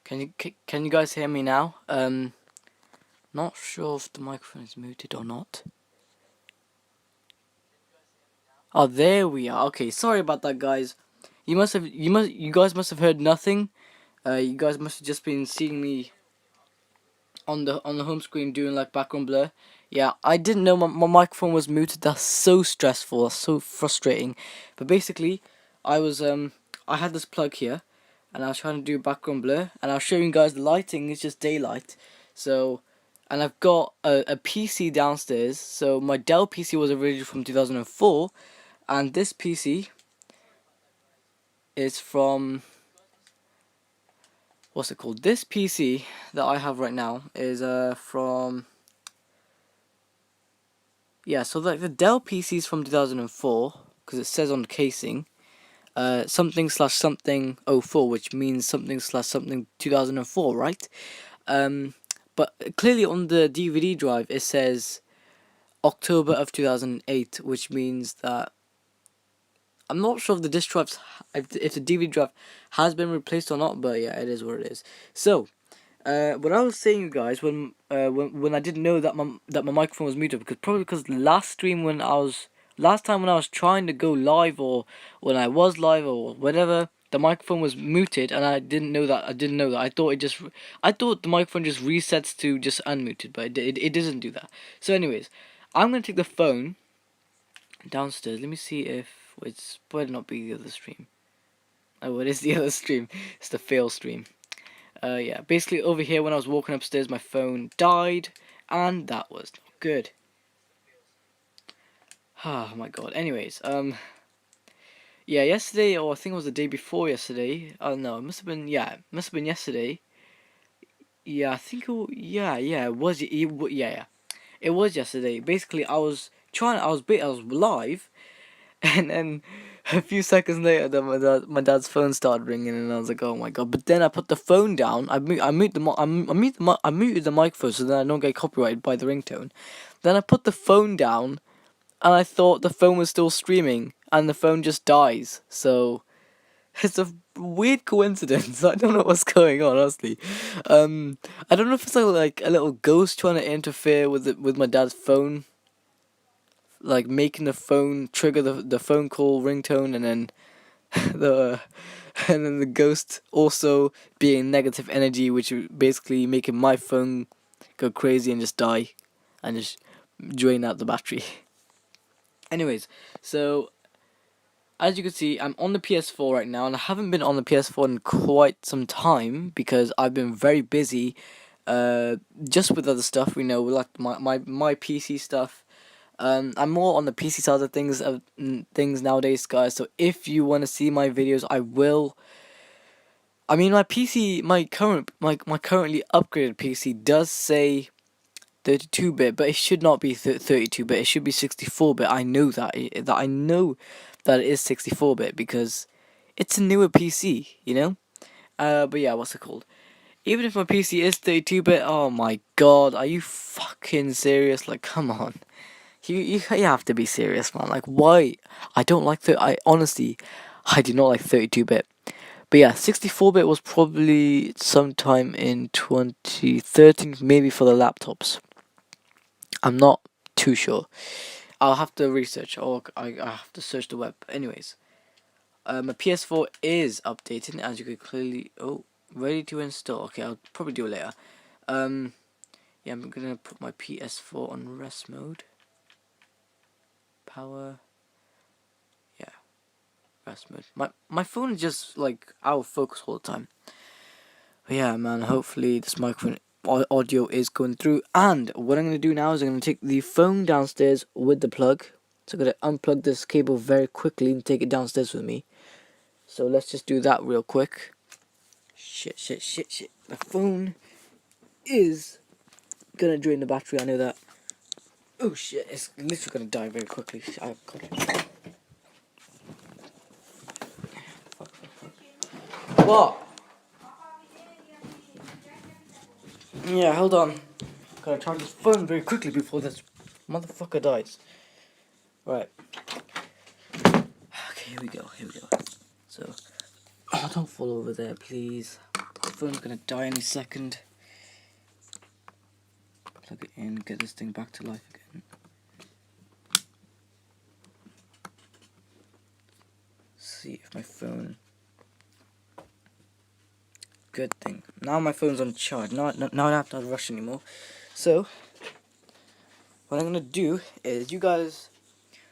Can you guys hear me now? Not sure if the microphone is muted or not. Oh, there we are. Okay, sorry about that, guys. You guys must have heard nothing. You guys must have just been seeing me on the home screen doing like background blur. Yeah, I didn't know my microphone was muted. That's so stressful. That's so frustrating. But basically, I had this plug here, and I was trying to do background blur, and I was showing you guys the lighting. It's just daylight. So, and I've got a PC downstairs. So my Dell PC was originally from 2004, and this PC is from, what's it called? This PC that I have right now is from, yeah, so like the Dell PC is from 2004 because it says on the casing something slash something 04, which means something slash something 2004, right? But clearly on the DVD drive it says October of 2008, which means that I'm not sure if the disc drives, if the DVD drive has been replaced or not, but yeah, it is what it is. So, what I was saying, you guys, when I didn't know that my microphone was muted, because last time when I was trying to go live, or when I was live or whatever, the microphone was muted, and I didn't know that. I thought the microphone just resets to just unmuted, but it doesn't do that. So, anyways, I'm gonna take the phone downstairs. Let me see if it's better not be the other stream. Oh, it is the other stream. It's the fail stream. Yeah, basically over here when I was walking upstairs, my phone died, and that was not good. Oh my god. Anyways, yeah, yesterday, or I think it was the day before yesterday. Oh no, it must have been yesterday. Yeah, I think it was yeah. It was yesterday. Basically, I was live, and then a few seconds later, my dad's phone started ringing, and I was like, "Oh my god!" But then I put the phone down. I muted the microphone so that I don't get copyrighted by the ringtone. Then I put the phone down, and I thought the phone was still streaming, and the phone just dies. So it's a weird coincidence. I don't know what's going on, honestly. I don't know if it's like a little ghost trying to interfere with my dad's phone, like making the phone trigger the phone call ringtone, and then the and then the ghost also being negative energy, which would basically making my phone go crazy and just die and just drain out the battery. Anyways, so as you can see, I'm on the PS4 right now, and I haven't been on the PS4 in quite some time because I've been very busy, just with other stuff. Like my PC stuff. I'm more on the PC side of things nowadays, guys. So if you want to see my videos, I will. I mean, my PC, my currently upgraded PC does say 32-bit, but it should not be 32-bit. It should be 64-bit. I know that it is 64-bit because it's a newer PC, you know. But yeah, what's it called? Even if my PC is 32-bit, oh my god, are you fucking serious? Like, come on. You have to be serious, man. Like, why? I honestly, I do not like 32-bit. But yeah, 64-bit was probably sometime in 2013, maybe for the laptops. I'm not too sure. I'll have to research, or I have to search the web. Anyways, my PS4 is updating, as you can clearly. Oh, ready to install. Okay, I'll probably do it later. Yeah, I'm gonna put my PS4 on rest mode. Power. Yeah, rest mode. My phone is just like out of focus all the time. But yeah, man. Hopefully this microphone audio is going through. And what I'm gonna do now is I'm gonna take the phone downstairs with the plug. So I'm gonna unplug this cable very quickly and take it downstairs with me. So let's just do that real quick. Shit. The phone is gonna drain the battery. I know that. Oh shit! It's literally gonna die very quickly. I've got it. What? Yeah, hold on. Gotta charge this phone very quickly before this motherfucker dies. Right. Okay, here we go. So, oh, don't fall over there, please. phone's gonna die any second. Plug it in, get this thing back to life again. See if my phone... Good thing. Now my phone's on charge. Now I don't have to rush anymore. So, what I'm gonna do is, you guys...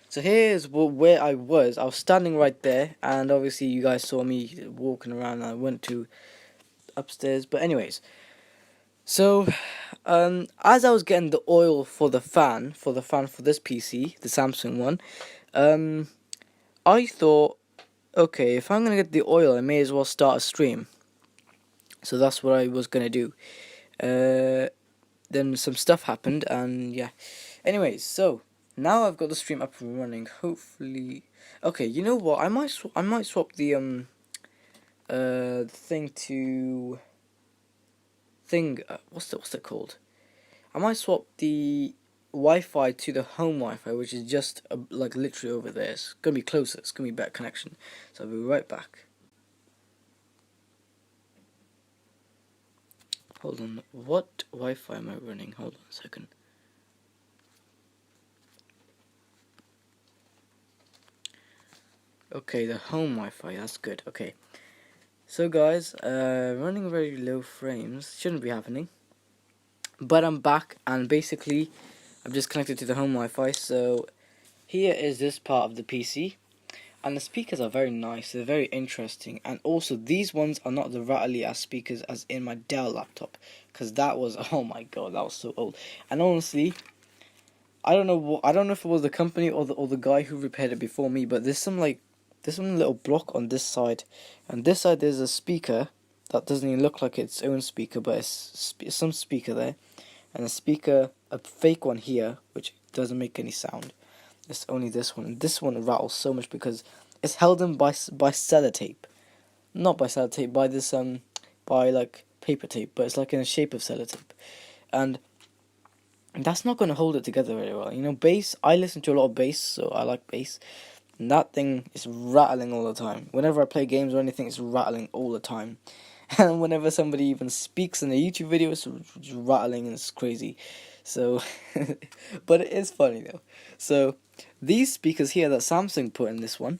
So here's where I was. I was standing right there, and obviously you guys saw me walking around, and I went to upstairs. But anyways, so as I was getting the oil for the fan for this PC, the Samsung one, I thought, okay, if I'm gonna get the oil, I may as well start a stream. So that's what I was gonna do. Then some stuff happened, and yeah. Anyways, so now I've got the stream up and running. Hopefully, okay. You know what? I might swap the thing to what's it called? I might swap the Wi-Fi to the home Wi-Fi, which is just like literally over there. It's gonna be closer. It's gonna be better connection. So I'll be right back. Hold on. What Wi-Fi am I running? Hold on a second. Okay, the home Wi-Fi. That's good. Okay. So guys, running very low frames. Shouldn't be happening. But I'm back, and basically I'm just connected to the home Wi-Fi. So here is this part of the PC, and the speakers are very nice. They're very interesting, and also these ones are not the rattly ass speakers as in my Dell laptop, because that was, oh my god, that was so old. And honestly, I don't know if it was the company or the guy who repaired it before me, but there's some little block on this side, and this side there's a speaker that doesn't even look like its own speaker, but it's some speaker there, and a fake one here, which doesn't make any sound. It's only this one, and this one rattles so much because it's held in by sellotape, not by sellotape, by this by like paper tape, but it's like in the shape of sellotape, and that's not going to hold it together very well. You know, bass. I listen to a lot of bass, so I like bass. And that thing is rattling all the time. Whenever I play games or anything, it's rattling all the time. And whenever somebody even speaks in a YouTube video, it's rattling and it's crazy. So, but it is funny though. So, these speakers here that Samsung put in this one,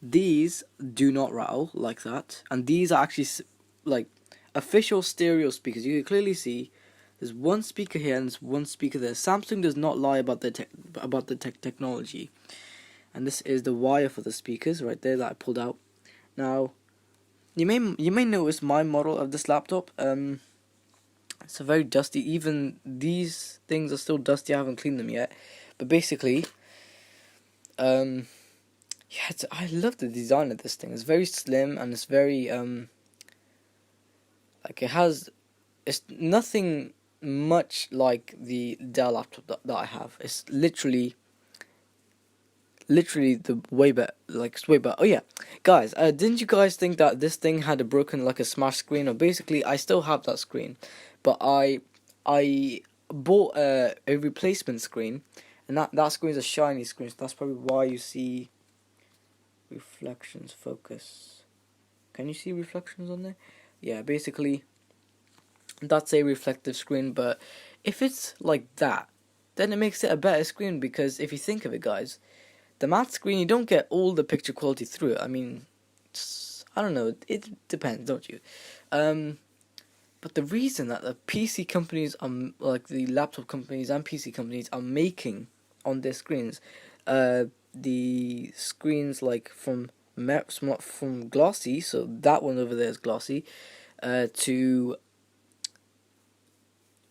these do not rattle like that. And these are actually like official stereo speakers. You can clearly see there's one speaker here and there's one speaker there. Samsung does not lie about the technology. And this is the wire for the speakers right there that I pulled out. Now, you may notice my model of this laptop. It's a very dusty. Even these things are still dusty. I haven't cleaned them yet. But basically, yeah, I love the design of this thing. It's very slim and it's very like it's nothing much like the Dell laptop that I have. It's literally the way better, like it's way better. Oh yeah, guys, didn't you guys think that this thing had a broken, like a smashed screen? Or basically, I still have that screen, but I bought a replacement screen, and that screen is a shiny screen. So that's probably why you see reflections. Focus. Can you see reflections on there? Yeah, basically, that's a reflective screen. But if it's like that, then it makes it a better screen, because if you think of it, guys, the matte screen, you don't get all the picture quality through it. I mean, I don't know, it depends, don't you? But the reason that the PC companies like the laptop companies and PC companies are making on their screens, the screens like from glossy, so that one over there is glossy, to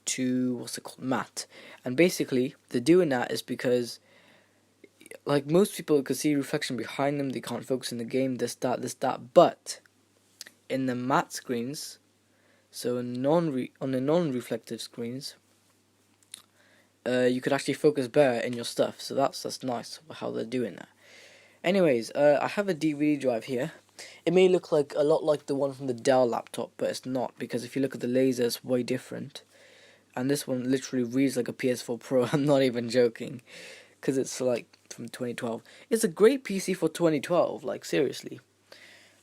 what's it called, matte, and basically they're doing that is because, like, most people could see reflection behind them, they can't focus in the game, this, that, but in the matte screens, so on the non-reflective screens, you could actually focus better in your stuff, so that's nice how they're doing that. Anyways, I have a DVD drive here. It may look like a lot like the one from the Dell laptop, but it's not, because if you look at the laser, it's way different. And this one literally reads like a PS4 Pro, I'm not even joking, because it's like from 2012. It's a great PC for 2012, like seriously.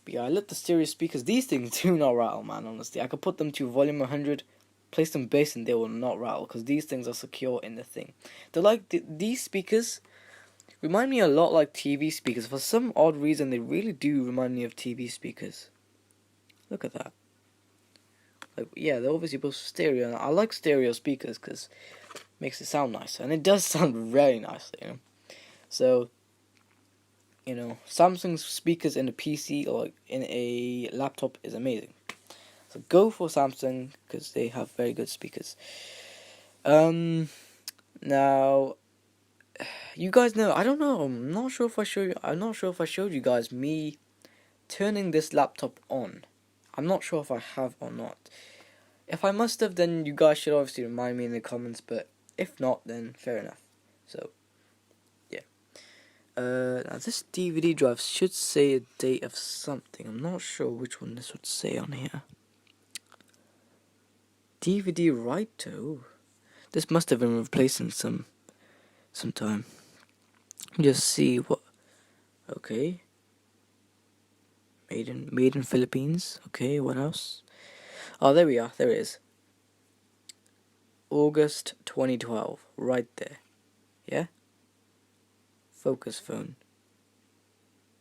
But yeah, I love the stereo speakers. These things do not rattle, man, honestly. I could put them to volume 100, place them bass, and they will not rattle, because these things are secure in the thing. They're like, these speakers remind me a lot like TV speakers. For some odd reason, they really do remind me of TV speakers. Look at that. Like, yeah, they're obviously both stereo, and I like stereo speakers, because it makes it sound nicer. And it does sound very nicely, you know. So, you know, Samsung's speakers in a PC or in a laptop is amazing. So go for Samsung because they have very good speakers. Now, you guys know, I don't know, I'm not sure if I showed you guys me turning this laptop on. I'm not sure if I have or not. If I must have, then you guys should obviously remind me in the comments, but if not, then fair enough. So, yeah. Now this DVD drive should say a date of something. I'm not sure which one this would say on here. DVD writer. This must have been replacing sometime. Just see what. Okay. Made in Philippines. Okay, what else? Oh, there we are. There it is. August 2012. Right there. Yeah. Focus phone.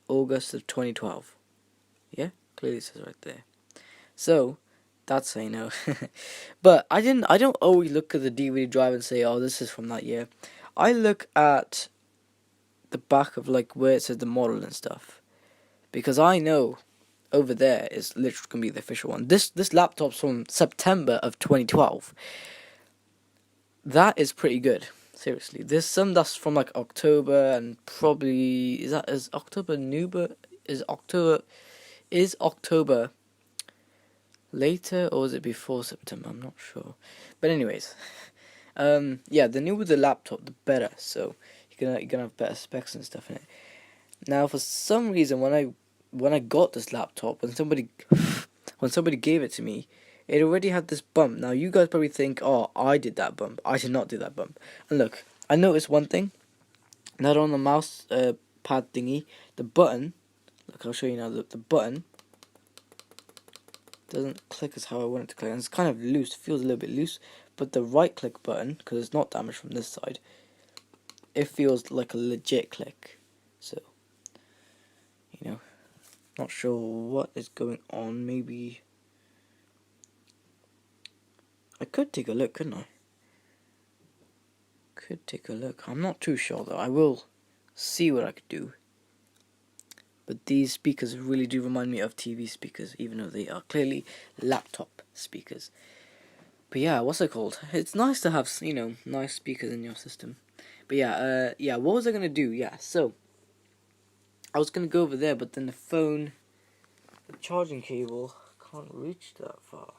August of 2012. Yeah, clearly says right there. So, that's how you know. But I don't always look at the DVD drive and say, oh, this is from that year. I look at the back of like where it says the model and stuff, because I know over there is literally gonna be the official one. This laptop's from September of 2012. That is pretty good. Seriously, there's some that's from like October, and probably is October new, but is October later or is it before September? I'm not sure. But anyways, yeah, the newer the laptop, the better. So you're gonna have better specs and stuff in it. Now, for some reason, when I got this laptop, when somebody gave it to me, it already had this bump. Now, you guys probably think, oh, I did that bump. I did not do that bump. And look, I noticed one thing. Not on the mouse pad thingy, the button. Look, I'll show you now. The button doesn't click as how I want it to click. And it's kind of loose. It feels a little bit loose. But the right click button, because it's not damaged from this side, it feels like a legit click. So, you know, not sure what is going on. Maybe I could take a look, couldn't I? Could take a look. I'm not too sure though. I will see what I could do. But these speakers really do remind me of TV speakers, even though they are clearly laptop speakers. But yeah, what's it called? It's nice to have, you know, nice speakers in your system. But yeah, what was I gonna do? Yeah, so I was gonna go over there, but then the charging cable can't reach that far.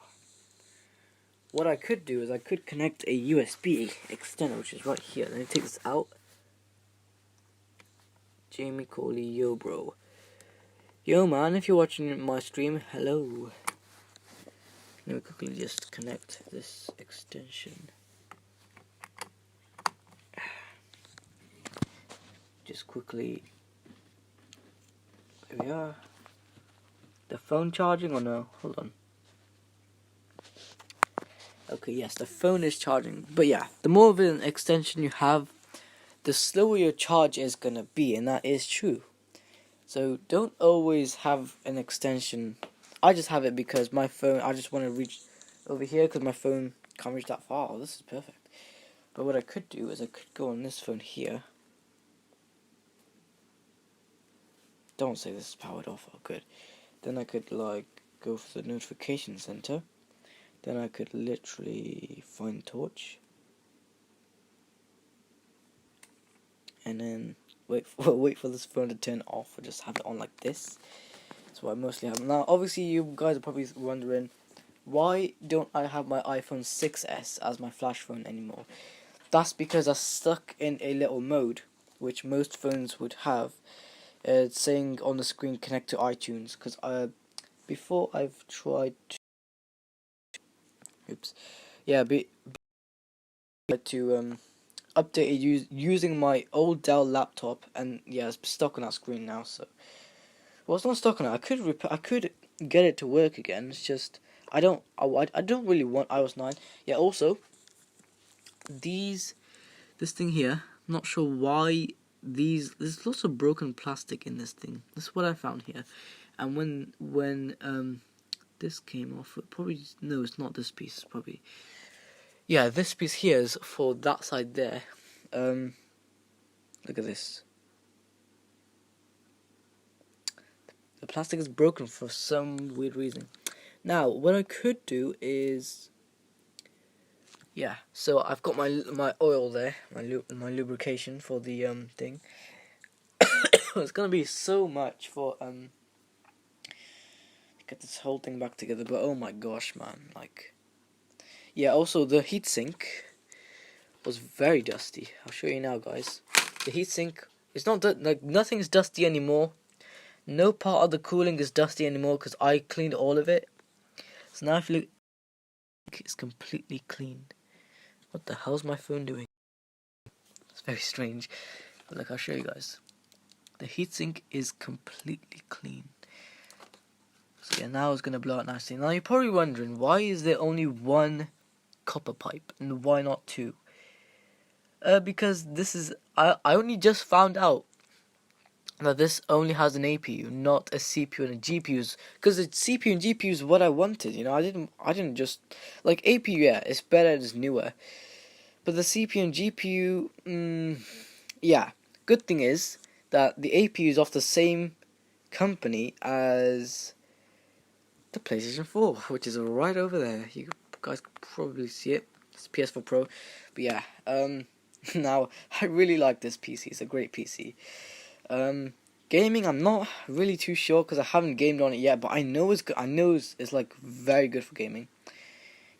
What I could do is I could connect a USB extender, which is right here. Let me take this out. Jamie Coley, yo bro. Yo man, if you're watching my stream, hello. Let me quickly just connect this extension. Just quickly. There we are. The phone charging or no? Hold on. Okay, yes, the phone is charging. But yeah, the more of an extension you have, the slower your charge is gonna be, and that is true. So don't always have an extension. I just have it because my phone, I just want to reach over here because my phone can't reach that far. Oh, this is perfect. But what I could do is I could go on this phone here. Don't say this is powered off. Oh, good. Then I could like go for the notification center. Then I could literally find torch. And then wait for this phone to turn off, or just have it on like this. That's what I mostly have. Now, obviously, you guys are probably wondering, why don't I have my iPhone 6s as my flash phone anymore? That's because I'm stuck in a little mode, which most phones would have. It's saying on the screen, connect to iTunes, because before I've tried to, update it using my old Dell laptop, and yeah, it's stuck on that screen now, so Well, it's not stuck on it. I could get it to work again. It's just I don't really want iOS 9. Yeah. Also, this thing here. Not sure why there's lots of broken plastic in this thing. That's what I found here. And when this came off, it probably no, it's not this piece. It's probably yeah, this piece here is for that side there. Look at this. The plastic is broken for some weird reason. Now, what I could do is, yeah. So I've got my oil there, my lubrication for the thing. It's gonna be so much for get this whole thing back together. But oh my gosh, man! Like, yeah. Also, the heatsink was very dusty. I'll show you now, guys. The heatsink is not like nothing is dusty anymore. No part of the cooling is dusty anymore because I cleaned all of it. So now if you look, it's completely clean. What the hell's my phone doing? It's very strange. But look, I'll show you guys. The heatsink is completely clean. So yeah, now it's gonna blow out nicely. Now you're probably wondering, why is there only one copper pipe and why not two? Because this is I only just found out that this only has an APU, not a CPU and a GPUs. Because the CPU and GPU is what I wanted. You know, I didn't just like APU. Yeah, it's better, it's newer. But the CPU and GPU, yeah. Good thing is that the APU is off the same company as the PlayStation 4, which is right over there. You guys can probably see it. It's PS4 Pro. But yeah, now I really like this PC. It's a great PC. Gaming, I'm not really too sure because I haven't gamed on it yet, but I know it's good. I know it's like very good for gaming,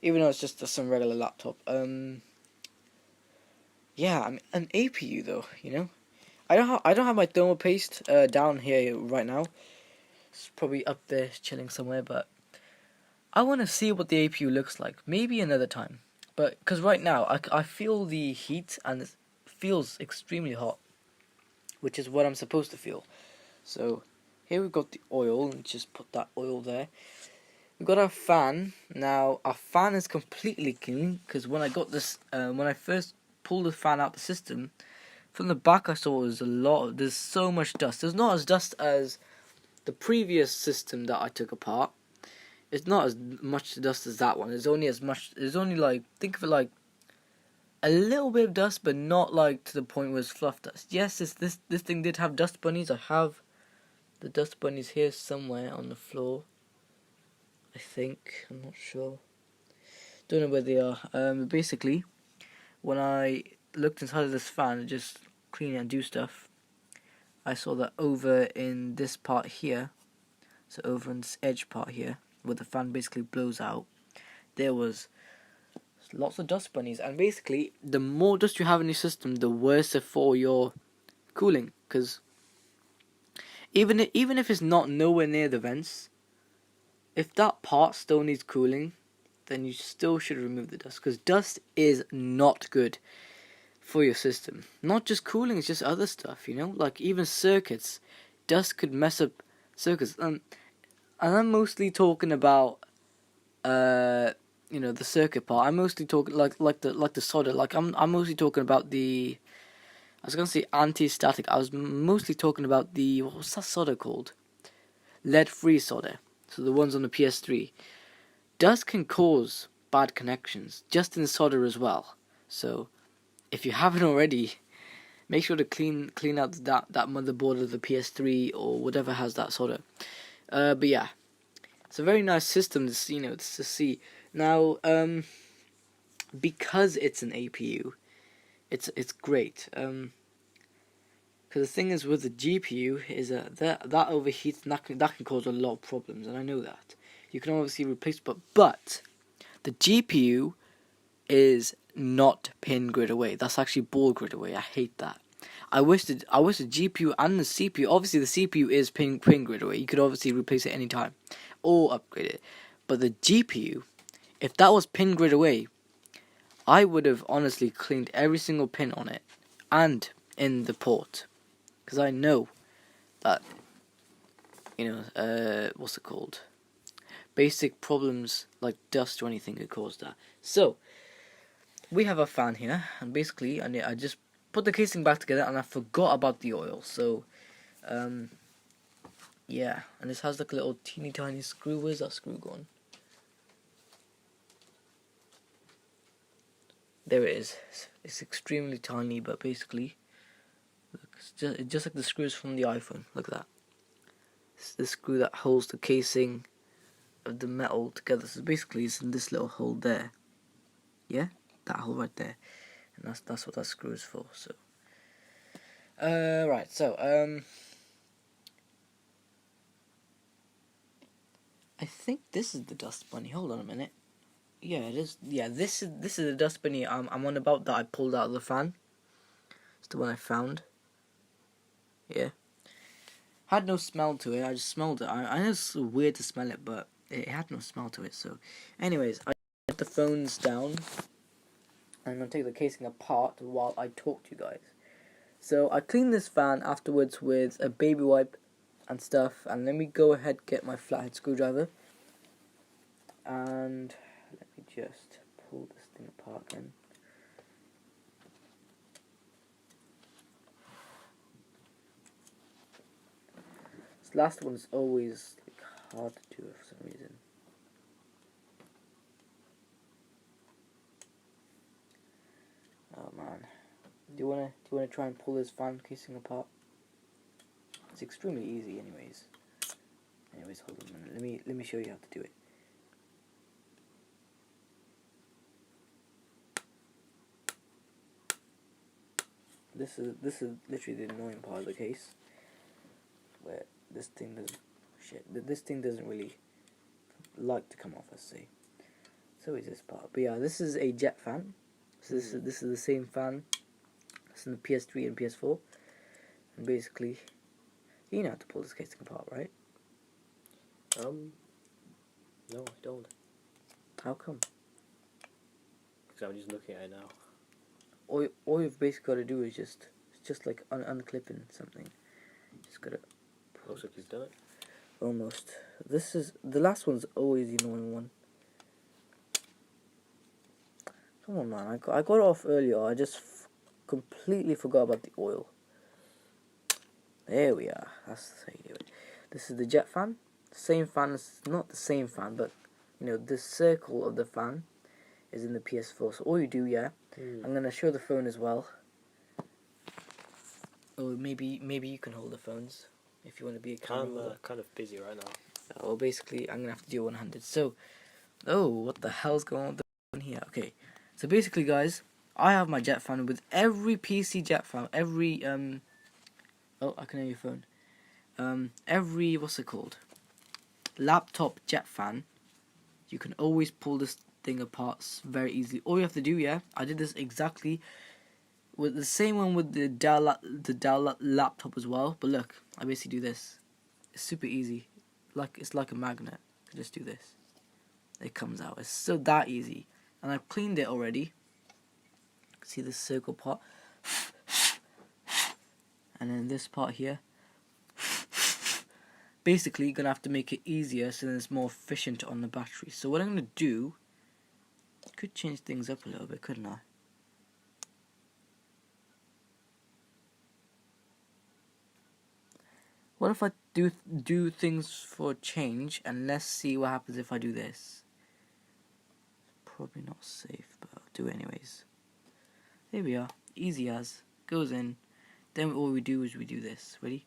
even though it's just some regular laptop. Yeah, I mean, an APU though, you know, I don't have my thermal paste down here right now. It's probably up there chilling somewhere, but I want to see what the APU looks like. Maybe another time, but because right now I feel the heat and it feels extremely hot, which is what I'm supposed to feel. So here we've got the oil, and just put that oil there. We've got our fan. Now our fan is completely clean because when I got this, when I first pulled the fan out the system, from the back I saw there's so much dust. There's not as dust as the previous system that I took apart. It's not as much dust as that one. There's only like, think of it like a little bit of dust, but not like to the point where it's fluff dust. Yes, this thing did have dust bunnies. I have the dust bunnies here somewhere on the floor. I think. I'm not sure. Don't know where they are. Basically, when I looked inside of this fan, just clean and do stuff, I saw that over in this part here, so over in this edge part here, where the fan basically blows out, there was lots of dust bunnies. And basically, the more dust you have in your system, the worse it for your cooling. Because even if it's not nowhere near the vents, if that part still needs cooling, then you still should remove the dust. Because dust is not good for your system. Not just cooling, it's just other stuff, you know? Like even circuits. Dust could mess up circuits. And I'm mostly talking about the circuit part. I'm mostly talking like the solder. Like I'm mostly talking about the, I was gonna say anti-static. I was mostly talking about the, what's that solder called? Lead-free solder. So the ones on the PS3. Dust can cause bad connections, just in solder as well. So if you haven't already, make sure to clean out that motherboard of the PS3 or whatever has that solder. But yeah, it's a very nice system to see. To see. Now, because it's an APU, it's great. Because the thing is with the GPU is that overheats and that can cause a lot of problems, and I know that. You can obviously replace, but the GPU is not pin grid away. That's actually ball grid away. I hate that. I wish the GPU and the CPU. Obviously, the CPU is pin grid away. You could obviously replace it anytime or upgrade it. But the GPU, if that was pin grid away, I would have honestly cleaned every single pin on it and in the port, because I know that what's it called? Basic problems like dust or anything could cause that. So we have a fan here, and basically, I just put the casing back together, and I forgot about the oil. So, yeah, and this has like a little teeny tiny screw. Where's that screw gone? There it is. It's extremely tiny, but basically, look, it's just like the screws from the iPhone. Look at that. It's the screw that holds the casing of the metal together. So basically, it's in this little hole there. Yeah, that hole right there, and that's what that screw is for. So, right. So, I think this is the dust bunny. Hold on a minute. Yeah, it is. Yeah, this is the dust bunny I'm on about that I pulled out of the fan. It's the one I found. Yeah. Had no smell to it. I just smelled it. I know it's weird to smell it, but it had no smell to it. So, anyways, I put the phones down. I'm gonna take the casing apart while I talk to you guys. So I cleaned this fan afterwards with a baby wipe and stuff. And let me go ahead get my flathead screwdriver. And let me just pull this thing apart again. This last one is always like hard to do for some reason. Oh man, do you wanna try and pull this fan casing apart? It's extremely easy, anyways. Hold on a minute. Let me show you how to do it. This is literally the annoying part of the case, where this thing doesn't really like to come off, let's say. So is this part. But yeah, this is a jet fan. So this is the same fan that's in the PS3 and PS4. And basically, you know how to pull this casing apart, right? No, I don't. How come? Because I'm just looking at it now. All you've basically got to do is just like unclipping something. Just gotta. Looks like he's done it. Almost. This is the last one's always the annoying one. Come on, man! I got it off earlier. I just completely forgot about the oil. There we are. That's how you do it. This is the jet fan. Same fan. It's not the same fan, but the circle of the fan is in the PS4. So all you do, yeah. I'm gonna show the phone as well. Or maybe you can hold the phones if you want to be a camera. I'm kind of busy right now. Well, basically, I'm gonna have to do 100. So, oh, what the hell's going on with the phone here? Okay, so basically, guys, I have my jet fan with every PC jet fan, every oh, I can hear your phone. Every what's it called? Laptop jet fan. You can always pull this thing apart very easily. All you have to do, yeah, I did this exactly with the same one with the Dell laptop as well. But look, I basically do this. It's super easy. It's like a magnet. I just do this. It comes out. It's so that easy. And I've cleaned it already. See this circle part? And then this part here. Basically, you're going to have to make it easier so then it's more efficient on the battery. So what I'm going to do, could change things up a little bit, couldn't I? What if I do things for change, and let's see what happens if I do this. Probably not safe, but I'll do it anyways. There we are. Easy as. Goes in. Then all we do is we do this. Ready?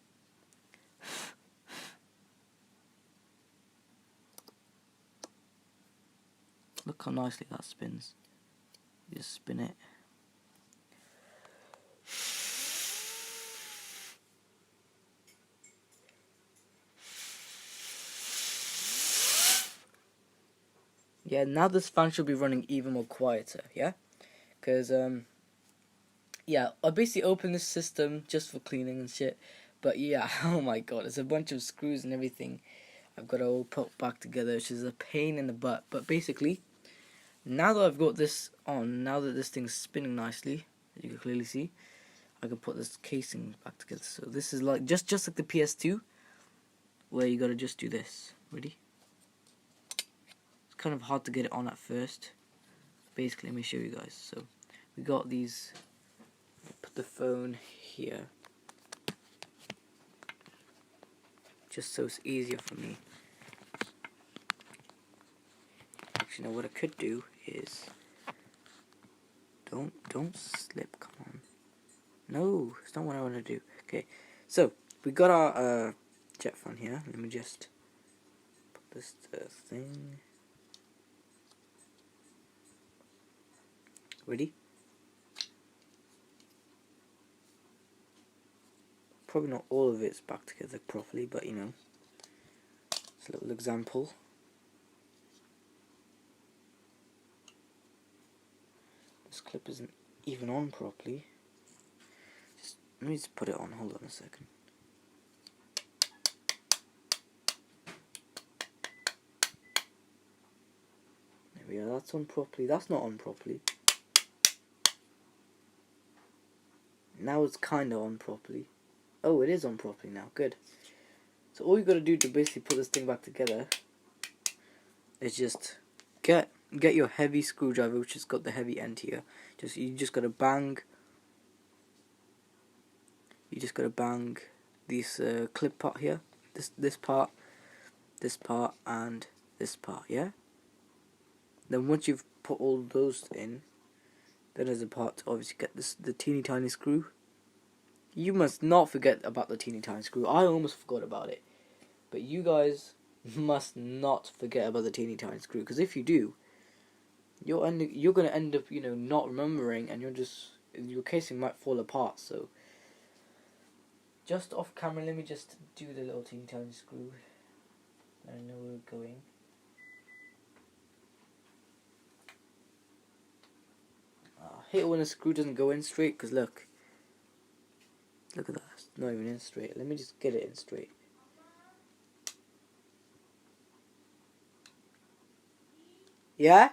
Look how nicely that spins. You just spin it. Yeah, now this fan should be running even more quieter, yeah? Because, yeah, I basically opened this system just for cleaning and shit. But yeah, oh my god, it's a bunch of screws and everything I've got to all put back together, which is a pain in the butt. But basically, now that I've got this on, now that this thing's spinning nicely, as you can clearly see, I can put this casing back together. So this is like just like the PS2, where you gotta just do this. Ready? It's kind of hard to get it on at first. Basically, let me show you guys. So we got these. Put the phone here, just so it's easier for me. Actually, now what I could do is don't slip. Come on. No, it's not what I want to do. Okay, so we got our jet fan here. Let me just put this thing. Ready? Probably not all of it's back together properly, but you know, it's a little example. This clip isn't even on properly. Let me just put it on. Hold on a second. There we are. That's on properly. That's not on properly. Now it's kind of on properly. Oh, it is on properly now. Good. So all you got to do to basically put this thing back together is just get your heavy screwdriver, which has got the heavy end here. You just got to bang. You just got to bang this clip part here. This part, and this part. Yeah. Then once you've put all those in, then there's a part to obviously get the teeny tiny screw. You must not forget about the teeny tiny screw. I almost forgot about it. But you guys must not forget about the teeny tiny screw, because if you do, you're going to end up, you know, not remembering, and your casing might fall apart. So just off camera, let me just do the little teeny tiny screw. I know where we're going. I hate it when a screw doesn't go in straight, because look at that, it's not even in straight. Let me just get it in straight. Yeah?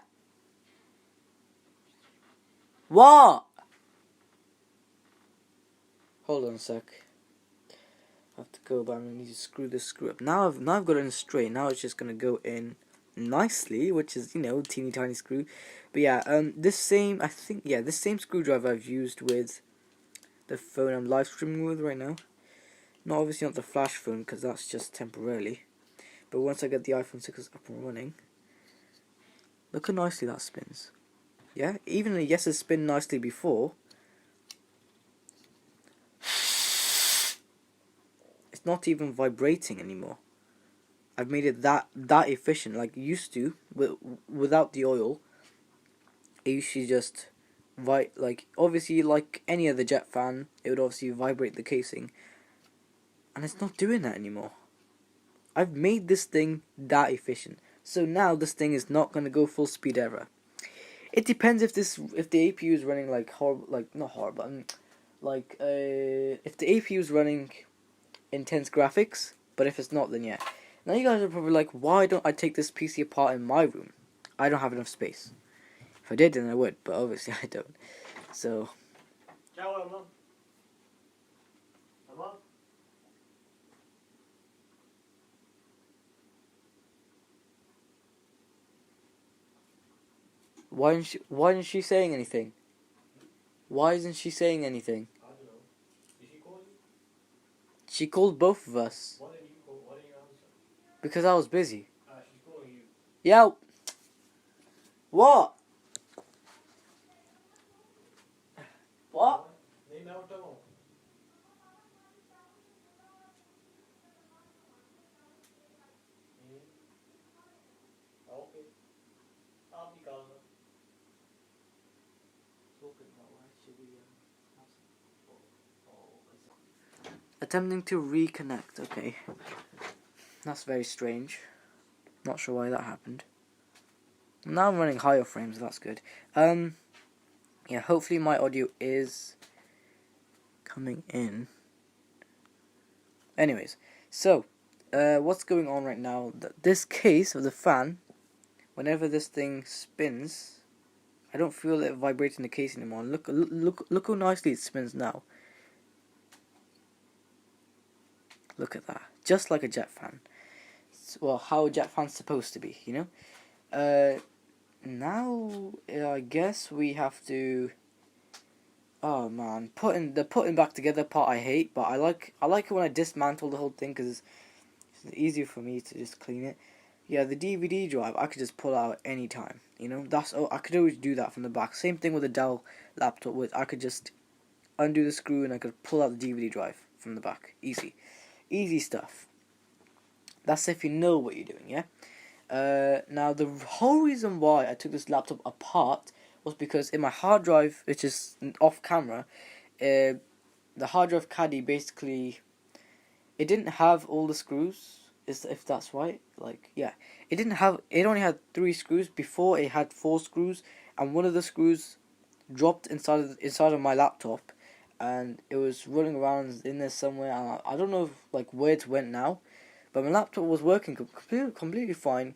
What? Hold on a sec. I have to go back and I need to screw this screw up. Now I've got it in straight. Now it's just gonna go in nicely, which is, you know, teeny tiny screw. But yeah, this same screwdriver I've used with the phone I'm live streaming with right now. Obviously not the flash phone, because that's just temporarily. But once I get the iPhone 6 up and running, look how nicely that spins. Yeah, even though yes, it spun nicely before, it's not even vibrating anymore. I've made it that efficient. Like used to, without the oil, it usually just obviously like any other jet fan, it would obviously vibrate the casing, and it's not doing that anymore. I've made this thing that efficient, so now this thing is not going to go full speed ever. It depends if the APU is running like not horrible, if the APU is running intense graphics, but if it's not, then yeah. Now you guys are probably like, why don't I take this PC apart in my room? I don't have enough space. If I did, then I would, but obviously I don't. So. Why isn't she saying anything? Why isn't she saying anything? I don't know. Did she call you? She called both of us. Why didn't you answer? Because I was busy. She's calling you. Yeah. What? What? Nej, men vart då? Ja, okej. Ja, vi kan. Attempting to reconnect. Okay. That's very strange. Not sure why that happened. Now I'm running higher frames, so that's good. Yeah, hopefully my audio is coming in. Anyways, so what's going on right now? This case of the fan, whenever this thing spins, I don't feel it vibrating the case anymore. Look how nicely it spins now. Look at that. just like a jet fan. Well, how a jet fan's supposed to be, you know. Now I guess we have to. Oh man, putting back together part I hate, but I like it when I dismantle the whole thing because it's easier for me to just clean it. Yeah, the DVD drive I could just pull out any time. You know, I could always do that from the back. Same thing with the Dell laptop, with I could just undo the screw and I could pull out the DVD drive from the back. Easy stuff. That's if you know what you're doing, yeah. Now the whole reason why I took this laptop apart was because in my hard drive, which is off camera, the hard drive caddy basically it didn't have all the screws. If that's right, like yeah, it didn't have. It only had 3 screws. Before it had 4 screws, and one of the screws dropped inside of my laptop, and it was running around in there somewhere. And I don't know if, like where it went now, but my laptop was working completely fine.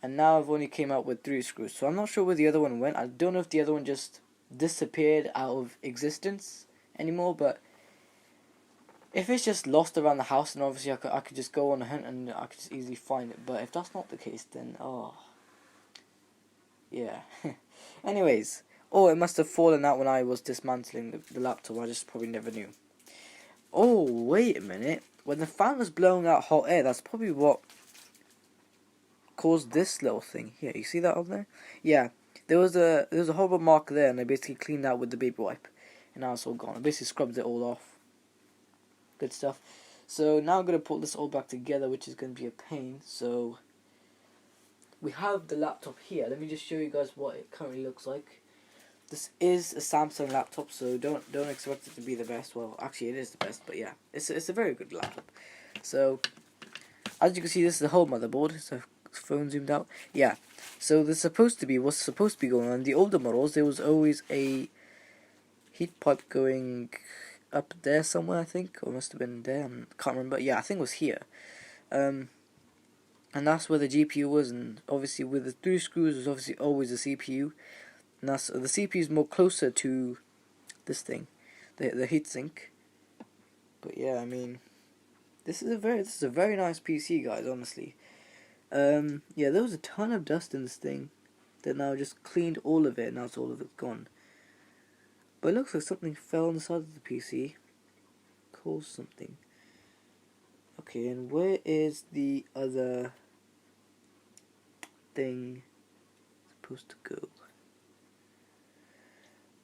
And now I've only came out with 3 screws, so I'm not sure where the other one went. I don't know if the other one just disappeared out of existence anymore, but if it's just lost around the house, then obviously I could just go on a hunt and I could just easily find it. But if that's not the case, then yeah. Anyways, it must have fallen out when I was dismantling the laptop. I just probably never knew. Oh, wait a minute. When the fan was blowing out hot air, that's probably what caused this little thing. Here, you see that on there? Yeah, there was a horrible mark there, and I basically cleaned that with the baby wipe, and now it's all gone. I basically scrubbed it all off. Good stuff. So now I'm gonna put this all back together, which is gonna be a pain. So we have the laptop here. Let me just show you guys what it currently looks like. This is a Samsung laptop, so don't expect it to be the best. Well, actually, it is the best, but yeah, it's a very good laptop. So as you can see, this is the whole motherboard. So phone zoomed out. Yeah. So what's supposed to be going on. The older models, there was always a heat pipe going up there somewhere, I think, or must have been there. I can't remember. Yeah, I think it was here. And that's where the GPU was, and obviously with the 3 screws, was obviously always the CPU. And that's the CPU is more closer to this thing, the heatsink. But yeah, I mean, this is a very nice PC, guys. Honestly. Yeah, there was a ton of dust in this thing. That now just cleaned all of it. Now it's all of it gone. But it looks like something fell on the side of the PC. Caused something. Okay, and where is the other thing supposed to go?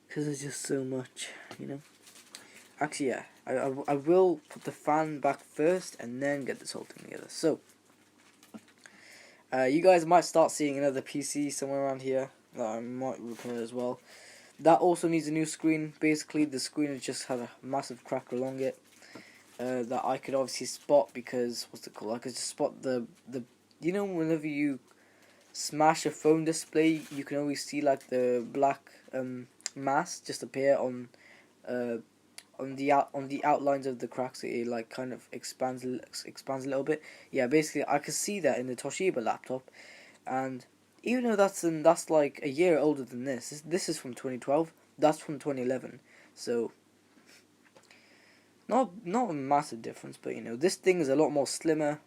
Because there's just so much, you know. Actually, yeah, I will put the fan back first and then get this whole thing together. So, you guys might start seeing another PC somewhere around here that I might repair as well. That also needs a new screen. Basically, the screen has just had a massive crack along it that I could obviously spot because what's it called? I could just spot the you know, whenever you smash a phone display, you can always see like the black mass just appear on the outlines of the cracks. It like kind of expands a little bit. Yeah, basically I could see that in the Toshiba laptop, and even though that's like a year older than this is from 2012. That's from 2011. So not a massive difference, but you know, this thing is a lot more slimmer,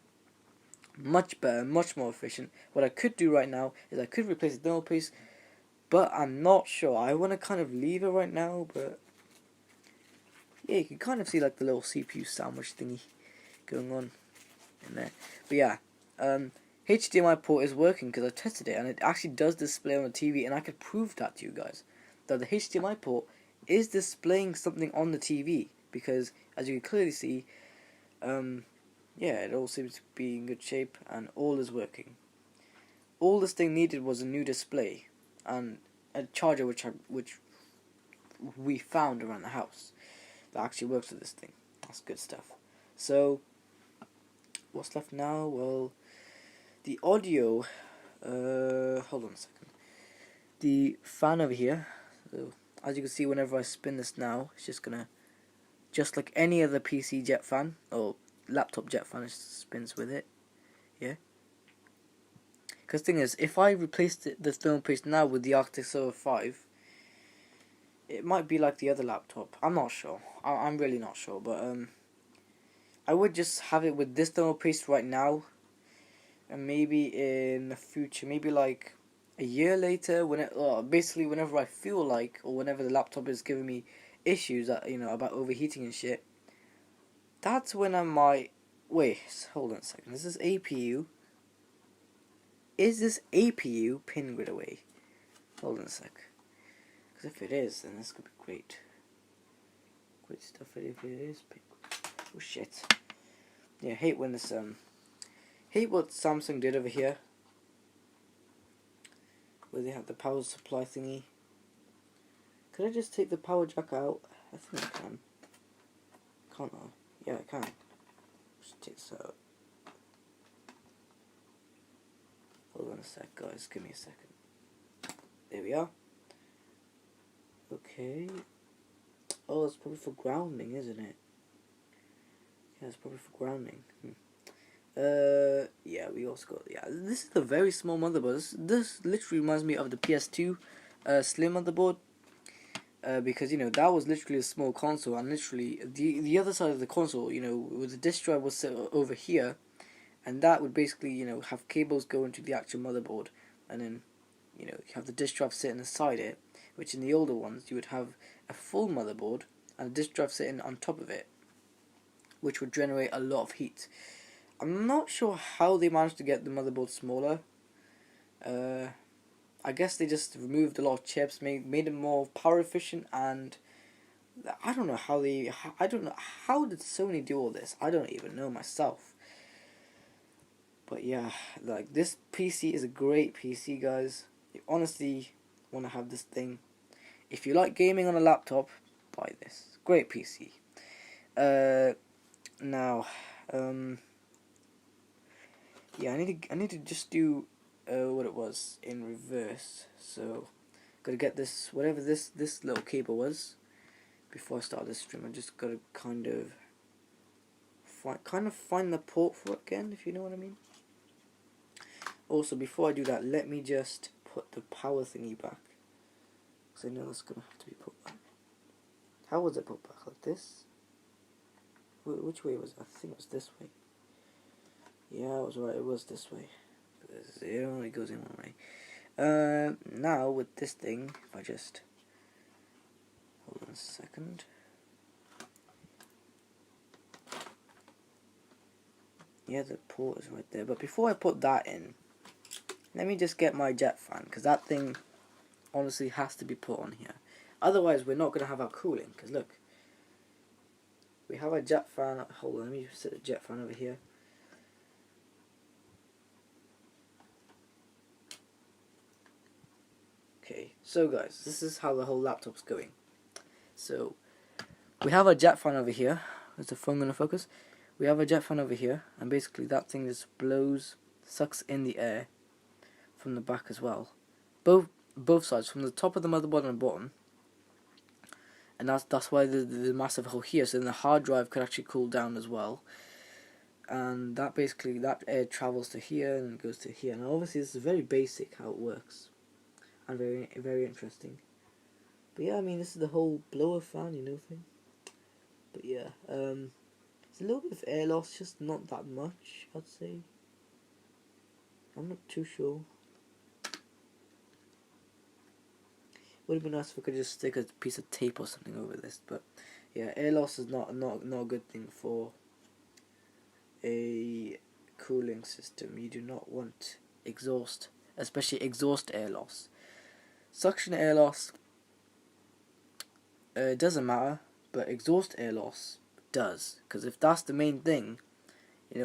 much better, much more efficient. What I could do right now is I could replace the thermal paste, but I'm not sure. I want to kind of leave it right now, but yeah, you can kind of see like the little CPU sandwich thingy going on in there. But yeah, HDMI port is working because I tested it and it actually does display on the TV, and I could prove that to you guys that the HDMI port is displaying something on the TV, because as you can clearly see, yeah, it all seems to be in good shape and all is working. All this thing needed was a new display and a charger which we found around the house that actually works with this thing. That's good stuff. So what's left now? Well, the audio. Hold on a second. The fan over here. So as you can see, whenever I spin this now, it's just gonna, just like any other PC jet fan or laptop jet fan, it spins with it. Yeah. Because the thing is, if I replaced the thermal paste now with the Arctic Server 5, it might be like the other laptop. I'm not sure. I'm really not sure, but I would just have it with this thermal paste right now, and maybe in the future, maybe like a year later, when it, basically whenever I feel like, or whenever the laptop is giving me issues, about overheating and shit. That's when I might. Wait, hold on a second. Is this APU? Is this APU pin grid away? Hold on a sec. Because if it is, then this could be great. Great stuff if it is pin grid. Oh shit. Yeah, hate when this hate what Samsung did over here, where they have the power supply thingy. Could I just take the power jack out? I think I can. Can't I? Yeah, I can. Just take this out. Hold on a sec, guys. Give me a second. There we are. Okay. Oh, it's probably for grounding, isn't it? Yeah, it's probably for grounding. Yeah, we also got, yeah, this is a very small motherboard. This literally reminds me of the PS2 Slim motherboard. Because, that was literally a small console, and literally, the other side of the console, with the disk drive was set over here, and that would basically, have cables go into the actual motherboard, and then, you have the disk drive sitting inside it, which in the older ones, you would have a full motherboard, and a disk drive sitting on top of it, which would generate a lot of heat. I'm not sure how they managed to get the motherboard smaller. I guess they just removed a lot of chips, made it more power efficient, and I don't know how how did Sony do all this. I don't even know myself. But yeah, like, this PC is a great PC, guys. You honestly want to have this thing. If you like gaming on a laptop, buy this. Great PC. Now, yeah, I need to just do what it was in reverse. So, gotta get this, whatever this little cable was, before I start this stream. I just gotta kind of find the port for it again, if you know what I mean. Also, before I do that, let me just put the power thingy back, because I know it's gonna have to be put back. How was it put back? Like this? Which way was it? I think it was this way. Yeah, I was right. It was this way. It only goes in one way. Now with this thing, if I just hold on a second. Yeah, the port is right there. But before I put that in, let me just get my jet fan, because that thing honestly has to be put on here. Otherwise, we're not going to have our cooling. Because look, we have a jet fan. Hold on, let me set the jet fan over here. Okay, so guys, this is how the whole laptop's going. So, we have a jet fan over here. Is the phone going to focus? We have a jet fan over here, and basically that thing just sucks in the air from the back as well. Both sides, from the top of the motherboard and the bottom. And that's why the massive hole here, so then the hard drive could actually cool down as well. And that basically, that air travels to here and goes to here. Now obviously this is very basic how it works, and very, very interesting. But yeah, I mean, this is the whole blower fan, thing. But yeah, it's a little bit of air loss, just not that much, I'd say. I'm not too sure. Would have been nice if I could just stick a piece of tape or something over this, but yeah, air loss is not a good thing for a cooling system. You do not want exhaust, especially exhaust air loss. Suction air loss, doesn't matter, but exhaust air loss does, because if that's the main thing,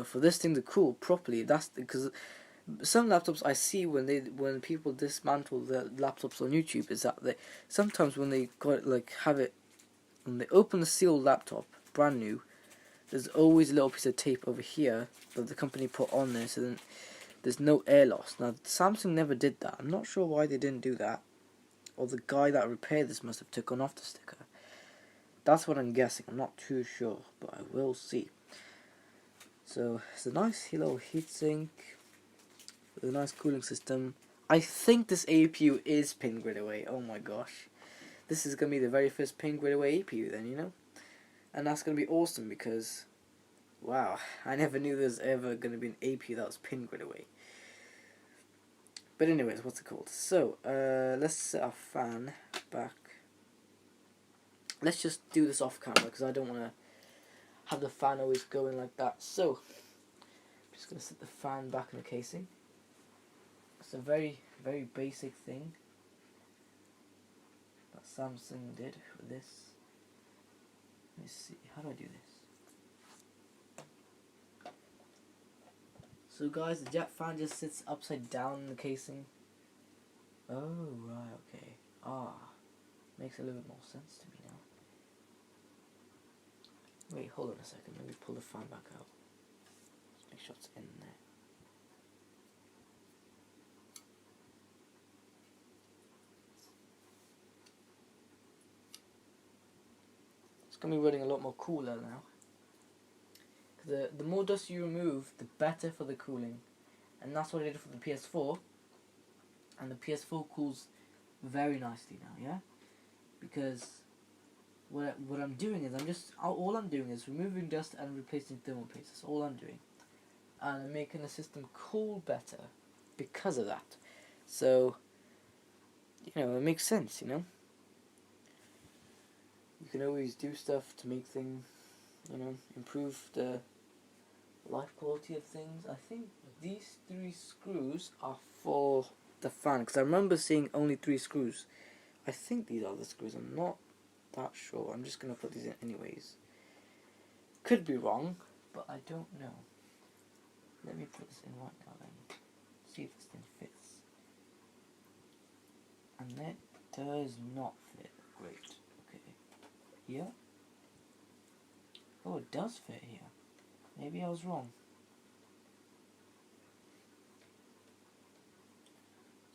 for this thing to cool properly, that's because some laptops I see when people dismantle their laptops on YouTube is that they sometimes when they when they open the sealed laptop brand new, there's always a little piece of tape over here that the company put on there, so then there's no air loss. Now Samsung never did that. I'm not sure why they didn't do that, or the guy that repaired this must have taken off the sticker. That's what I'm guessing. I'm not too sure, but I will see. So it's a nice little heatsink with a nice cooling system. I think this APU is pin grid away. Oh my gosh, this is gonna be the very first pin grid away APU then, and that's gonna be awesome, because Wow, I never knew there was ever going to be an APU that was pin grid away. But anyways, what's it called? So, let's set our fan back. Let's just do this off camera because I don't want to have the fan always going like that. So, I'm just going to set the fan back in the casing. It's a very, very basic thing that Samsung did with this. Let me see, how do I do this? So guys, the jet fan just sits upside down in the casing. Oh, right, okay. Makes a little bit more sense to me now. Wait, hold on a second, let me pull the fan back out. Just make sure it's in there. It's going to be running a lot more cooler now. The more dust you remove, the better for the cooling. And that's what I did for the PS4. And the PS4 cools very nicely now, yeah? Because what I'm doing is all I'm doing is removing dust and replacing thermal paste. That's all I'm doing. And I'm making the system cool better because of that. So, you know, it makes sense, you know? You can always do stuff to make things, you know, improve the life quality of things. I think these 3 screws are for the fan, because I remember seeing only 3 screws. I think these are the screws, I'm not that sure. I'm just going to put these in anyways. Could be wrong, but I don't know. Let me put this in right now then. See if this thing fits. And that does not fit. Great. Okay. Here. Oh, it does fit here. Maybe I was wrong.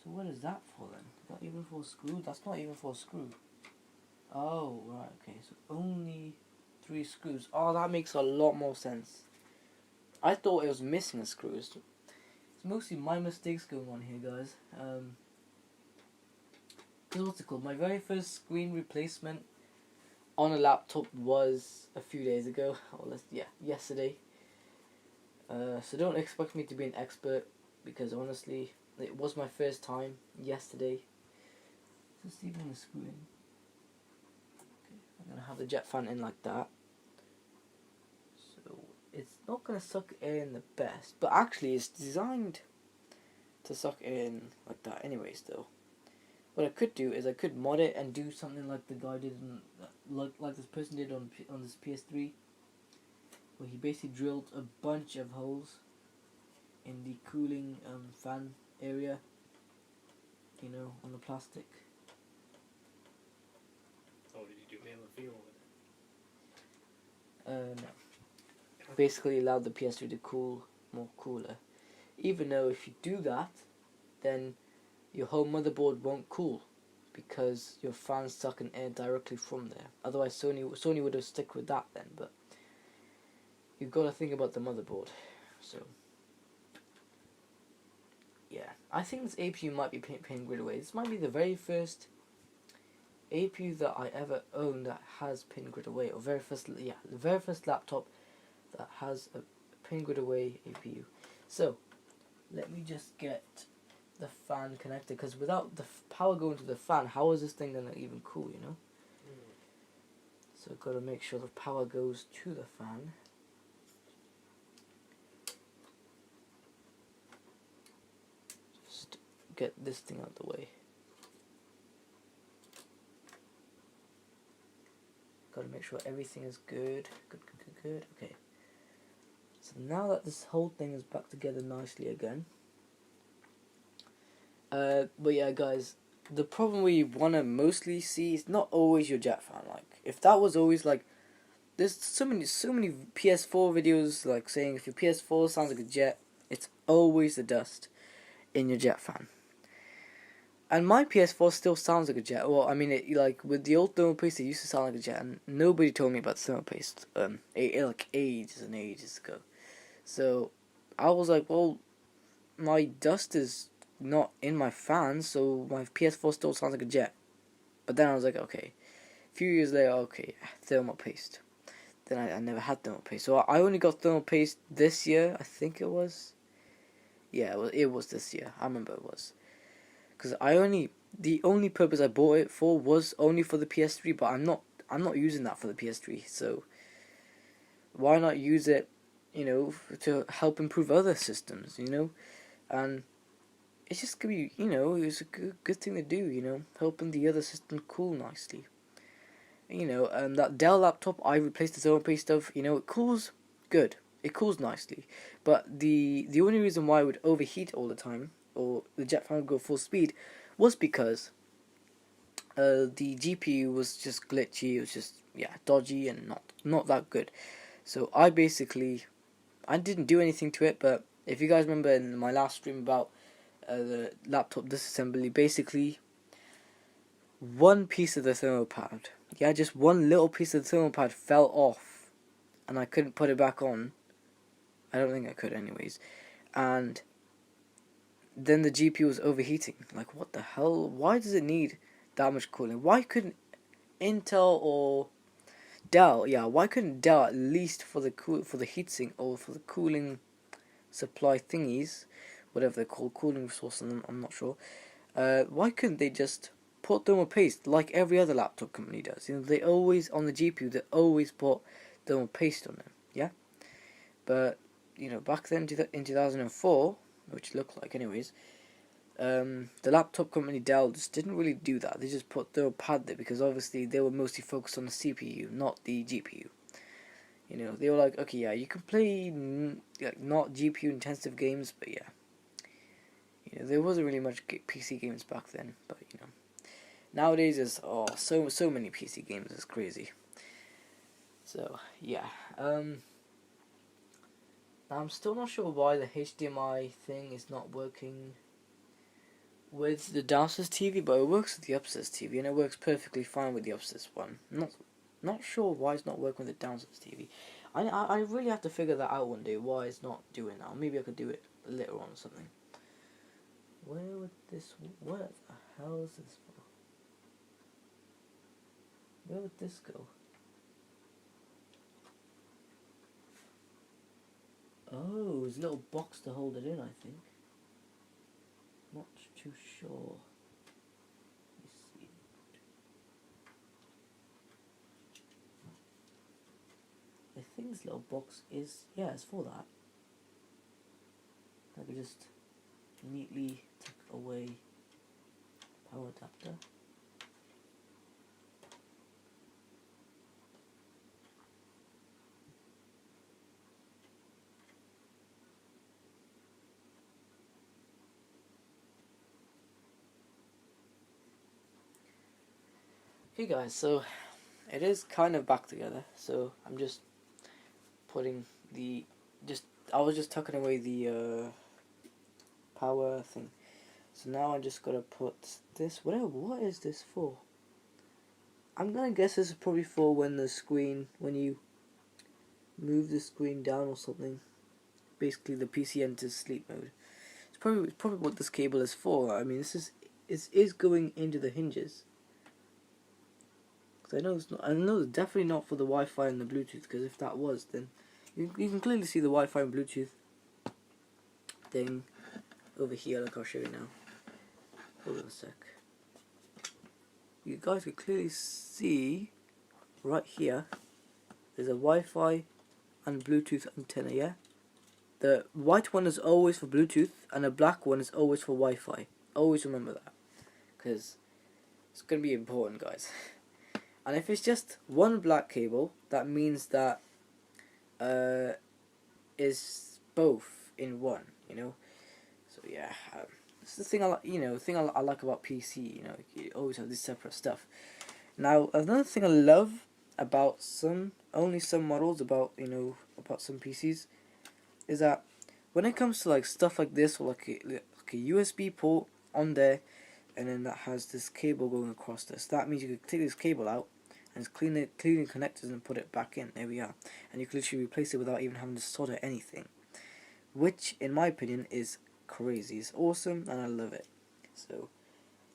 So what is that for then? Is that even for a screw? That's not even for a screw. Oh, right, okay. So only 3 screws. Oh, that makes a lot more sense. I thought it was missing a screw. It's mostly my mistakes going on here, guys. Because what's it called? My very first screen replacement on a laptop was a few days ago. Or yesterday. So don't expect me to be an expert, because honestly, it was my first time yesterday. Just even the screw in. Okay, I'm gonna have the jet fan in like that. So it's not gonna suck air in the best, but actually it's designed to suck air in like that anyway. Still, what I could do is I could mod it and do something like the guy did, like this person did on this PS3. Where he basically drilled a bunch of holes in the cooling fan area, you know, on the plastic. Oh, did you do him a feel with it? No. Basically allowed the PS3 to cool more cooler. Even though if you do that, then your whole motherboard won't cool, because your fan's sucking air directly from there. Otherwise Sony would have stuck with that then, but you've got to think about the motherboard. So yeah, I think this APU might be pin grid away. This might be the very first APU that I ever owned that has pin grid away, or the very first laptop that has a pin grid away APU. So let me just get the fan connected, because without the power going to the fan, how is this thing gonna even cool, you know? So I've got to make sure the power goes to the fan. Just get this thing out of the way. Got to make sure everything is good. Good. Okay. So now that this whole thing is back together nicely again. But yeah, guys, the problem we want to mostly see is not always your jet fan. Like, if that was always like, there's so many PS4 videos like saying if your PS4 sounds like a jet, it's always the dust in your jet fan. And my PS4 still sounds like a jet. Well, I mean, like with the old thermal paste, it used to sound like a jet, and nobody told me about thermal paste. Like ages and ages ago. So I was like, well, my dust is not in my fan, so my PS4 still sounds like a jet. But then I was like, okay. A few years later, okay, thermal paste. then I never had thermal paste. So I only got thermal paste this year, I think it was. Yeah, it was this year. I remember it was. Because the only purpose I bought it for was only for the PS3, but I'm not using that for the PS3. So why not use it, to help improve other systems, And it's just gonna be, it's a good thing to do, helping the other system cool nicely. That Dell laptop I replaced the thermal paste of, it cools good. It cools nicely. But the only reason why it would overheat all the time, or the jet fan would go full speed, was because the GPU was just glitchy. It was just, dodgy and not that good. So I didn't do anything to it, but if you guys remember in my last stream about the laptop disassembly, basically one piece of the thermal pad, just one little piece of the thermal pad fell off, and I couldn't put it back on. I don't think I could anyways. And then the GPU was overheating. Like, what the hell? Why does it need that much cooling? Why couldn't Intel or Dell, why couldn't Dell at least for the heatsink or for the cooling supply thingies, whatever they're called, cooling resource, I'm not sure. Why couldn't they just put thermal paste like every other laptop company does? They always on the GPU they always put thermal paste on them, yeah. But back then in 2004, which looked like anyways, the laptop company Dell just didn't really do that. They just put thermal pad there because obviously they were mostly focused on the CPU, not the GPU. They were like, okay, you can play not GPU intensive games, but there wasn't really much PC games back then. But nowadays there's so many PC games. It's crazy. So I'm still not sure why the HDMI thing is not working with the downstairs TV, but it works with the upstairs TV, and it works perfectly fine with the upstairs one. Not sure why it's not working with the downstairs TV. I really have to figure that out one day, why it's not doing that. Maybe I could do it later on or something. What the hell is this for? Where would this go? Oh, there's a little box to hold it in, I think. Not too sure. Let's see. I think this little box is, it's for that. I could just neatly tuck away power adapter. Okay guys, so it is kind of back together, so I'm just putting I was just tucking away the power thing. So now I just gotta put this, what is this for? I'm gonna guess this is probably for when you move the screen down or something. Basically the PC enters sleep mode. It's probably what this cable is for. I mean, this is going into the hinges. Because I know it's definitely not for the Wi-Fi and the Bluetooth, because if that was, then you can clearly see the Wi-Fi and Bluetooth thing over here. Like, I'll show you now. Hold on a sec. You guys can clearly see right here there's a Wi-Fi and Bluetooth antenna, yeah? The white one is always for Bluetooth and the black one is always for Wi-Fi. Always remember that, because it's going to be important, guys. And if it's just one black cable, that means that is both in one, So it's the thing I like about PC. You always have this separate stuff. Now another thing I love about only some models about some PCs is that when it comes to like stuff like this, or like a USB port on there, and then that has this cable going across this, that means you can take this cable out and just clean the connectors and put it back in. There we are, and you can literally replace it without even having to solder anything, which in my opinion is crazy. It's awesome and I love it. So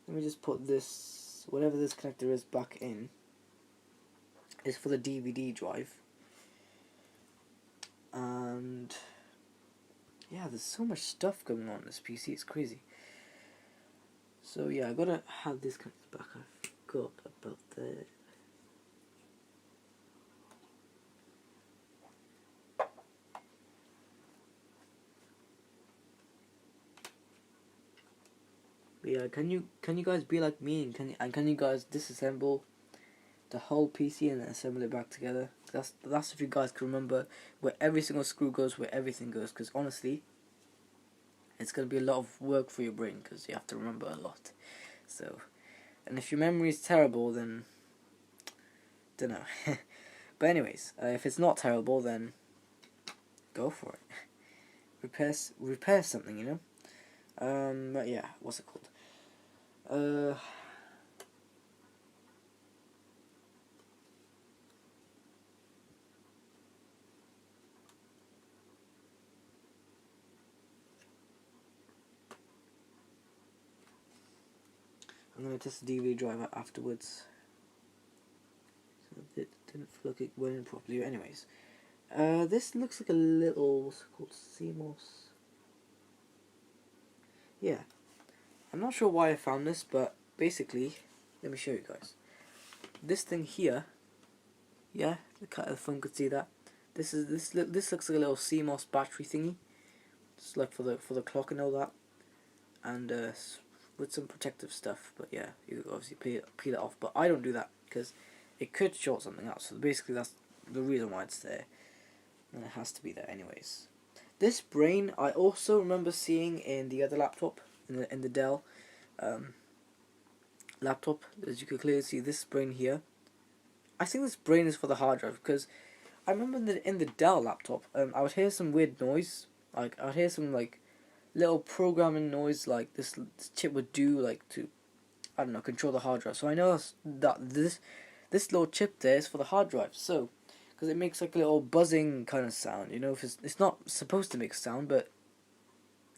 let me just put this, whatever this connector is, back in. It's for the DVD drive. and yeah, there's so much stuff going on this PC. It's crazy. So yeah, I gotta have this connected back. I forgot about that. But yeah, can you guys be like me and can you guys disassemble the whole PC and then assemble it back together? That's if you guys can remember where every single screw goes, where everything goes. Because honestly, it's gonna be a lot of work for your brain because you have to remember a lot. So, and if your memory is terrible, then don't know. But anyways, if it's not terrible, then go for it. Repair something, you know. But yeah, what's it called? I'm gonna test the DVD drive out afterwards. So it didn't feel like it went in properly. Anyways, this looks like a little, what's it called, CMOS. Yeah, I'm not sure why I found this, but basically, let me show you guys. This thing here, yeah, the phone could see that. This looks like a little CMOS battery thingy. It's like for the clock and all that, and with some protective stuff. But yeah, you obviously peel it off. But I don't do that because it could short something out. So basically, that's the reason why it's there, and it has to be there anyways. This brain I also remember seeing in the other laptop, in the Dell laptop. As you can clearly see, this brain here. I think this brain is for the hard drive because I remember in the Dell laptop, I would hear some weird noise. Like I would hear some like little programming noise, like this chip would do, like to, I don't know, control the hard drive. So I know that this little chip there is for the hard drive. So because it makes like a little buzzing kind of sound. You know, if it's not supposed to make a sound, but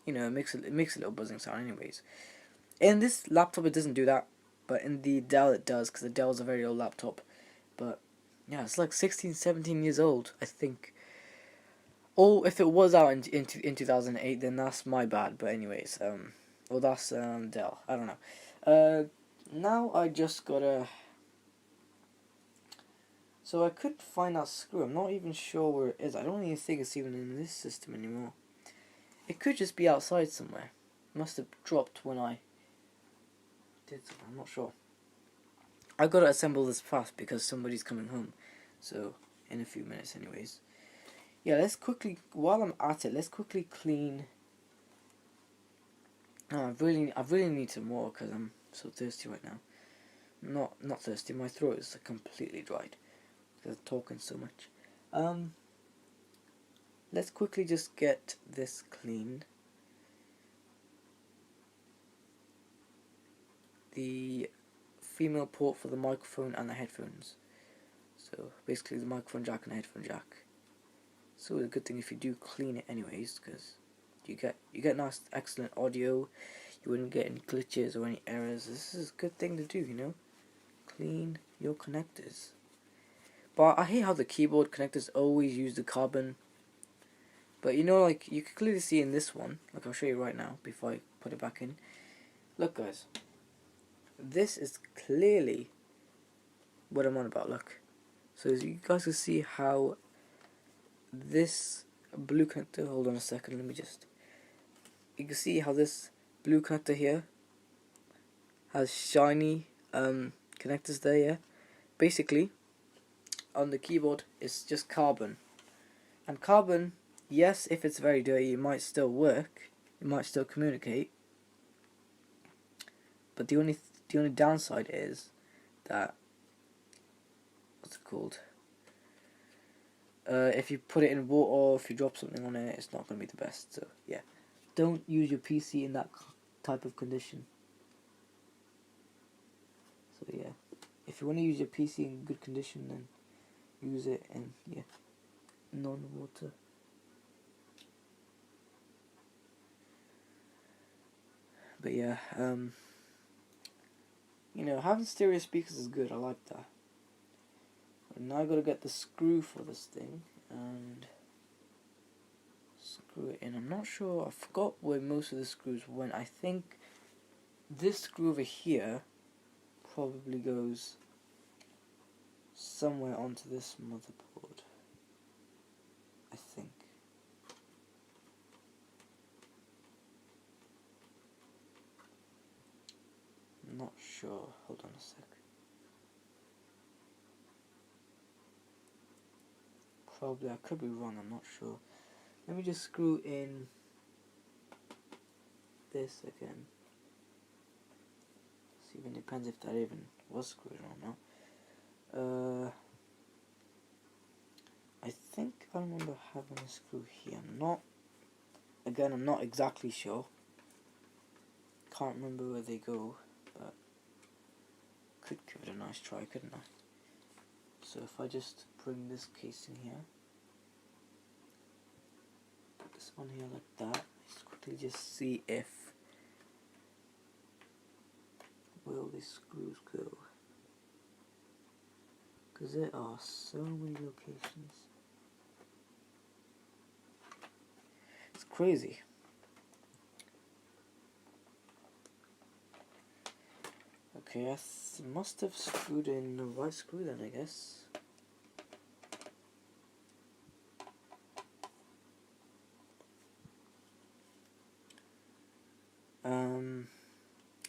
you know, it makes a little buzzing sound anyways. In this laptop, it doesn't do that, but in the Dell it does, because the Dell is a very old laptop. But yeah, it's like 16, 17 years old, I think. Or if it was out in 2008, then that's my bad. But anyways, well that's Dell. I don't know. Now I just gotta. So I could find that screw. I'm not even sure where it is. I don't even think it's even in this system anymore. It could just be outside somewhere. Must have dropped when I did something. I'm not sure. I gotta assemble this fast because somebody's coming home. So in a few minutes, anyways. Yeah, let's quickly, while I'm at it, let's quickly clean. Oh, I really need some water because I'm so thirsty right now. Not thirsty. My throat is completely dried because I'm talking so much. Let's quickly just get this cleaned. The female port for the microphone and the headphones. So basically, the microphone jack and the headphone jack. So it's a good thing if you do clean it anyways, because you get nice, excellent audio. You wouldn't get any glitches or any errors. This is a good thing to do, you know. Clean your connectors. But I hate how the keyboard connectors always use the carbon. But you know, like you can clearly see in this one. Like I'll show you right now before I put it back in. Look, guys. This is clearly what I'm on about. Look. So as you guys can see how this blue connector. Hold on a second. Let me just. You can see how this blue connector here has shiny connectors there, yeah? Basically, on the keyboard, it's just carbon. And carbon, yes, if it's very dirty, it might still work. It might still communicate. But the only downside is that, what's it called? If you put it in water or if you drop something on it, it's not going to be the best. So, yeah. Don't use your PC in that type of condition. So yeah, if you want to use your PC in good condition, then use it in non-water. But yeah, you know, having stereo speakers is good. I like that. And now I gotta get the screw for this thing, and screw it in. I'm not sure. I forgot where most of the screws went. I think this screw over here probably goes somewhere onto this motherboard. I think. I'm not sure. Hold on a sec. Probably. I could be wrong. I'm not sure. Let me just screw in this again. See, even depends if that even was screwed on or not. I think I remember having a screw here. I'm not exactly sure. Can't remember where they go, but could give it a nice try, couldn't I? So if I just bring this case in here, put this on here like that, let's quickly just see if where all these screws go. Because there are so many locations. It's crazy. Okay, I must have screwed in the right screw then, I guess.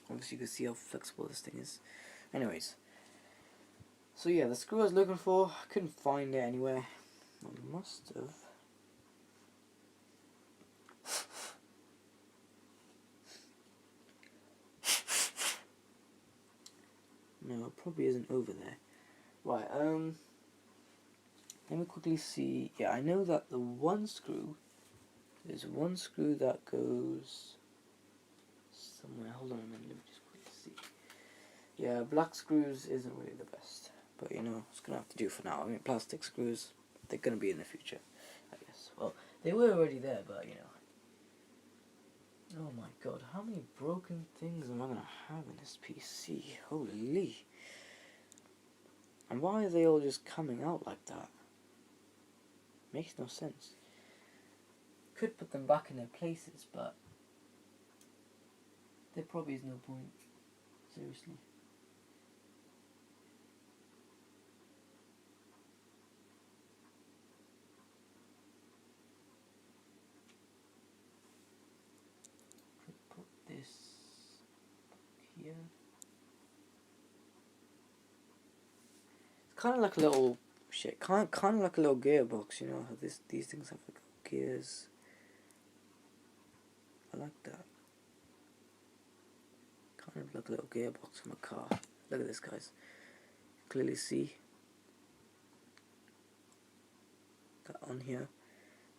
Obviously you can see how flexible this thing is. Anyways. So yeah, the screw I was looking for, I couldn't find it anywhere. I must have. No, it probably isn't over there. Right, let me quickly see. Yeah, I know that the one screw, there's one screw that goes somewhere. Hold on a minute, let me just quickly see. Yeah, black screws isn't really the best. But you know, it's gonna have to do for now. I mean, plastic screws, they're gonna be in the future, I guess. Well, they were already there, but you know. Oh my god, how many broken things am I gonna have in this PC? Holy. And why are they all just coming out like that? Makes no sense. Could put them back in their places, but there probably is no point. Seriously. Could put this here. It's kind of like a little shit. Kind of like a little gearbox. You know how these things have like gears. I like that. Kind of like a little gearbox from a car. Look at this, guys. Clearly see that on here.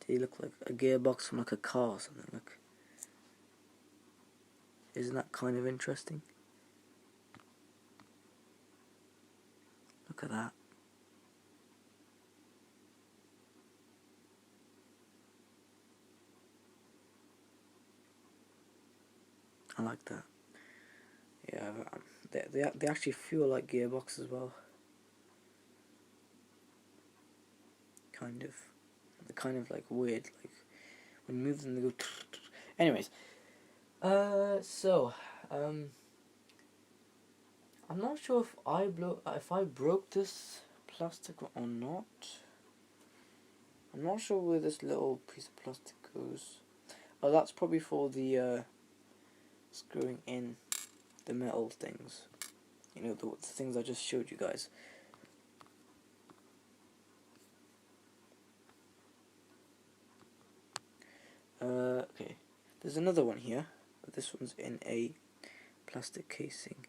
They look like a gearbox from like a car or something. Look. Isn't that kind of interesting? Look at that. I like that. Yeah, they actually feel like gearbox as well. Kind of. They're kind of like weird. Like when you move them, they go. Anyways, I'm not sure if I broke this plastic or not. I'm not sure where this little piece of plastic goes. Oh, that's probably for the screwing in the metal things. You know, the things I just showed you guys. Okay. There's another one here, but this one's in a plastic casing.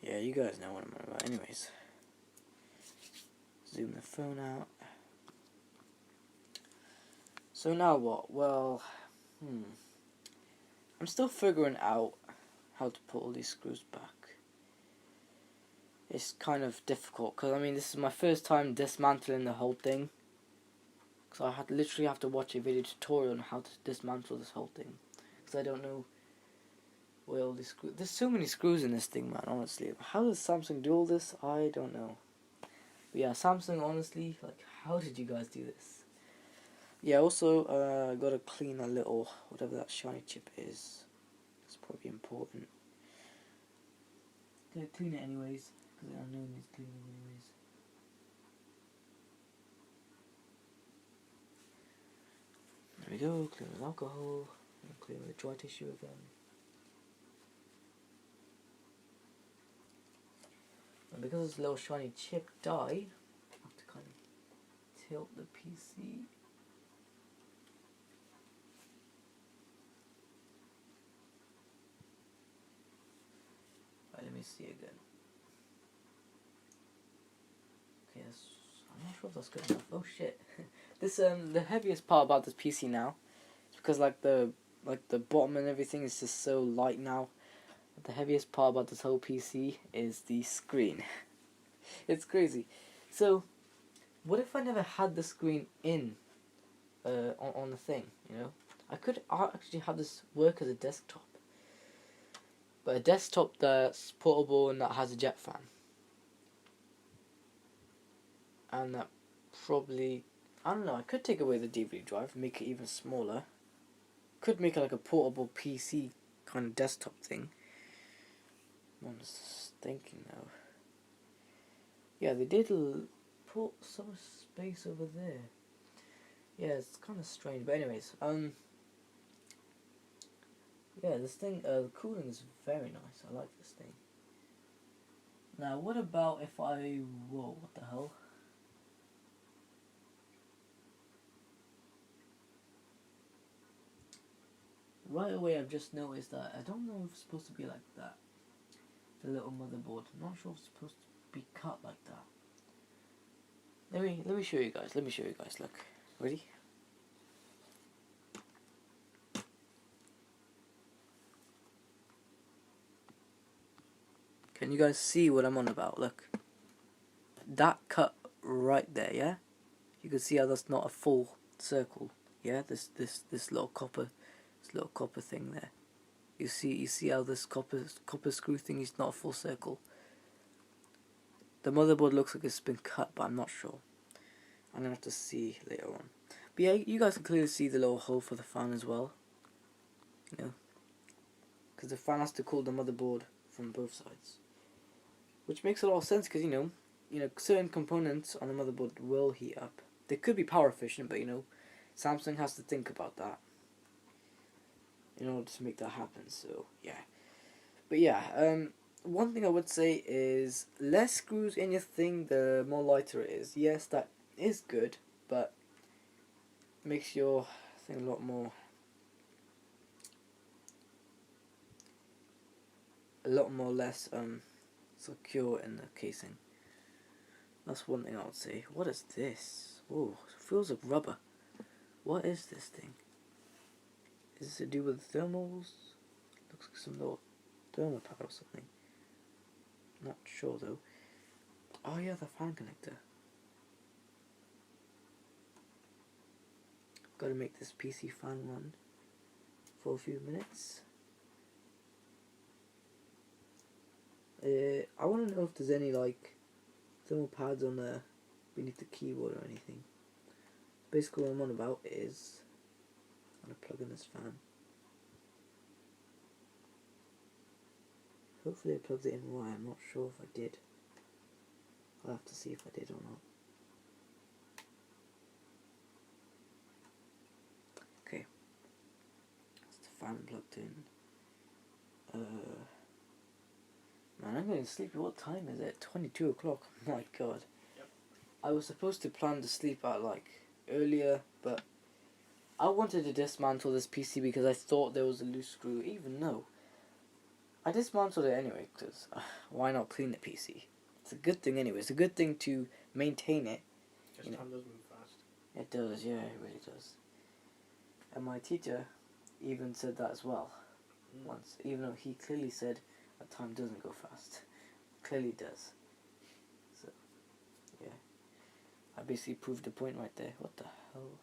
Yeah, you guys know what I'm on about. Anyways, zoom the phone out. So now what? Well, I'm still figuring out how to put all these screws back. It's kind of difficult because I mean this is my first time dismantling the whole thing. So I literally have to watch a video tutorial on how to dismantle this whole thing. because I don't know where all these screws. There's so many screws in this thing, man. Honestly, how does Samsung do all this? I don't know. But yeah, Samsung. Honestly, like, how did you guys do this? Yeah. Also, gotta clean a little whatever that shiny chip is. It's probably important. Gotta clean it anyways, because I know it needs cleaning anyways. There we go, clean with alcohol, and clean with dry tissue again. And because this little shiny chip died, I have to kind of tilt the PC. Right, let me see again. Okay, I'm not sure if that's good enough. Oh shit. This the heaviest part about this PC now, is because like the bottom and everything is just so light now. The heaviest part about this whole PC is the screen. It's crazy. So, what if I never had the screen in on the thing? You know, I could actually have this work as a desktop, but a desktop that's portable and that has a jet fan, and that probably, I don't know. I could take away the DVD drive, make it even smaller. Could make it like a portable PC kind of desktop thing. I'm just thinking now. Yeah, they did put some space over there. Yeah, it's kind of strange, but anyways, yeah, this thing, the cooling is very nice. I like this thing. Now, what about if I, whoa, what the hell? Right away, I've just noticed that I don't know if it's supposed to be like that. The little motherboard. I'm not sure if it's supposed to be cut like that. Let me show you guys. Let me show you guys. Look, ready? Can you guys see what I'm on about? Look, that cut right there. Yeah, you can see how that's not a full circle. Yeah, this little copper thing there. You see how this copper screw thing is not a full circle. The motherboard looks like it's been cut, but I'm not sure. I'm gonna have to see later on. But yeah, you guys can clearly see the little hole for the fan as well. You know, because the fan has to cool the motherboard from both sides, which makes a lot of sense. Because you know, certain components on the motherboard will heat up. They could be power efficient, but you know, Samsung has to think about that in order to make that happen. So yeah, but yeah, one thing I would say is less screws in your thing, the more lighter it is. Yes, that is good, but makes your thing a lot more less secure in the casing. That's one thing I would say. What is this? Oh, it feels like rubber. What is this thing? Is this to do with thermals? Looks like some little thermal pad or something. Not sure though. Oh yeah, the fan connector. Gotta make this PC fan run for a few minutes. I want to know if there's any like thermal pads on there beneath the keyboard or anything. Basically what I'm on about is I'm gonna plug in this fan. Hopefully it plugs it in right. I'm not sure if I did. I'll have to see if I did or not. Okay. That's the fan plugged in. Man, I'm going to sleep. What time is it? 22 o'clock. Oh my god. Yep. I was supposed to plan to sleep at like earlier, but I wanted to dismantle this PC because I thought there was a loose screw, even though I dismantled it anyway, because why not clean the PC? It's a good thing anyway. It's a good thing to maintain it. Just time does move fast. It does, yeah, it really does. And my teacher even said that as well once, even though he clearly said that time doesn't go fast. Clearly does. So, yeah. I basically proved the point right there. What the hell?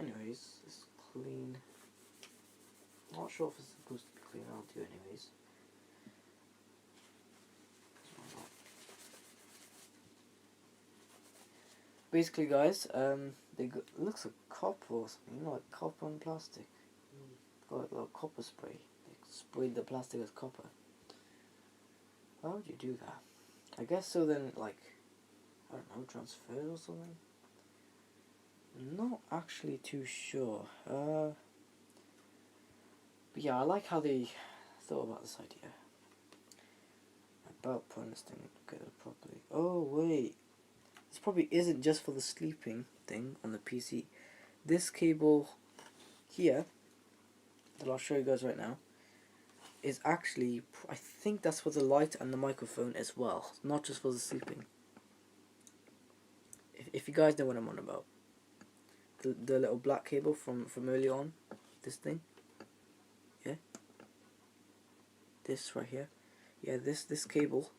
anyways, it's clean. Not sure if it's supposed to be clean. I'll do it anyways. Basically, guys, looks like copper or something, like copper and plastic. Got like a little copper spray. They sprayed the plastic with copper. Why would you do that? I guess so then, like, I don't know, transfer or something? Not actually too sure. But yeah, I like how they thought about this idea. About putting this thing together properly. Oh, wait. This probably isn't just for the sleeping thing on the PC. This cable here, that I'll show you guys right now, is actually, I think that's for the light and the microphone as well, not just for the sleeping. If you guys know what I'm on about. The little black cable from earlier on, this thing, yeah, this right here, yeah, this cable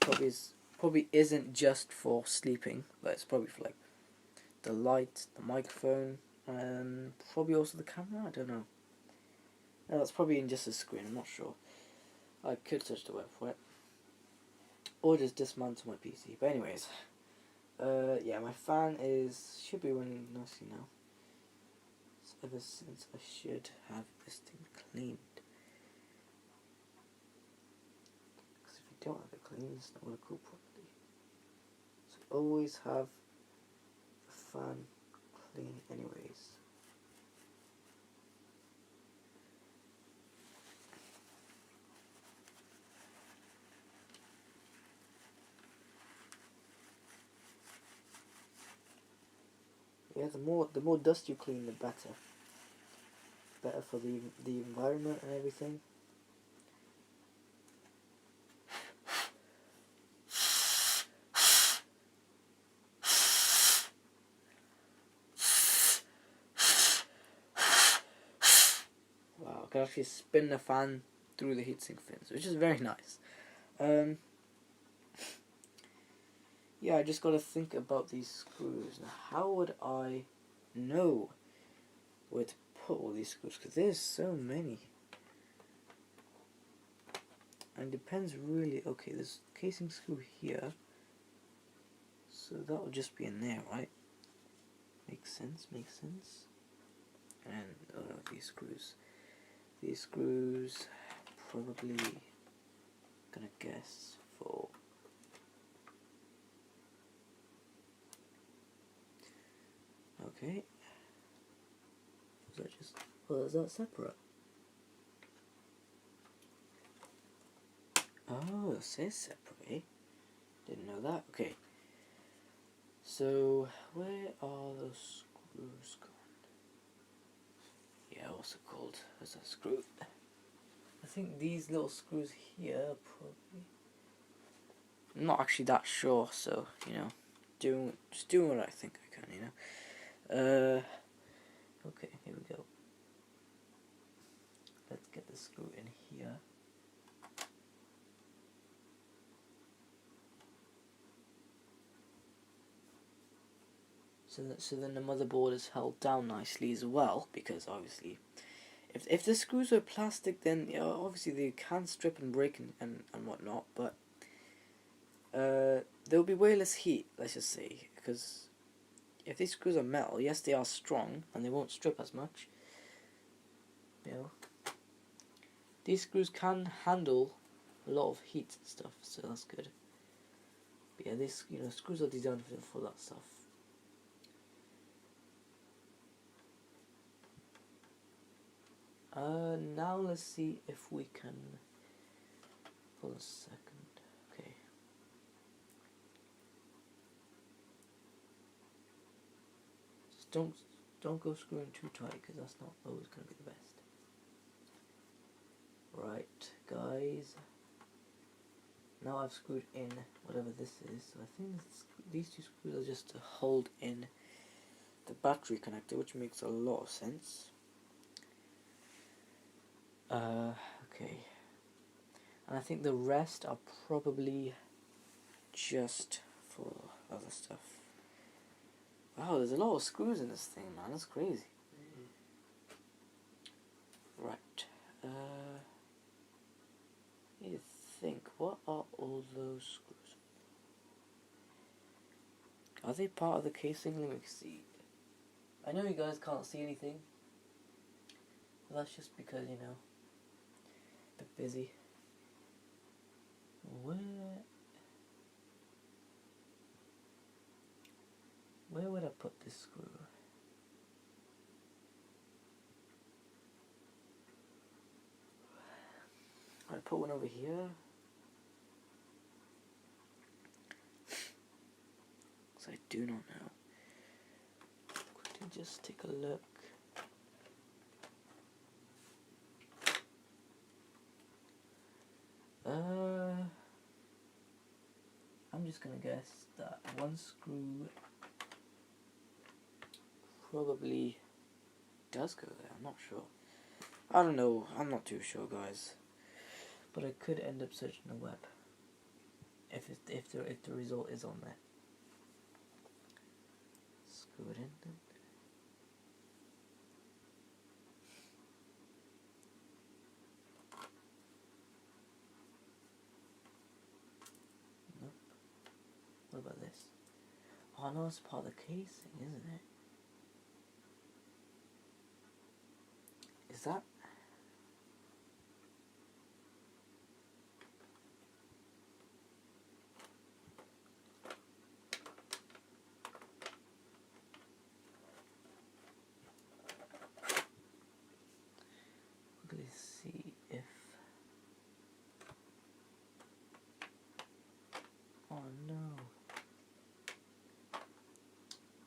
probably isn't just for sleeping, but it's probably for like the light, the microphone, and probably also the camera. I don't know. No, that's probably in just a screen. I'm not sure. I could search the web for it, or just dismantle my PC. But anyways, yeah, my fan should be running nicely now. Ever since I should have this thing cleaned. Because if you don't have it clean, it's not going to cool properly. So always have the fan clean anyways. Yeah, the more dust you clean, the better. Better for the environment and everything. Wow, I can actually spin the fan through the heatsink fins, which is very nice. Yeah, I just got to think about these screws. Now, how would I know where to put all these screws? Because there's so many. And it depends really. Okay, there's a casing screw here. So that will just be in there, right? Makes sense, makes sense. And, oh no, these screws. These screws, probably gonna guess for... Okay. Is that just... Well, is that separate? Oh, it says separate, eh? Didn't know that. Okay. So, where are those screws gone? Yeah, what's it called? There's a screw. I think these little screws here are probably... I'm not actually that sure, so, you know, just doing what I think I can, you know. Okay, here we go. Let's get the screw in here. So then the motherboard is held down nicely as well, because obviously, if the screws are plastic, then you know, obviously they can strip and break and whatnot, but there will be way less heat, let's just say, because if these screws are metal, yes, they are strong and they won't strip as much. You know, these screws can handle a lot of heat and stuff, so that's good. But yeah, these screws are designed for that stuff. Now let's see if we can. Hold on a second. Okay. Just don't go screwing too tight, because that's not always going to be the best. Right, guys. Now I've screwed in whatever this is. So I think these two screws are just to hold in the battery connector, which makes a lot of sense. Okay. And I think the rest are probably just for other stuff. Wow, there's a lot of screws in this thing, man. That's crazy. Right. Need to think. What are all those screws? Are they part of the casing? Let me see. I know you guys can't see anything. But that's just because, you know, a bit busy. Where would I put this screw? I put one over here. So I do not know. Quickly just take a look. I'm just gonna guess that one screw probably does go there. I'm not sure. I don't know. I'm not too sure, guys. But I could end up searching the web if the result is on there. Screw it in then. Nope. What about this? Oh no, it's part of the casing, isn't it? Is that? Let's see if. Oh no.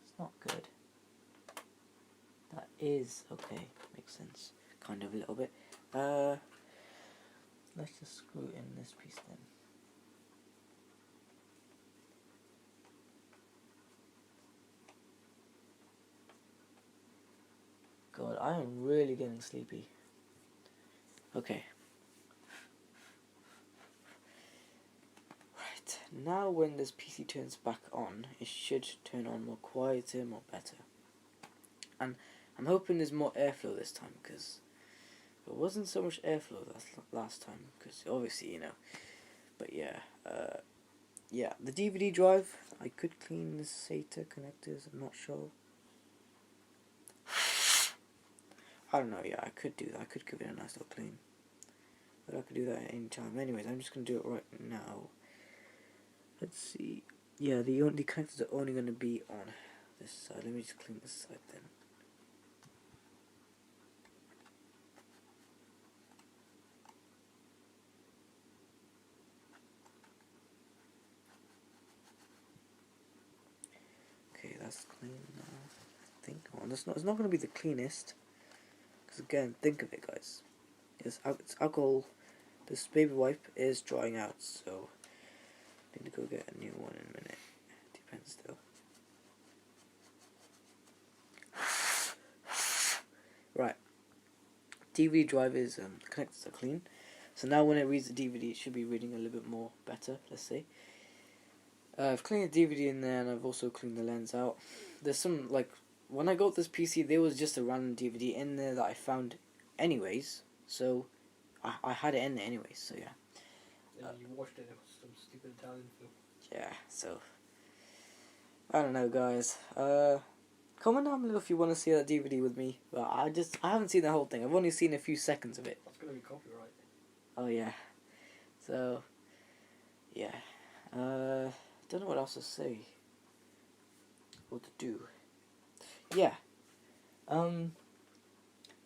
It's not good. That is okay. Makes sense. Kind of a little bit. Let's just screw in this piece then. God, I am really getting sleepy. Okay. Right, now when this PC turns back on, it should turn on more quieter, more better. And I'm hoping there's more airflow this time, because there wasn't so much airflow last time, because obviously, you know. But yeah, yeah, the DVD drive, I could clean the SATA connectors, I'm not sure. I don't know, yeah, I could do that. I could give it a nice little clean. But I could do that at any time. Anyways, I'm just going to do it right now. Let's see. Yeah, the connectors are only going to be on this side. Let me just clean this side then. Okay, that's clean now. I think. Oh, it's not going to be the cleanest. Because again, think of it, guys. It's alcohol. This baby wipe is drying out, so I need to go get a new one in a minute. Depends though. Right. DVD drive is connectors are clean. So now when it reads the DVD, it should be reading a little bit more better. Let's say. I've cleaned the DVD in there, and I've also cleaned the lens out. There's some like when I got this PC, there was just a random DVD in there that I found, anyways. So I had it in there anyways. So yeah. And you washed it with some stupid Italian film. Yeah. So I don't know, guys. Comment down below if you want to see that DVD with me. But I haven't seen the whole thing. I've only seen a few seconds of it. That's gonna be copyright. Oh yeah. So yeah. Don't know what else to say. What to do. Yeah.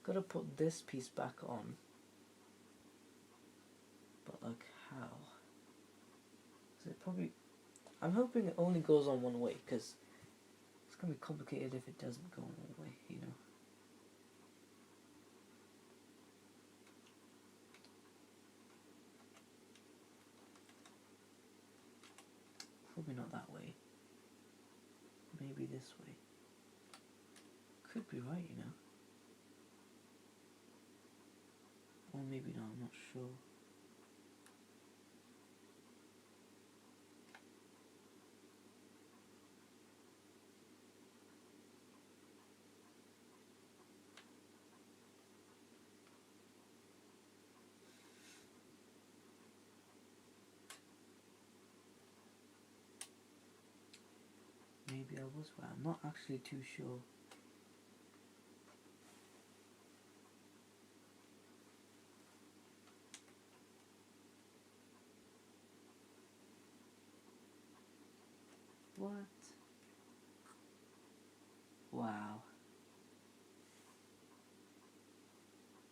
Gotta put this piece back on. But like how? Is it probably? I'm hoping it only goes on one way, because it's gonna be complicated if it doesn't go on one way, you know. Probably not that way. Maybe this way. Could be right, you know. Or maybe not, I'm not sure. maybe I was right. I'm not actually too sure. What? Wow.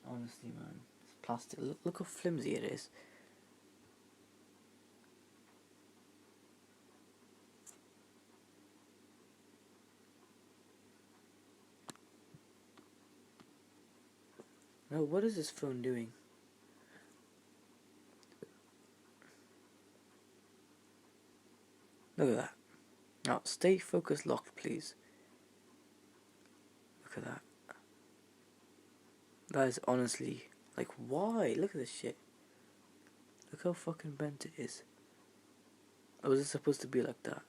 Honestly, man, it's plastic. Look how flimsy it is. No, what is this phone doing? Look at that. Now, stay focus locked, please. Look at that. That is honestly, like, why? Look at this shit. Look how fucking bent it is. Or was it supposed to be like that?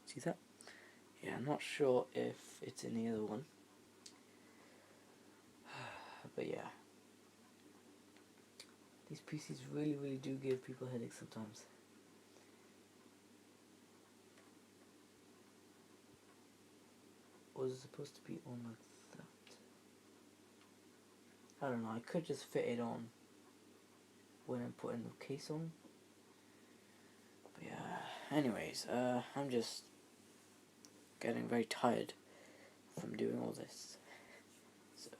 See that? Yeah, I'm not sure if it's in the other one. But yeah. These PCs really do give people headaches sometimes. Was it supposed to be on like that? I don't know, I could just fit it on when I'm putting the case on. But yeah, anyways, I'm just getting very tired from doing all this. So,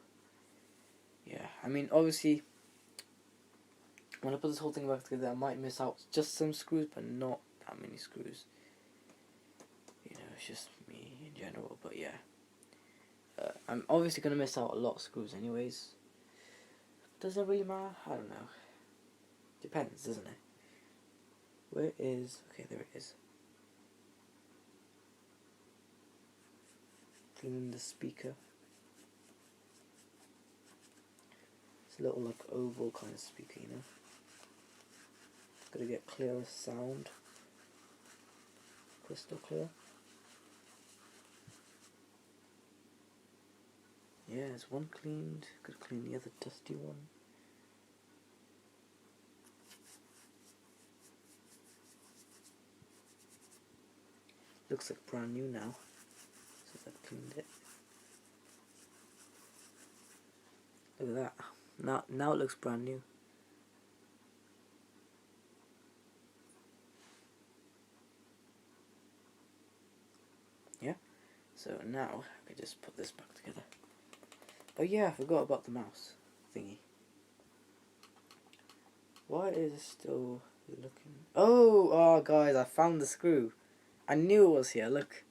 yeah, I mean, obviously, when I put this whole thing back together, I might miss out just some screws, but not that many screws. You know, it's just me in general, but yeah. I'm obviously going to miss out a lot of screws anyways. Does that really matter? I don't know. Depends, doesn't it? Where is... Okay, there it is. Cleaning the speaker. It's a little like oval kind of speaker, you know. Gotta get clearer sound. Crystal clear. Yeah, there's one cleaned. Gotta clean the other dusty one. Looks like brand new now. Since I've cleaned it. Look at that. Now it looks brand new. Yeah. So now I can just put this back together. Oh yeah, I forgot about the mouse thingy. Why is it still looking... Oh, guys, I found the screw. I knew it was here, look.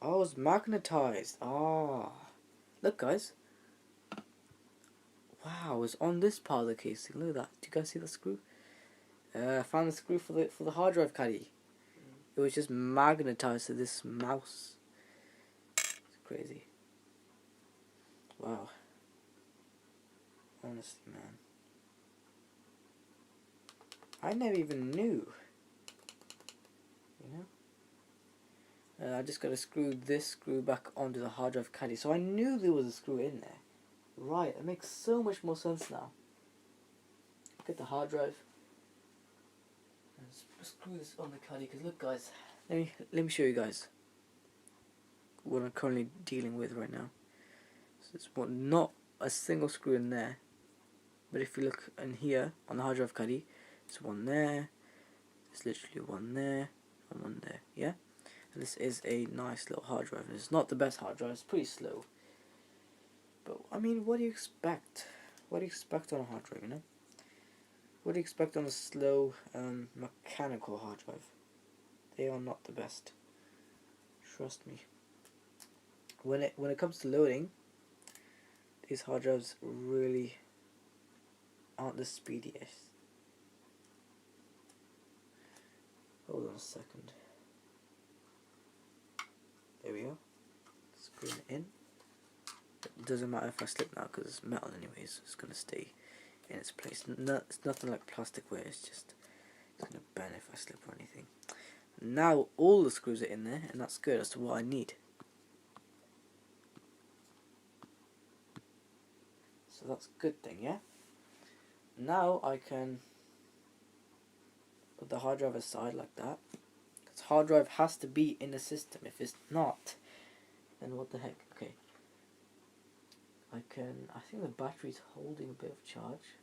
Oh, it's magnetized. Ah. Look, guys. Wow, it's on this part of the casing. Look at that. Do you guys see the screw? I found the screw for the hard drive caddy. It was just magnetized to this mouse. It's crazy. Wow. Honestly, man. I never even knew. You know? I just got to screw this screw back onto the hard drive caddy. So I knew there was a screw in there. Right, it makes so much more sense now. Get the hard drive. And screw this on the caddy. Because look, guys. Let me show you guys what I'm currently dealing with right now. So it's not a single screw in there. But if you look in here on the hard drive caddy, there's one there. There's literally one there and one there. Yeah. And this is a nice little hard drive. It's not the best hard drive. It's pretty slow. But I mean, what do you expect? What do you expect on a hard drive? You know. What do you expect on a slow mechanical hard drive? They are not the best. Trust me. When it comes to loading, these hard drives really aren't the speediest. Hold on a second. There we go. Screw it in. It doesn't matter if I slip now because it's metal anyways. It's gonna stay in its place. It's nothing like plastic where it's gonna bend if I slip or anything. Now all the screws are in there, and that's good. That's what I need. So that's a good thing, yeah. now I can put the hard drive aside like that. Because hard drive has to be in the system. If it's not, then what the heck? Okay. I think the battery's holding a bit of charge.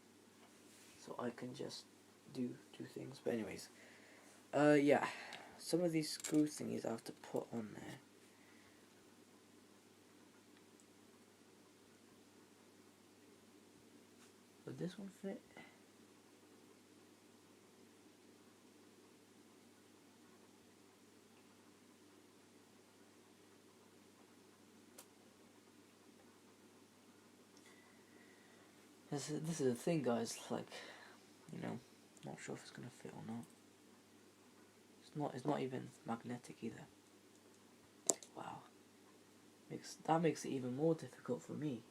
So I can just do things. But anyways. Yeah. Some of these screw thingies I have to put on there. Would this one fit? This is the thing, guys. Like, you know, not sure if it's gonna fit or not. It's not even magnetic either. Wow. That makes it even more difficult for me,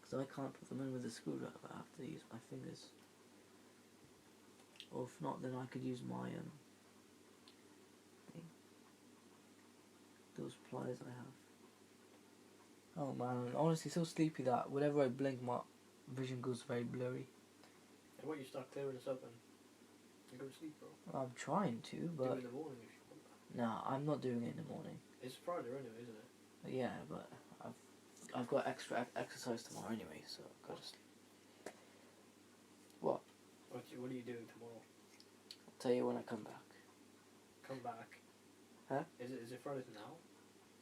because I can't put them in with a screwdriver. I have to use my fingers. Or if not, then I could use my thing. Those pliers I have. Oh man, I'm honestly so sleepy that whenever I blink, my vision goes very blurry. And when you start clearing this up and you go to sleep, bro. I'm trying to, Do but it in the morning if you want. no, I'm not doing it in the morning. It's Friday anyway, isn't it? Yeah, but I've got extra exercise tomorrow anyway, so I've got to sleep. What? What are you doing tomorrow? I'll tell you when I come back. Come back. Huh? Is it Friday now?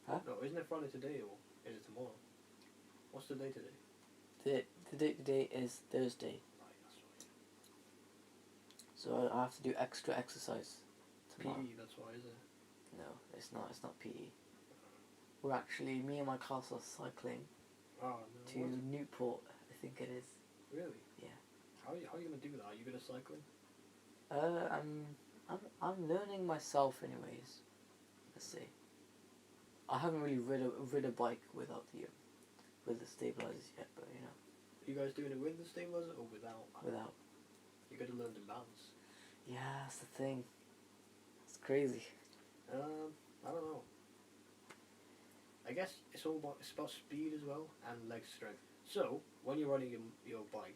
Huh? No, isn't it Friday today or is it tomorrow? What's the day today? The date today is Thursday, Right, that's right. so I have to do extra exercise tomorrow. PE, that's why, isn't it? No, it's not. It's not PE. We're actually, me and my class are cycling Oh, no. to What? Newport. I think it is. Really? Yeah. How are you going to do that? Are you going to cycle? I'm learning myself, anyways. Let's see. I haven't really rid a bike without with the stabilizers yet, but you know, Are you guys doing it with the stabilizer or without? without. You got to learn to balance. Yeah, that's the thing. It's crazy. I don't know. I guess it's about speed as well and leg strength. So when you're riding your bike,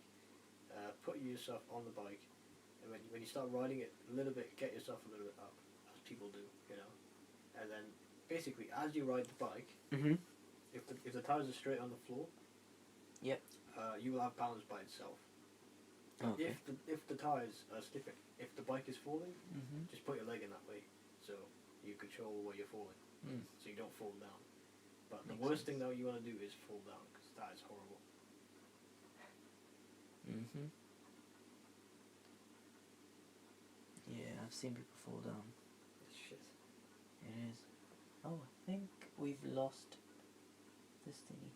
put yourself on the bike, and when you start riding it a little bit, get yourself a little bit up, as people do, you know. And then basically, as you ride the bike, Mhm. if the tires are straight on the floor, Yep. You will have balance by itself. Okay. If the tires are slipping, if the bike is falling, Mhm. just put your leg in that way, so you control where you're falling, Mm. so you don't fall down. But the Makes worst sense. thing that you want to do is fall down, because that is horrible. Mhm. Yeah, I've seen people fall down. It's shit. It is. Oh, I think we've lost this thingy.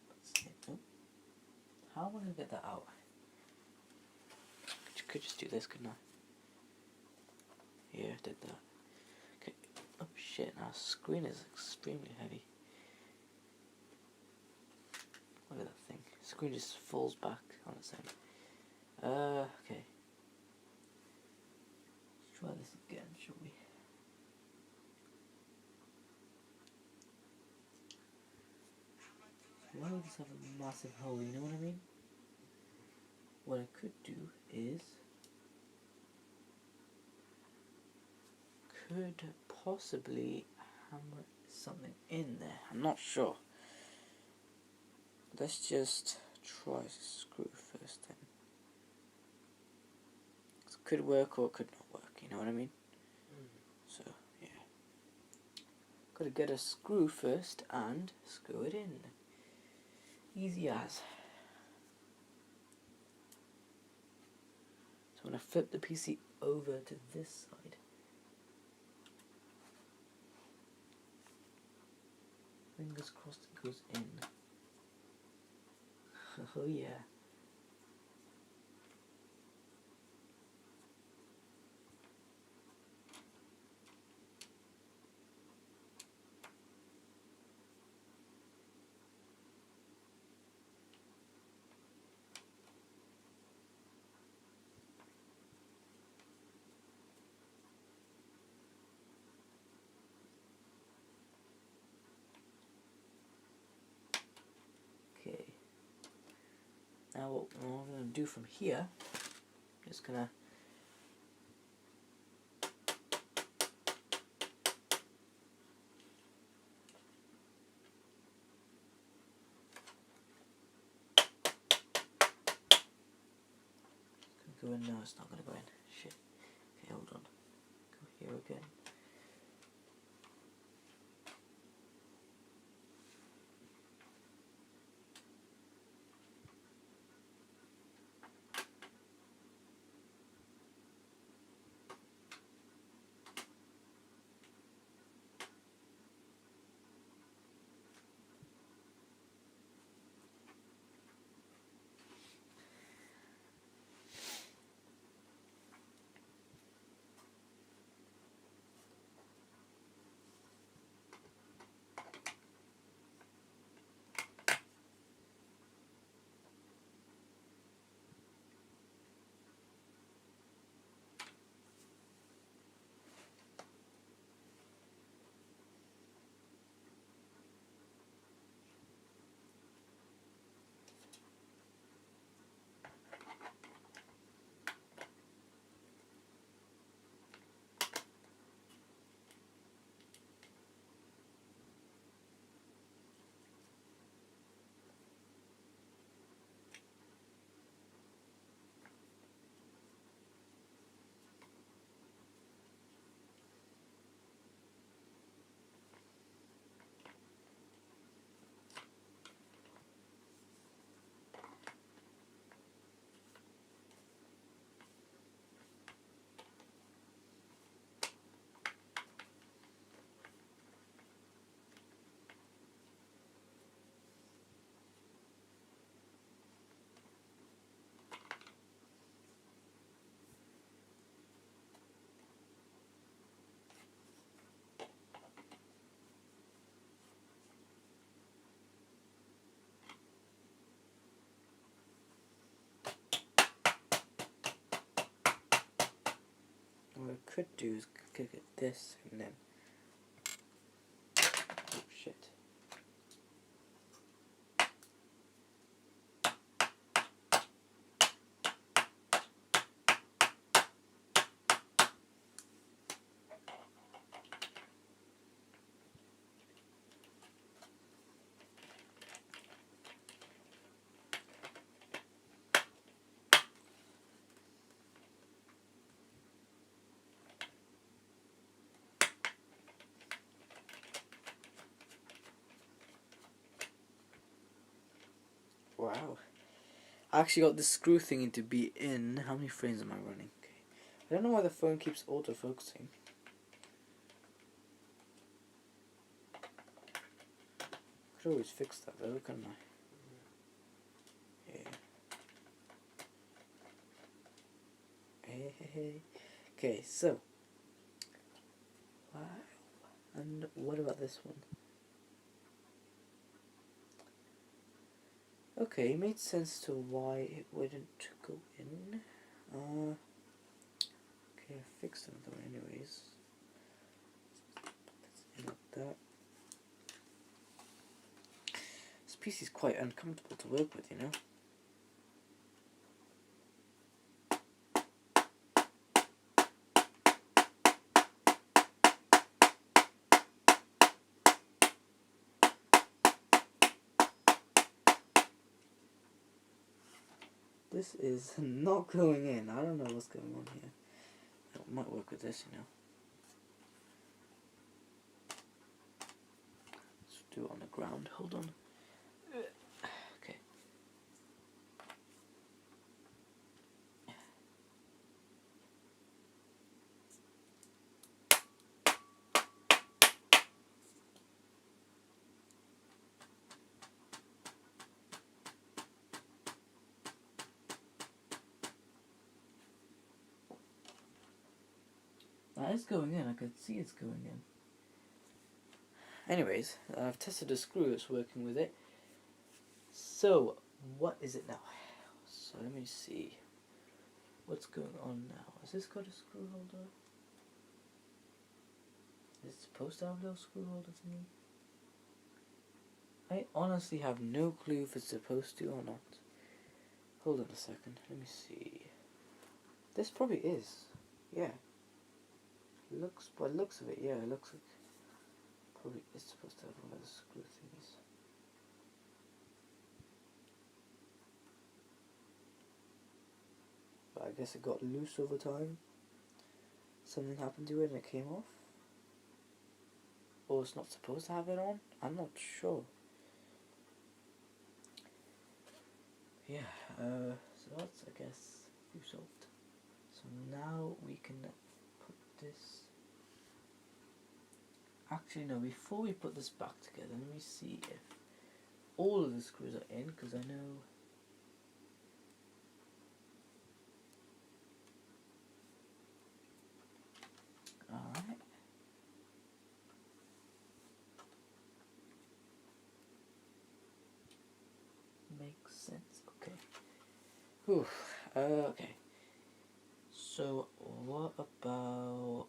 Let's see. Oh. How am I gonna get that out? Could just do this, couldn't I? Yeah, I did that. Okay. Oh shit! Our screen is extremely heavy. Look at that thing. Screen just falls back on its own. Okay. Let's try this again, shall we? Why would this have a massive hole, you know what I mean? What I could do is... could possibly hammer something in there. I'm not sure. Let's just try to screw first then. It could work or it could not work, you know what I mean? So, yeah. Gotta get a screw first and screw it in. Easy as. So I'm gonna flip the PC over to this side. Fingers crossed it goes in. Oh yeah. Okay. Now what I'm going to do from here, just going to go in. No, it's not going to go in. Shit. Okay, hold on. Go here again. What I could do is click at this and then. Oh shit. Wow. I actually got this screw thingy to be in. How many frames am I running? Okay. I don't know why the phone keeps autofocusing. Could always fix that though, couldn't I? Yeah. Hey. Okay, so. Wow. And what about this one? Okay, it made sense to why it wouldn't go in. Okay, I fixed another one anyways. Let's in like that. This piece is quite uncomfortable to work with, you know? This is not going in. I don't know what's going on here. It might work with this, you know. Let's do it on the ground. Hold on. Okay. That is going in. I can see it's going in. Anyways, I've tested a screw that's working with it. So, what is it now? So let me see. What's going on now? Has this got a screw holder? Is it supposed to have a little screw holder thingy? I honestly have no clue if it's supposed to or not. Hold on a second. Let me see. This probably is. Yeah. Looks, by the looks of it, yeah, it looks like probably is supposed to have one of the screw thingies. But I guess it got loose over time. Something happened to it and it came off. Or it's not supposed to have it on? I'm not sure. Yeah, so that's, I guess, resolved. So now we can put this... Actually, no, before we put this back together, let me see if all of the screws are in, because I know... Alright. Makes sense, okay. Whew, okay. So, what about...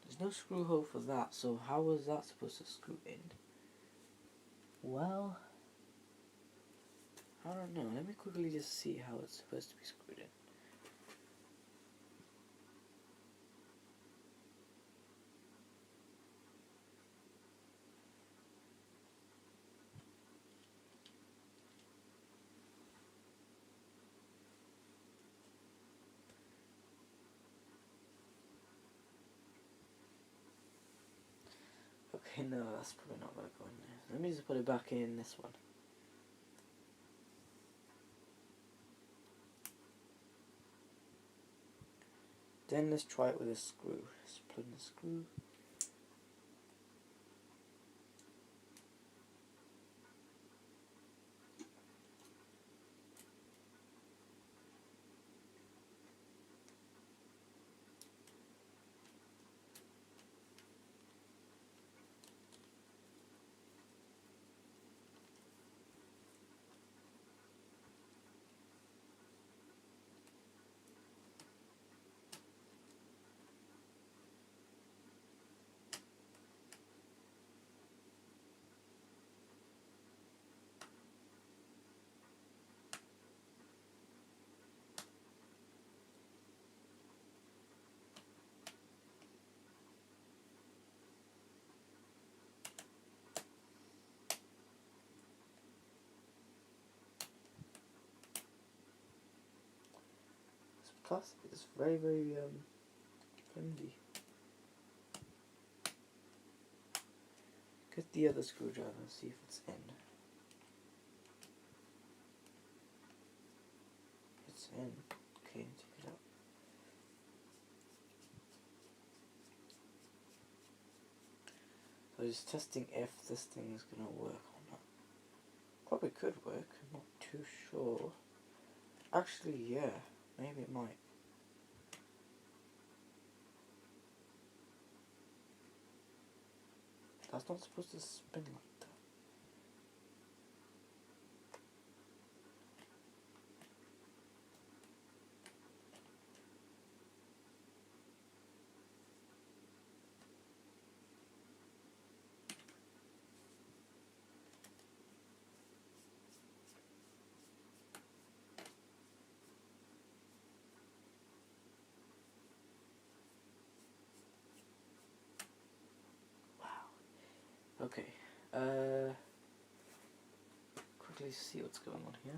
There's no screw hole for that, so how was that supposed to screw in? Well... I don't know, let me quickly just see how it's supposed to be screwed in. Okay, no, that's probably not going to go in there. Let me just put it back in this one. Then let's try it with a screw. Let's put in the screw. This plastic is very, very flimsy. Get the other screwdriver and see if it's in. It's in. Okay, take it out. So just testing if this thing is gonna work or not. Probably could work, I'm not too sure. Actually, yeah, maybe it might. That's not supposed to spin like that. Okay, quickly see what's going on here.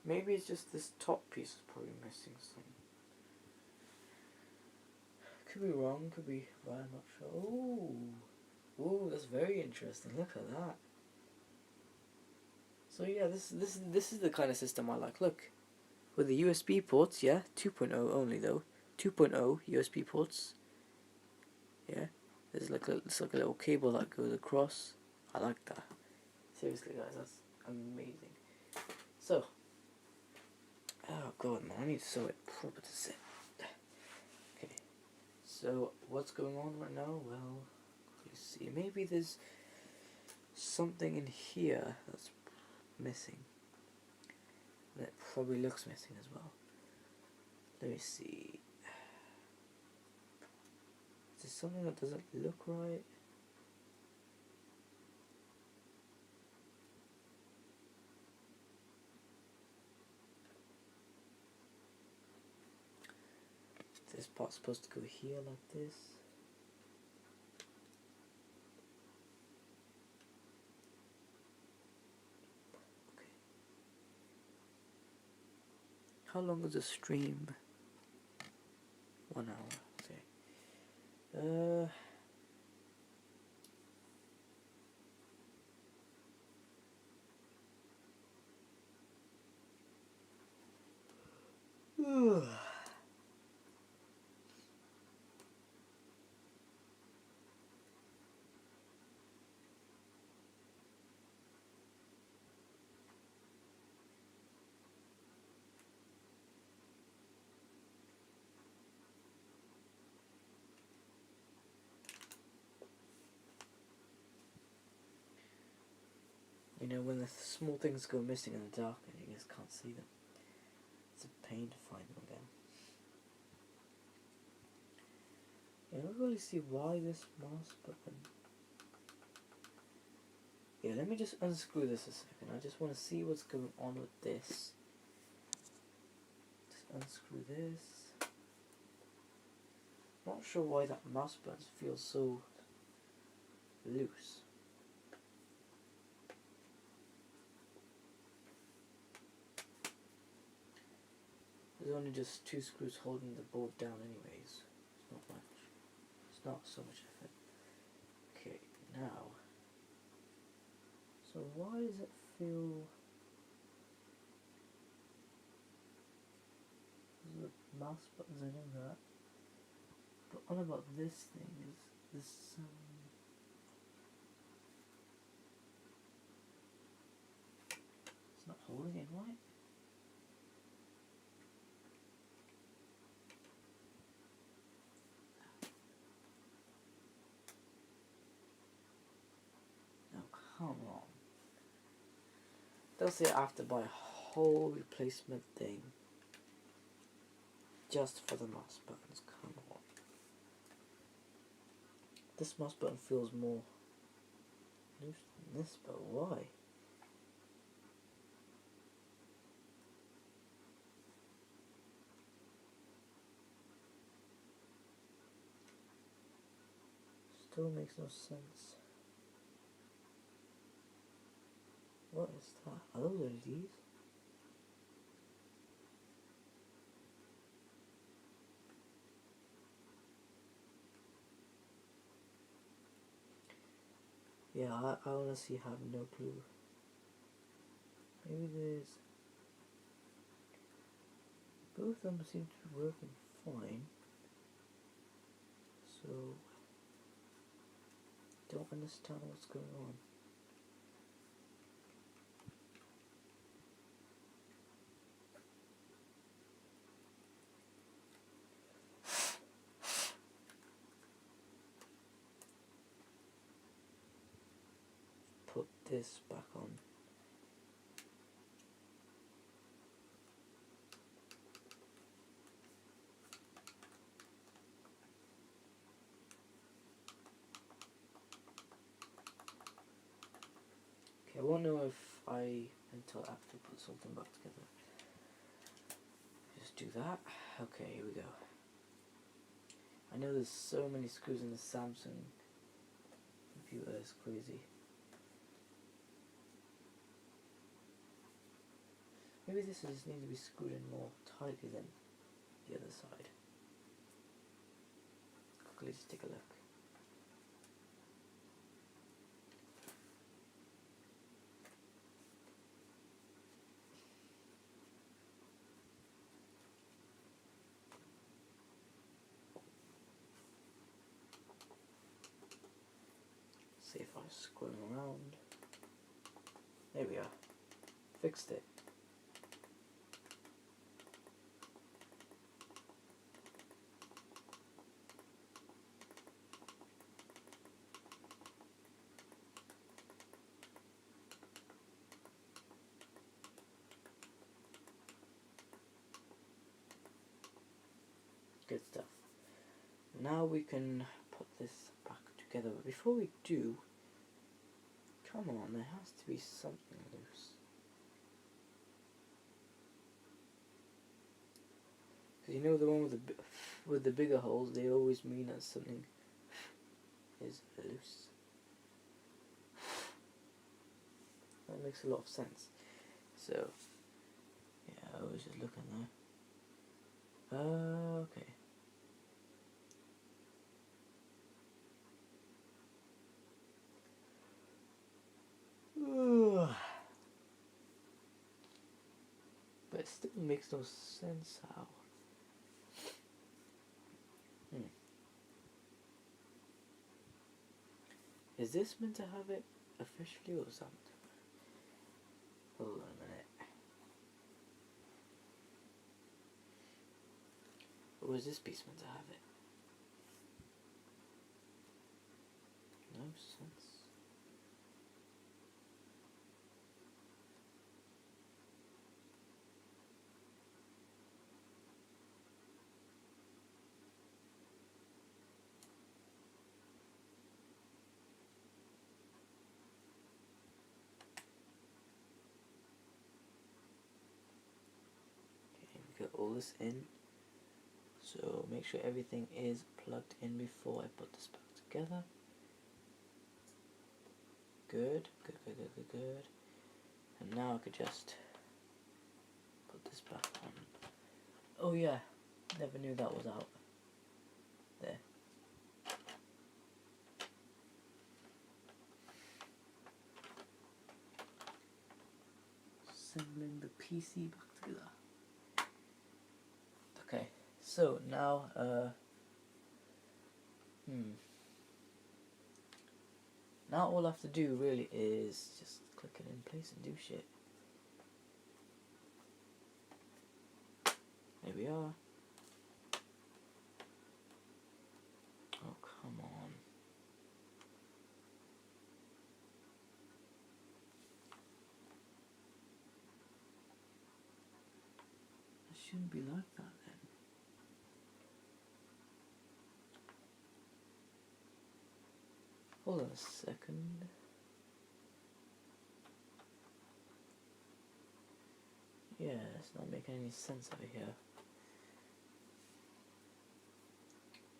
Maybe it's just this top piece is probably missing some. Could be wrong, could be right, I'm not sure. Ooh, that's very interesting. Look at that. So yeah, this is the kind of system I like. Look, with the USB ports, yeah, 2.0 only though. 2.0 USB ports. Yeah, there's like it's like a little cable that goes across. I like that. Seriously, guys, that's amazing. So, oh god, man, I need to sew it proper to sit. Okay, so what's going on right now? Well, let's see. Maybe there's something in here that's missing. That probably looks missing as well. Let me see. Is there something that doesn't look right? This part's supposed to go here like this. Okay. How long is the stream? 1 hour. Okay. You know, when the small things go missing in the dark and you just can't see them, it's a pain to find them again. I don't really see why this mouse button. Yeah, let me just unscrew this a second. I just want to see what's going on with this. Just unscrew this. Not sure why that mouse button feels so loose. There's only just 2 screws holding the board down anyways. It's not much. It's not so much effort. Okay, now. So why does it feel... The mouse buttons, I know that. But what about this thing? Is this it's not holding it right? No, come on. They'll say I have to buy a whole replacement thing just for the mouse buttons. Come on. This mouse button feels more loose than this, but why? Still makes no sense. What is that? Are those LEDs? Yeah, I honestly have no clue. Maybe there's... Both of them seem to be working fine. So... don't understand what's going on. Put this back on. Okay, I won't know if until after put something back together. Just do that. Okay, here we go. I know there's so many screws in the Samsung computer, it's crazy. Maybe this just needs to be screwed in more tightly than the other side. Quickly just take a look. See if I squirm around. There we are. Fixed it. now we can put this back together. But before we do, come on, there has to be something loose. Because you know the one with the bigger holes, they always mean that something is loose. That makes a lot of sense. So, yeah, I was just looking there. Okay. But it still makes no sense how. Is this meant to have it officially or something? Hold on a minute. Or is this piece meant to have it? No sense. Okay, we got all this in. So make sure everything is plugged in before I put this back together. Good, good, good, good, good, good. And now I could just put this back on. Oh yeah, never knew that was out. There. Assembling the PC back together. Okay, so now, now all I have to do really is just click it in place and do shit. There we are. Oh, come on. It shouldn't be like that then. Hold on a second. Yeah, it's not making any sense over here.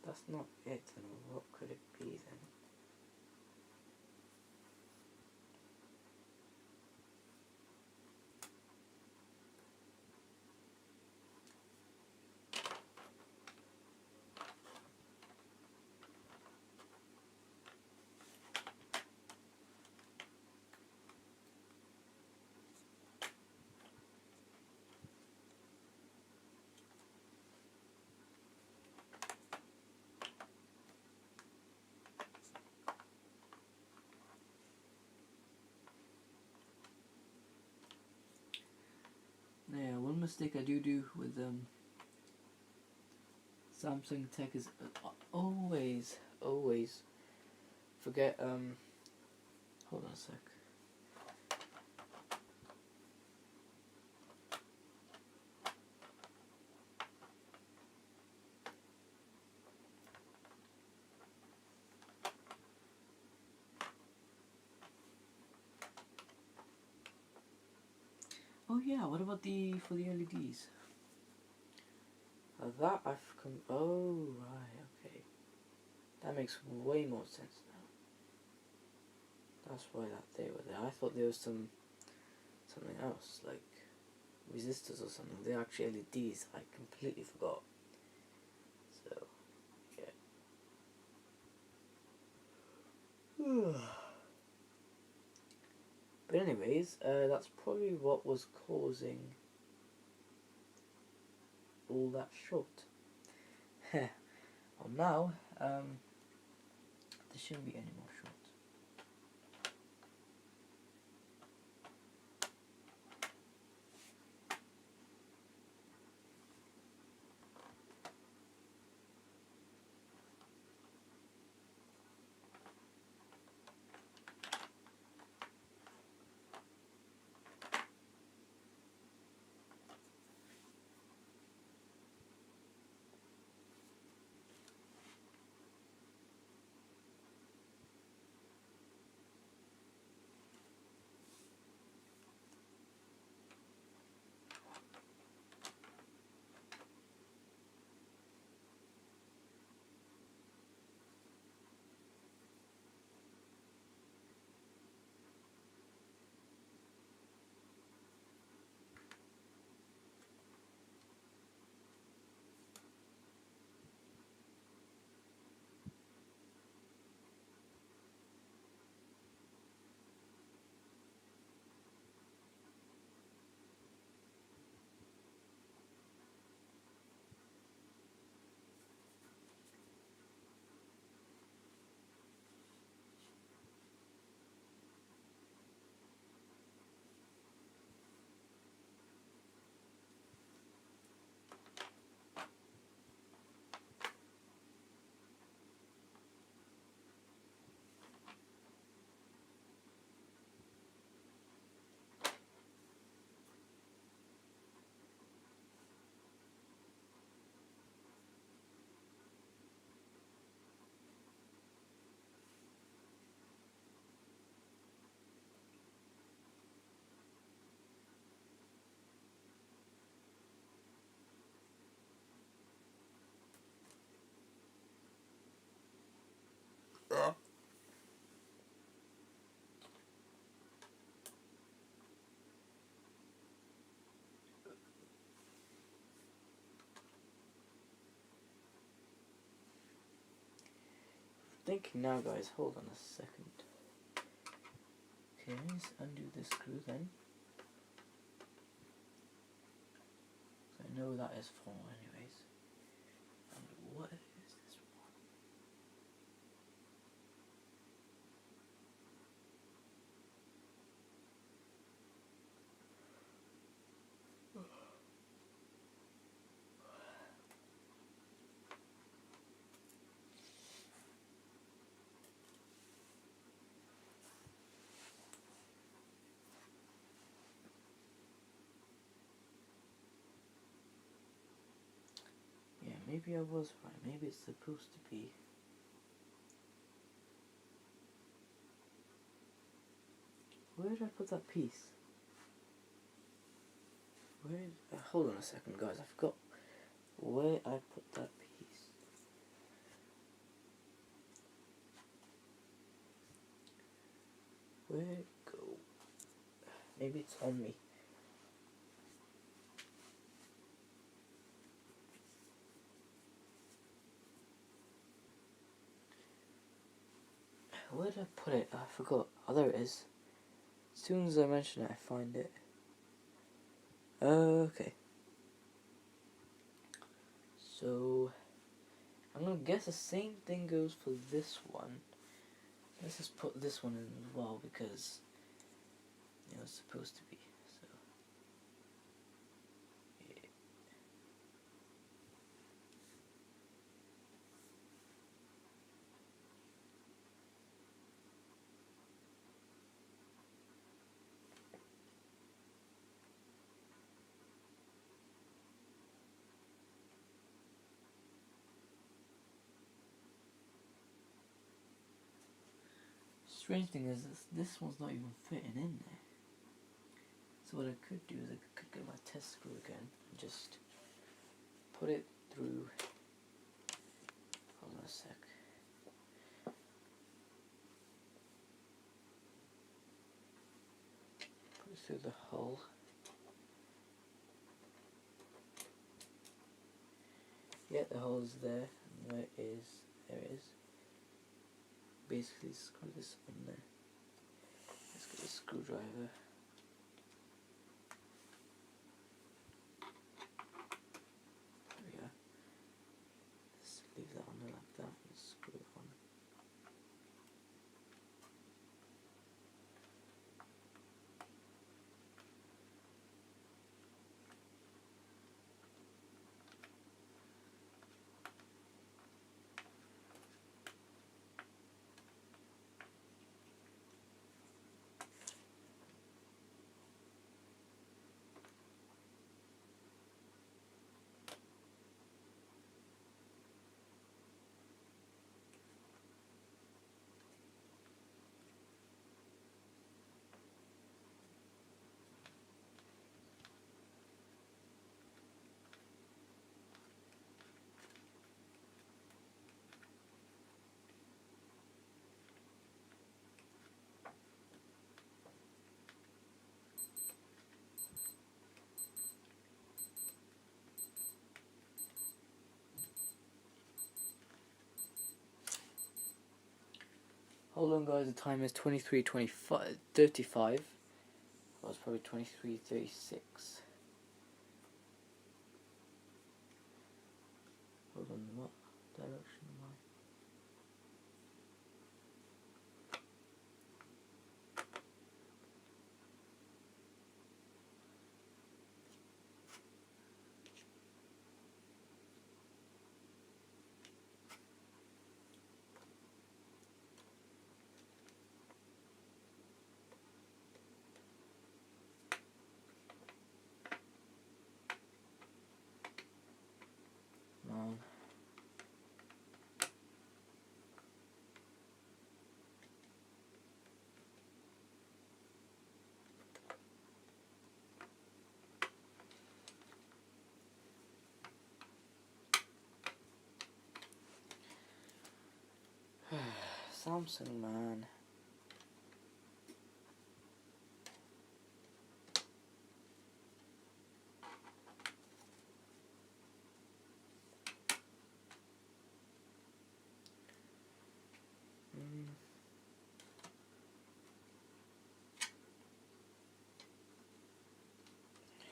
That's not it, then what could it be then? Yeah, one mistake I do with Samsung Tech is always forget hold on a sec. Oh yeah, what about for the LEDs? That I've come. Oh right, okay. That makes way more sense now. That's why they were there. I thought there was something else, like resistors or something. They're actually LEDs. I completely forgot. So yeah. But anyways, that's probably what was causing all that short. Well now, there shouldn't be any more short. thinking now, guys. Hold on a second. Okay, let's undo this screw then. So I know that is for anyways. And what is this one? Yeah, maybe I was right. Maybe it's supposed to be. Where did I put that piece? Where? Hold on a second, guys. I forgot where I put that piece. Where'd it go? Maybe it's on me. Where did I put it? I forgot. Oh, there it is. As soon as I mention it, I find it. Okay. So, I'm gonna guess the same thing goes for this one. Let's just put this one in as well because it's supposed to be. So, yeah. Strange thing is this one's not even fitting in there. So what I could do is I could get my test screw again and just put it through. Hold on a sec. Put it through the hole. Yeah, the hole is there. And there it is. Basically screw this on there. Let's get a screwdriver. There we are. Just leave that on there like that and screw it on. Hold on, guys, the time is 23:35. Well, it's probably 23:36. Hold on, what direction am I? Man. Samsung, man.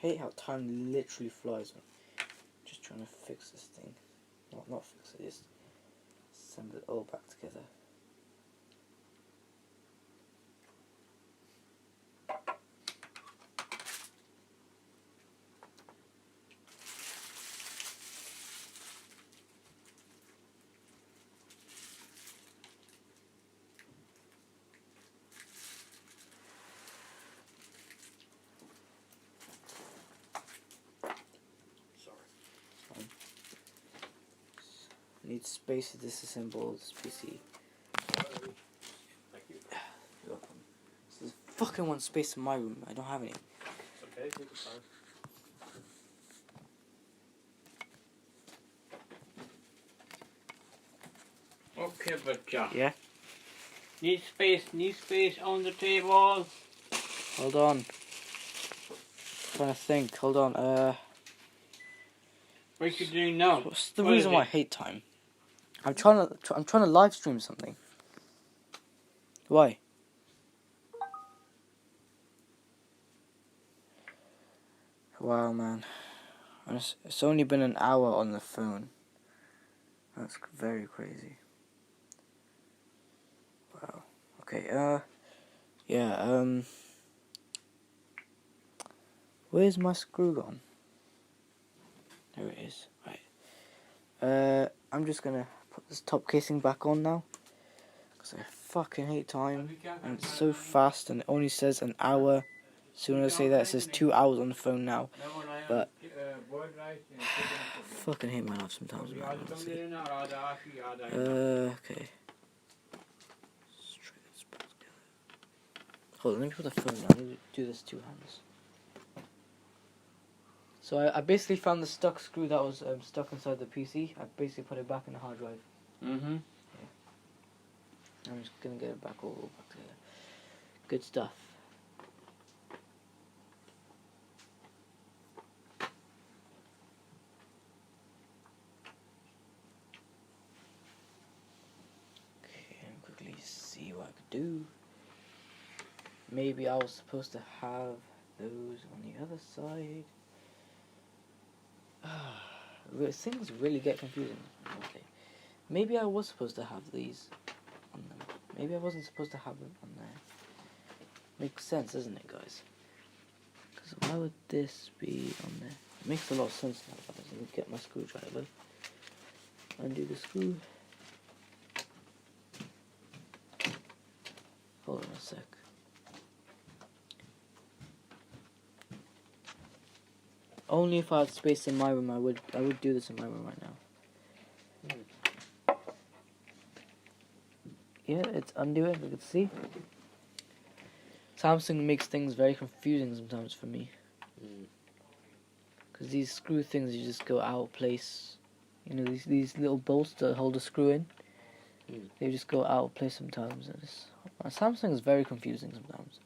hate how time literally flies. Just trying to fix this thing. Not fix it, just assemble it all back together. Sorry. I need space to disassemble this PC. Thank you. You're welcome. There's fucking one space in my room. I don't have any. It's okay, take your time. Okay, Butcher. Yeah? Need space on the table. Hold on. Trying to think. Hold on. What you doing now? What's the What reason is why I it? hate time? I'm trying to live stream something. Why? Wow, man. It's only been an hour on the phone. That's very crazy. Wow. Okay, yeah, where's my screw gone? There it is. Right. I'm just gonna put this top casing back on now. Because I fucking hate time. And it's so fast and it only says an hour. As soon as I say that, it says 2 hours on the phone now. But fucking hate my life sometimes, man, honestly. Okay. Straight this back together. Hold on, let me put the phone down. I need to do this 2 hands. So I basically found the stuck screw that was stuck inside the PC. I basically put it back in the hard drive. Mm-hmm. I'm just gonna get it back all back together. Good stuff. Okay, and quickly see what I could do. Maybe I was supposed to have those on the other side. Things really get confusing, don't they? Maybe I was supposed to have these on them. Maybe I wasn't supposed to have them on there. Makes sense, doesn't it, guys? Because why would this be on there? It makes a lot of sense now, guys. Let me get my screwdriver. Undo the screw. Hold on a sec. Only if I had space in my room, I would do this in my room right now. Yeah, it's undoing. You can see. Samsung makes things very confusing sometimes for me. Because these screw things, you just go out of place. You know, these little bolts that hold the screw in. They just go out of place sometimes. And Samsung is very confusing sometimes.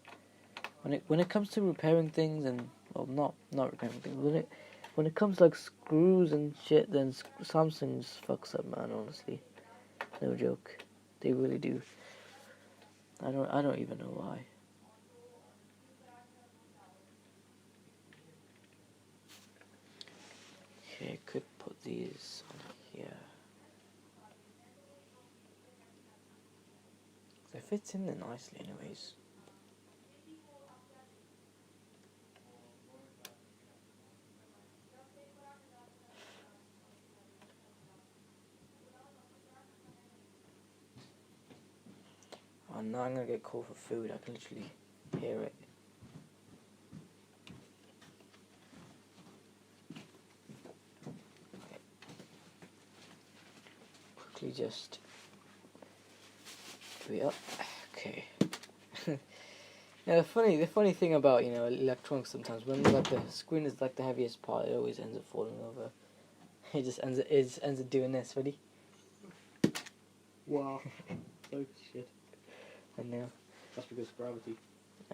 When it comes to repairing things and not repairing things. When it comes to like screws and shit, then Samsung just fucks up, man. Honestly, no joke. They really do. I don't even know why. Okay, I could put these on here. They fit in there nicely, anyways. Oh, now I'm gonna get called for food. I can literally hear it. Okay. Quickly just do it up. Okay. Yeah, the funny thing about electronics sometimes when like the screen is like the heaviest part, it always ends up falling over. It just ends up doing this. Ready? Wow. Oh shit. I know. That's because of gravity.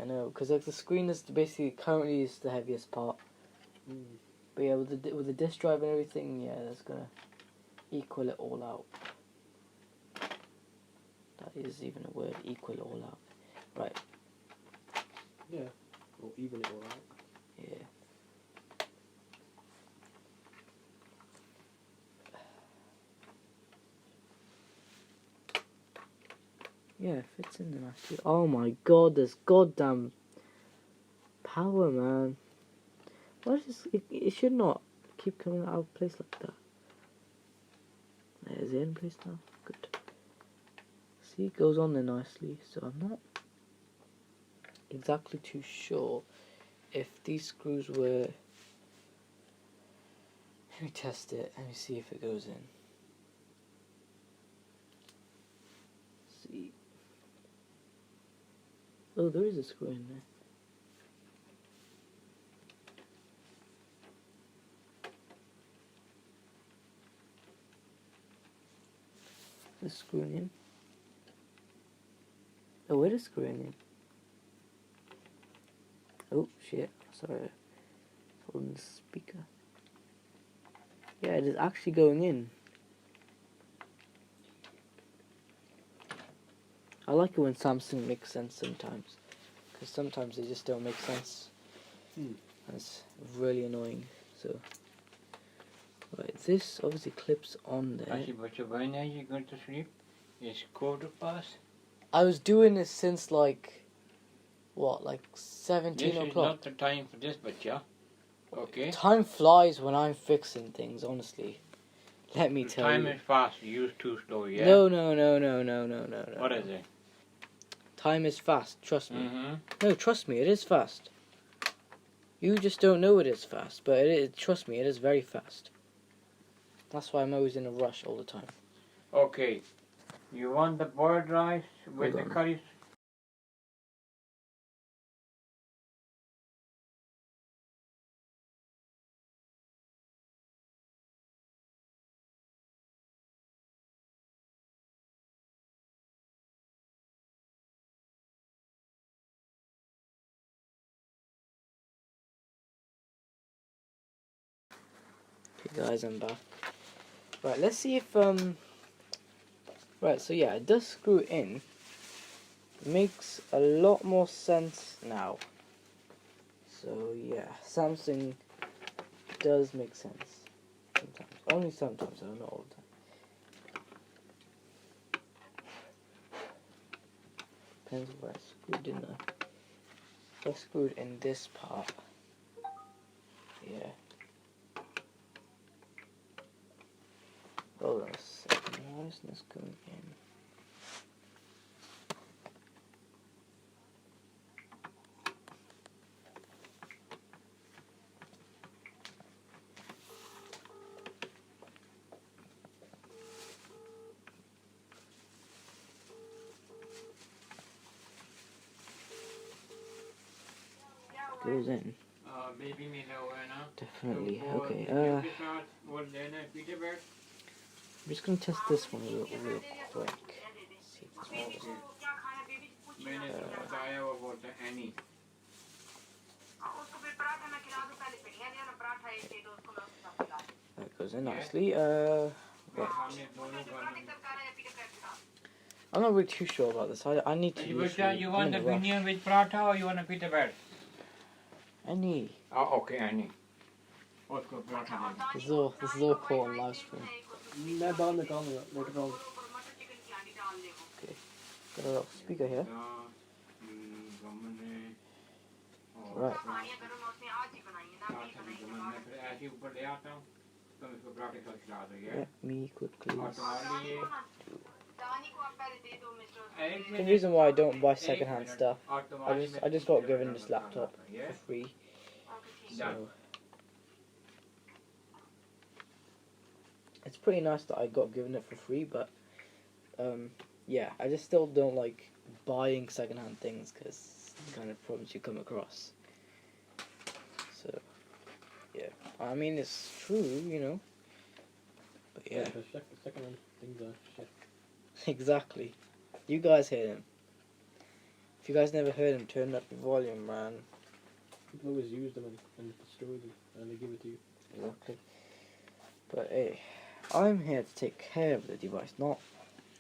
I know, because like the screen is basically currently is the heaviest part. But yeah, with the disk drive and everything, yeah, that's gonna equal it all out. That is even a word, equal it all out. Right. Yeah. Or even it all out. Yeah. Yeah, it fits in there nicely. Oh my god, this goddamn power, man. What is it should not keep coming out of place like that. Is it in place now? Good. See, it goes on there nicely, so I'm not exactly too sure if these screws were... Let me test it, let me see if it goes in. See. Oh, there is a screw in there. Is it screwing in? Oh, it is screwing in. Oh, shit. Sorry. Holding the speaker. Yeah, it is actually going in. I like it when Samsung makes sense sometimes. Because sometimes they just don't make sense. That's really annoying. So, right, this obviously clips on there. Actually, but when are you going to sleep? It's 1:15. I was doing this since like, what, like 17 This is o'clock? not the time for this, but yeah. Okay. Time flies when I'm fixing things, honestly. Let me tell Time you. is fast. Use too slow, yeah? No. What is it? Time is fast, trust me. Mm-hmm. No, trust me, it is fast. You just don't know it is fast, but it is, trust me, it is very fast. That's why I'm always in a rush all the time. Okay. You want the boiled rice with Hold the on. curry? Okay guys, I'm back. Right, let's see if right, so yeah, it does screw in. Makes a lot more sense now. So yeah, Samsung does make sense. Sometimes. Only sometimes, though, not all the time. Depends where I screwed in there. If I screwed in this part, yeah. Hold on a second, why isn't this going in? Goes in. Baby me now, Definitely. So, Okay, I'm I'm just gonna test this one real quick. See if this works. मैंने तो बताया वो बोलता है नहीं That goes in nicely. Right. I'm not really too sure about this. I need to literally... You want the bunion with paratha or you want a pita bread? Any. Oh, okay, any. उसको पराठा देना This is all caught on live stream. मैं बाद में कहूँगा later on. Okay. Got a little speaker here. Right. ऐसे ऊपर ले आता हूँ तुम इसको पराठे साथ खिला दो ये Let me quickly... और तुम्हारे लिए The reason why I don't buy second-hand stuff, I just got given this laptop for free. So it's pretty nice that I got given it for free, but yeah, I just still don't like buying second-hand things because the kind of problems you come across. So yeah, I mean it's true, you know. But yeah, The second things are shit. exactly. You guys hear him. If you guys never heard him, turn up your volume, man. People always use them and destroy them and they give it to you. Exactly. But hey, I'm here to take care of the device, not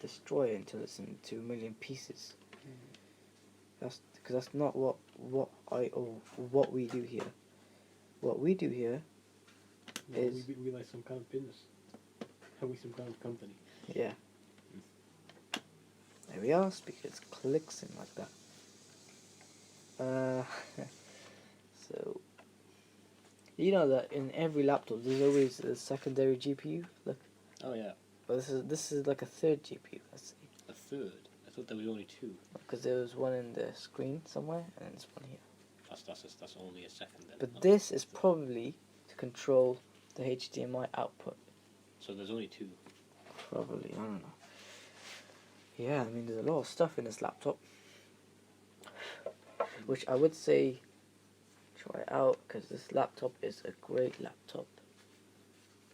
destroy it until it's in 2 million pieces. That's because that's not what we do here. What we do here No, is we like some kind of business. Are we some kind of company? yeah. There we are. Speaker clicks in like that. So you know that in every laptop there's always a secondary GPU. Look, Oh yeah, but this is like a third GPU. Let's see, a third. I thought there was only two. because there was one in the screen somewhere and there's one here. That's only a second then. But not this a is third. probably to control the HDMI output. So there's only two. Probably, I don't know. Yeah, I mean there's a lot of stuff in this laptop, which I would say try out, because this laptop is a great laptop,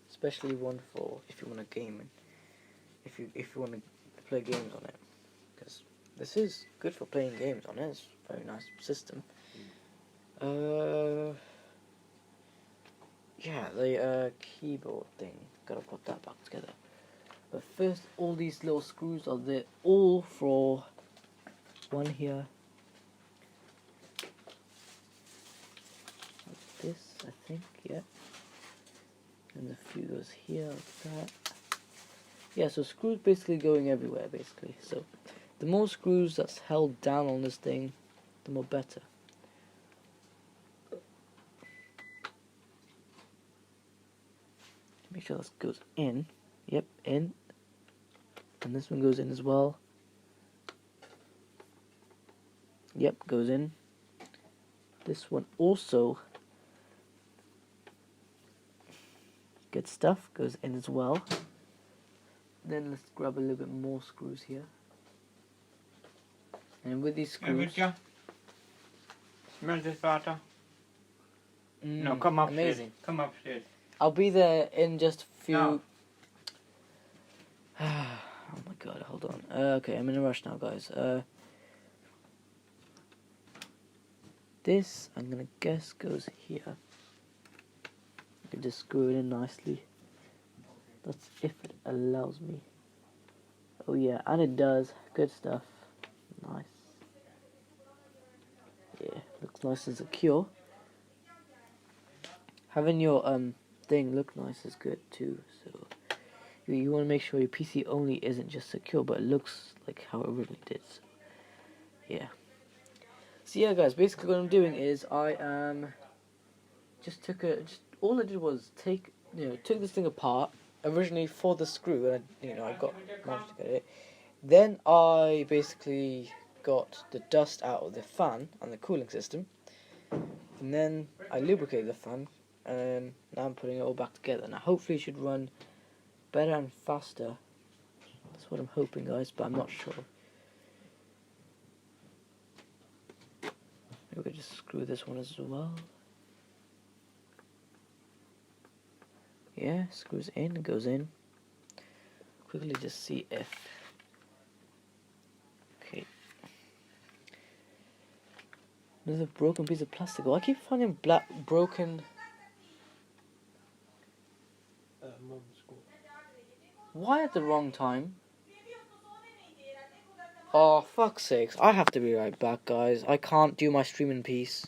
especially one for if you want to game and if you want to play games on it, because this is good for playing games on it. It's a very nice system. Yeah, the keyboard thing, gotta put that back together. But first, all these little screws are there, all for one here. Like this, I think, yeah. And a few goes here, like that. Yeah, so screws basically going everywhere, basically. So, the more screws that's held down on this thing, the more better. Make sure this goes in. Yep, in. And this one goes in as well. Yep, goes in. This one also, good stuff, goes in as well. Then let's grab a little bit more screws here. And with these screws... Victor, smell this butter. No, come upstairs. Amazing. Come upstairs. I'll be there in just a few... No. Oh my god, hold on. Okay, I'm in a rush now, guys. This, I'm gonna guess, goes here. You can just screw it in nicely. That's if it allows me. Oh yeah, and it does. Good stuff. Nice. Yeah, looks nice and secure. Having your thing look nice is good too. So you want to make sure your PC only isn't just secure, but it looks like how it really did. So, yeah. So yeah, guys. Basically, what I'm doing is I just all I did was took this thing apart originally for the screw, and I managed to get it. Then I basically got the dust out of the fan and the cooling system, and then I lubricated the fan, and now I'm putting it all back together. Now hopefully it should run better and faster. That's what I'm hoping, guys, but I'm not sure. Maybe we could just screw this one as well. Yeah, screws in, it goes in. Quickly just see if... Okay. Another broken piece of plastic. Oh, I keep finding broken... Why at the wrong time? Oh, fuck's sakes. I have to be right back, guys. I can't do my stream in peace.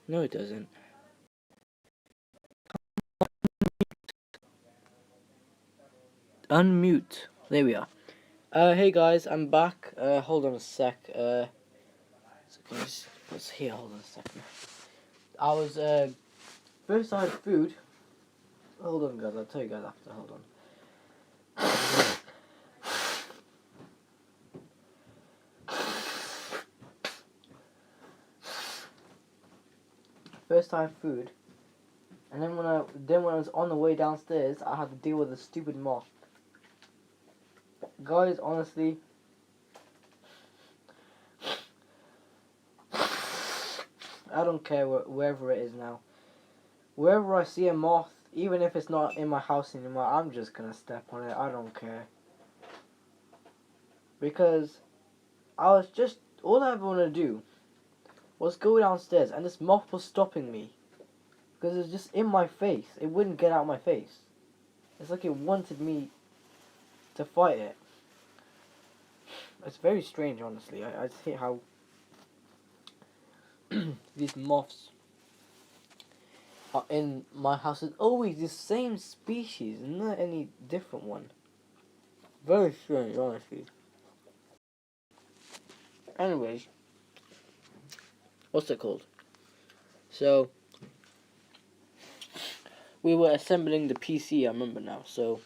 No, it doesn't. Unmute. There we are. Hey guys, I'm back. Hold on a sec. So can you just what's here? Hold on a second. I was first I had food. Hold on, guys. I'll tell you guys after. Hold on. First I had food, and then when I was on the way downstairs, I had to deal with a stupid moth. Guys, honestly, I don't care wherever it is now. Wherever I see a moth, even if it's not in my house anymore, I'm just gonna step on it. I don't care. Because all I wanted to do was go downstairs, and this moth was stopping me. Because it was just in my face. It wouldn't get out of my face. It's like it wanted me to fight it. It's very strange, honestly. I just hate how these moths are in my house. It's always the same species, not any different one. Very strange, honestly. Anyways, what's it called? So, we were assembling the PC, I remember now. So,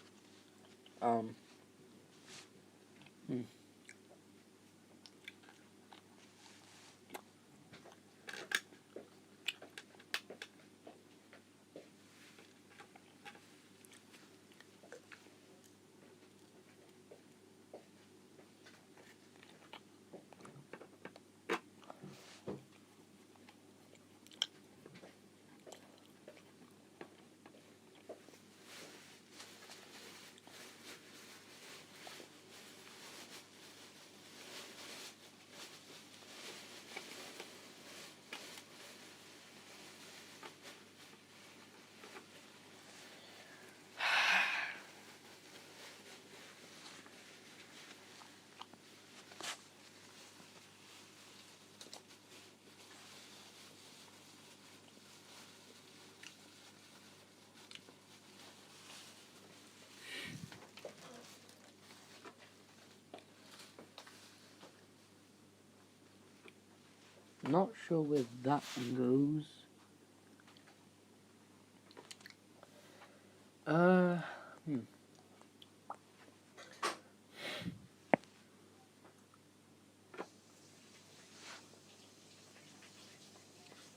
not sure where that one goes.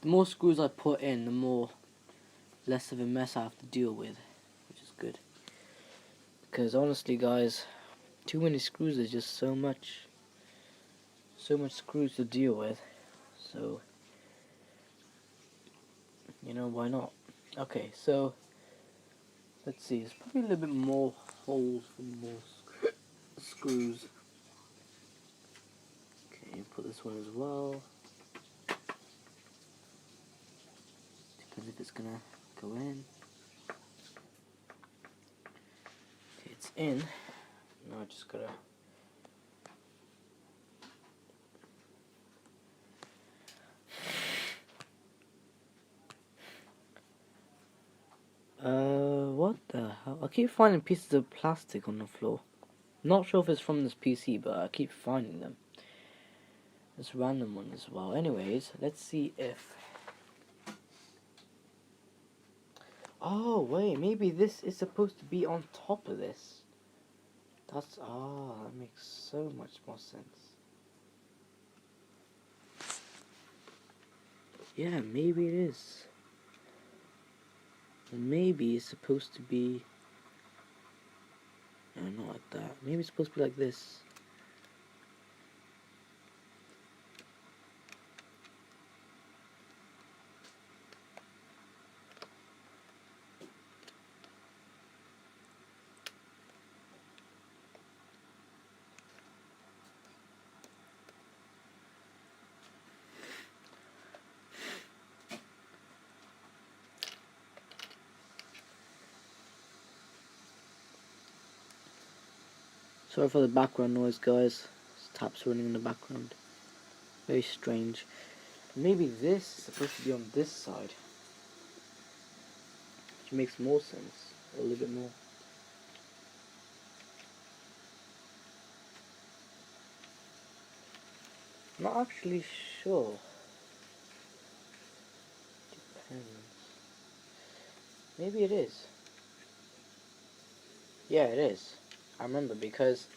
The more screws I put in, the less of a mess I have to deal with, which is good. Because honestly, guys, too many screws is just so much screws to deal with. So, why not? Okay, so let's see. There's probably a little bit more holes for more screws. Okay, put this one as well. Depends if it's gonna go in. Okay, it's in. Now I just gotta. What the hell? I keep finding pieces of plastic on the floor. Not sure if it's from this PC, but I keep finding them. This random one as well. Anyways, let's see if... Oh, wait, maybe this is supposed to be on top of this. That makes so much more sense. Yeah, maybe it is. And maybe it's supposed to be... No, not like that. Maybe it's supposed to be like this. Sorry for the background noise, guys. There's taps running in the background. Very strange. Maybe this is supposed to be on this side. Which makes more sense. A little bit more. Not actually sure. Depends. Maybe it is. Yeah, it is. I remember because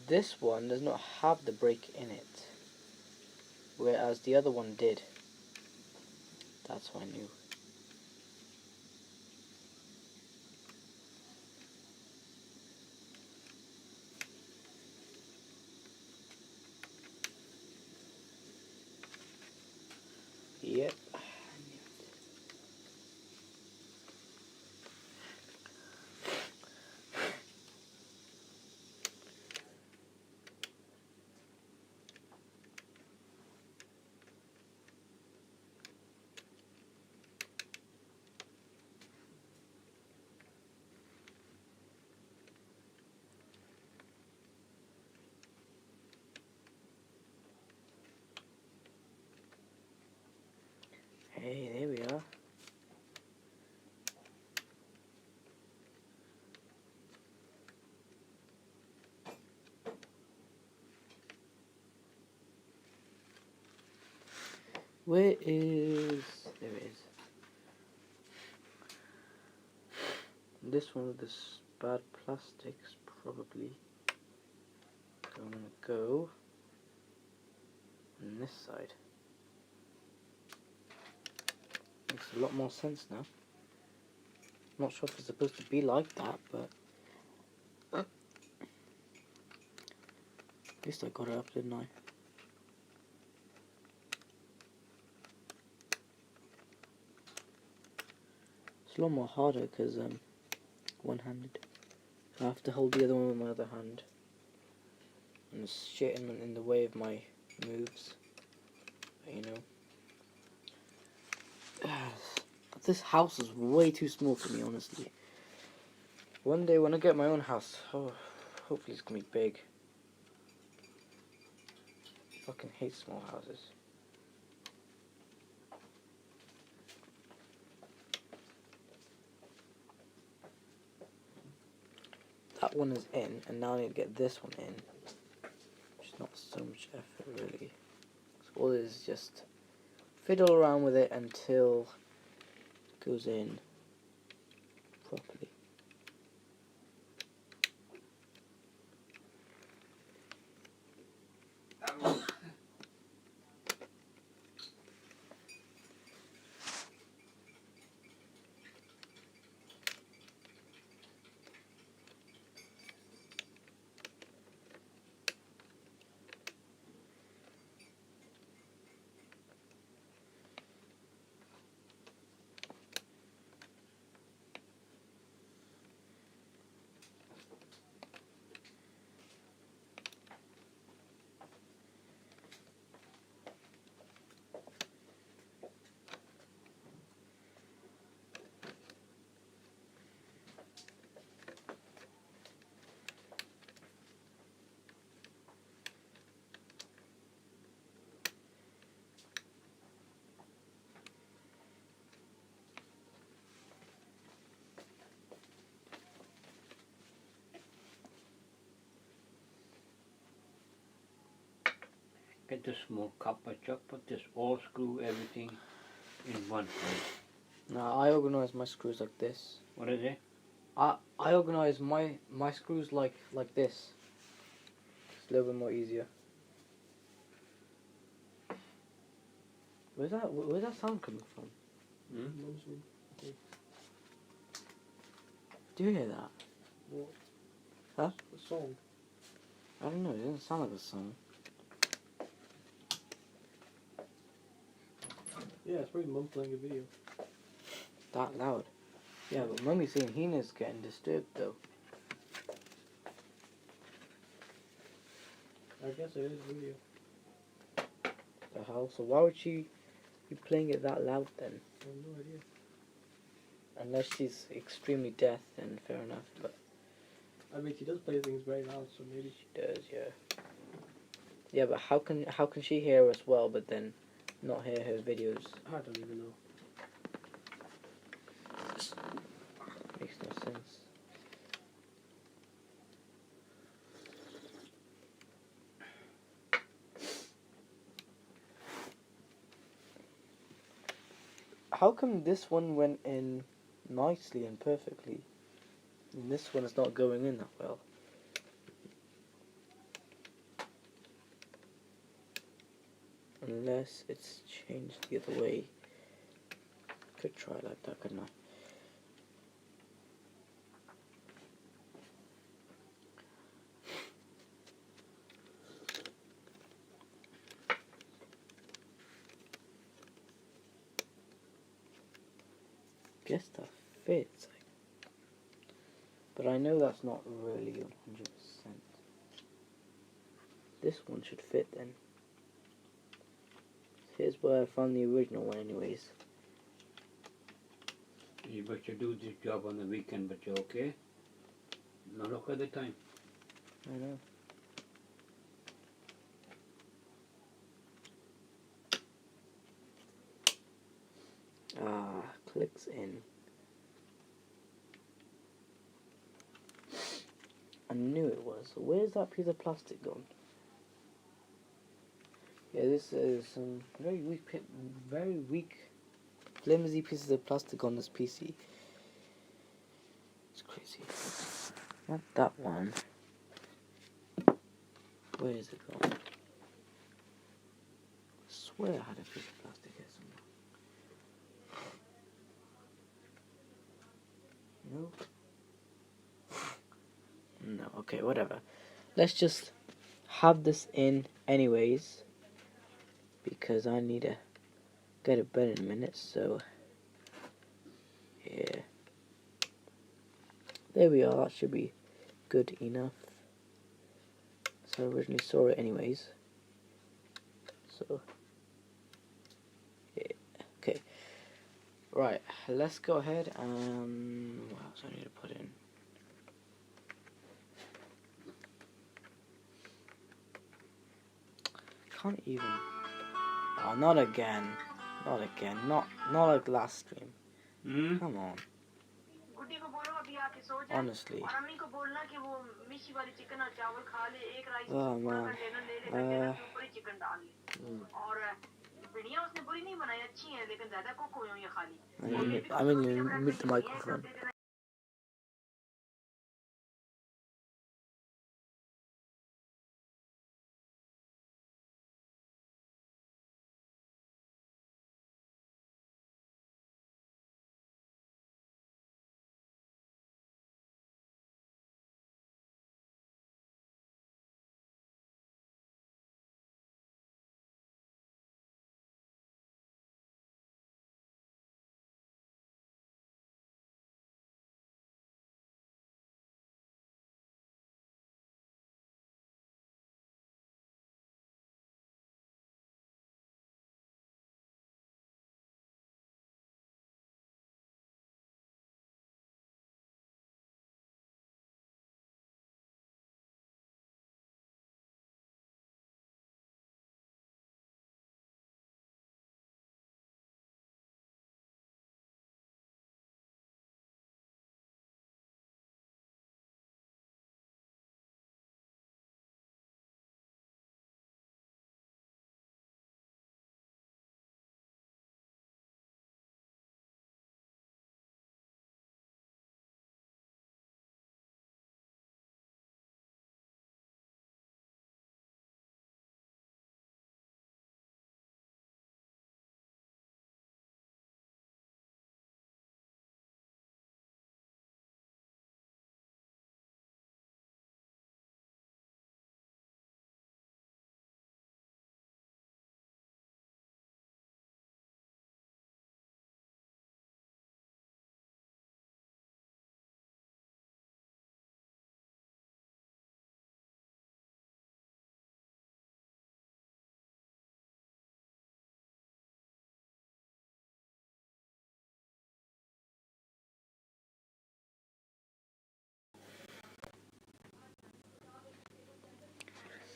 this one does not have the brake in it. Whereas the other one did. That's what I knew. Yep. Hey, there we are. Where is... There it is. This one with this bad plastics, probably. So I'm gonna go on this side. Makes a lot more sense now. Not sure if it's supposed to be like that, but at least I got it up, didn't I? It's a lot more harder because one-handed. I have to hold the other one with my other hand. And it's shit in the way of my moves. But, you know. This house is way too small for me, honestly. One day when I get my own house, hopefully it's gonna be big. I fucking hate small houses. That one is in, and now I need to get this one in. Which is not so much effort, really. So all it is just fiddle around with it until it goes in properly. Get the small copper chuck, put this all screw everything in one place. Now I organize my screws like this. What is it? I organize my screws like this. It's a little bit more easier. Where's that sound coming from? Do you hear that? What? Huh? The song. I don't know, it doesn't sound like a song. Yeah, it's probably Mum playing a video. That loud. Yeah, but Mummy's saying Hina's getting disturbed though. I guess it is a video. The hell? So why would she be playing it that loud then? I have no idea. Unless she's extremely deaf, then fair enough. But I mean, she does play things very loud, so maybe. she does, yeah. Yeah, but how can she hear us well, but then not hear her videos? I don't even know. Makes no sense. How come this one went in nicely and perfectly, and this one is not going in that well? Unless it's changed the other way. Could try like that, couldn't I? Guess that fits. But I know that's not really 100%. This one should fit then. Here's where I found the original one anyways. You better do this job on the weekend, but you're okay? Now look at the time. I know. Clicks in. I knew it was. Where's that piece of plastic gone? Yeah, this is some very weak, flimsy pieces of plastic on this PC. It's crazy. Not that one. Where is it gone? I swear I had a piece of plastic here somewhere. No? No, okay, whatever. Let's just have this in anyways, because I need to go to bed in a minute, so yeah. There we are, that should be good enough. So I originally saw it anyways. So yeah. Okay. Right, let's go ahead and what else I need to put in? Can't even. Oh, not again. Not again. Not like last stream. Come on. Honestly. Oh man. I'm in the mute the microphone.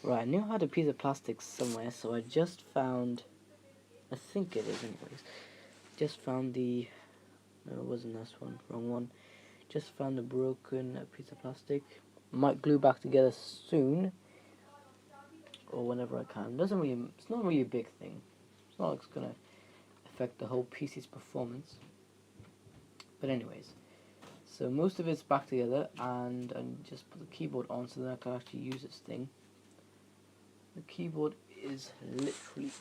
Right, I knew I had a piece of plastic somewhere, so I just found. I think it is, anyways. Just found the. No, it wasn't this one. Wrong one. Just found a broken piece of plastic. Might glue back together soon, or whenever I can. Doesn't really. It's not really a big thing. It's not like it's gonna affect the whole PC's performance. But anyways, so most of it's back together, and just put the keyboard on so that I can actually use this thing. The keyboard is literally.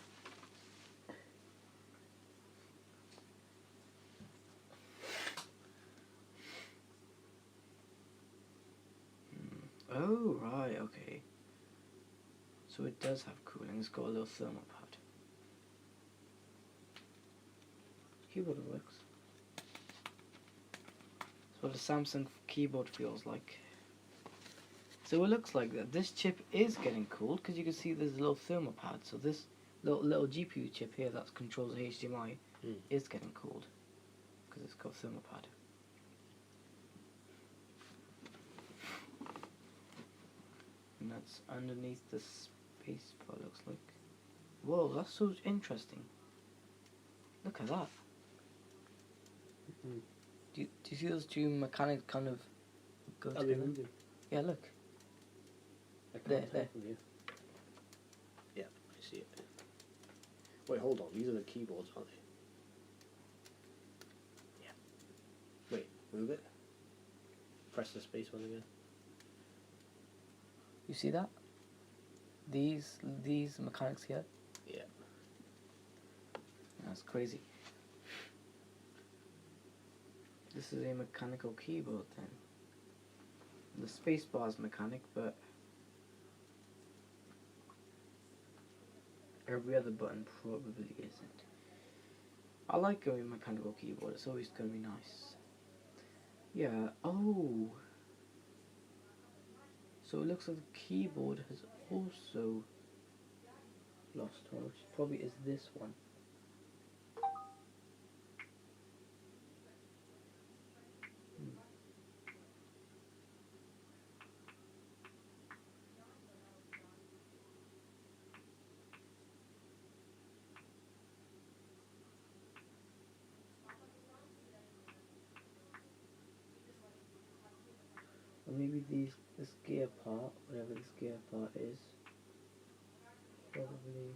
Oh, right, okay. So it does have cooling. It's got a little thermal pad. Keyboard works. That's what a Samsung keyboard feels like. So it looks like that. This chip is getting cooled because you can see there's a little thermal pad. So this little GPU chip here that controls the HDMI is getting cooled because it's got thermal pad. And that's underneath the space bar, looks like. Whoa, that's so interesting. Look at that. Mm. Do you see those two mechanics kind of go Are they together? moving? Yeah, look. I can't There, tell there. from here. Yeah, I see it. Wait, hold on. These are the keyboards, aren't they? Yeah. Wait, move it. Press the space one again. You see that? These mechanics here? Yeah. That's crazy. This is a mechanical keyboard then. The space bar is mechanic, but every other button probably isn't. I like a mechanical keyboard, it's always going to be nice. Yeah, oh. So it looks like the keyboard has also lost one, which probably is this one. Or maybe this gear part, whatever this gear part is, probably.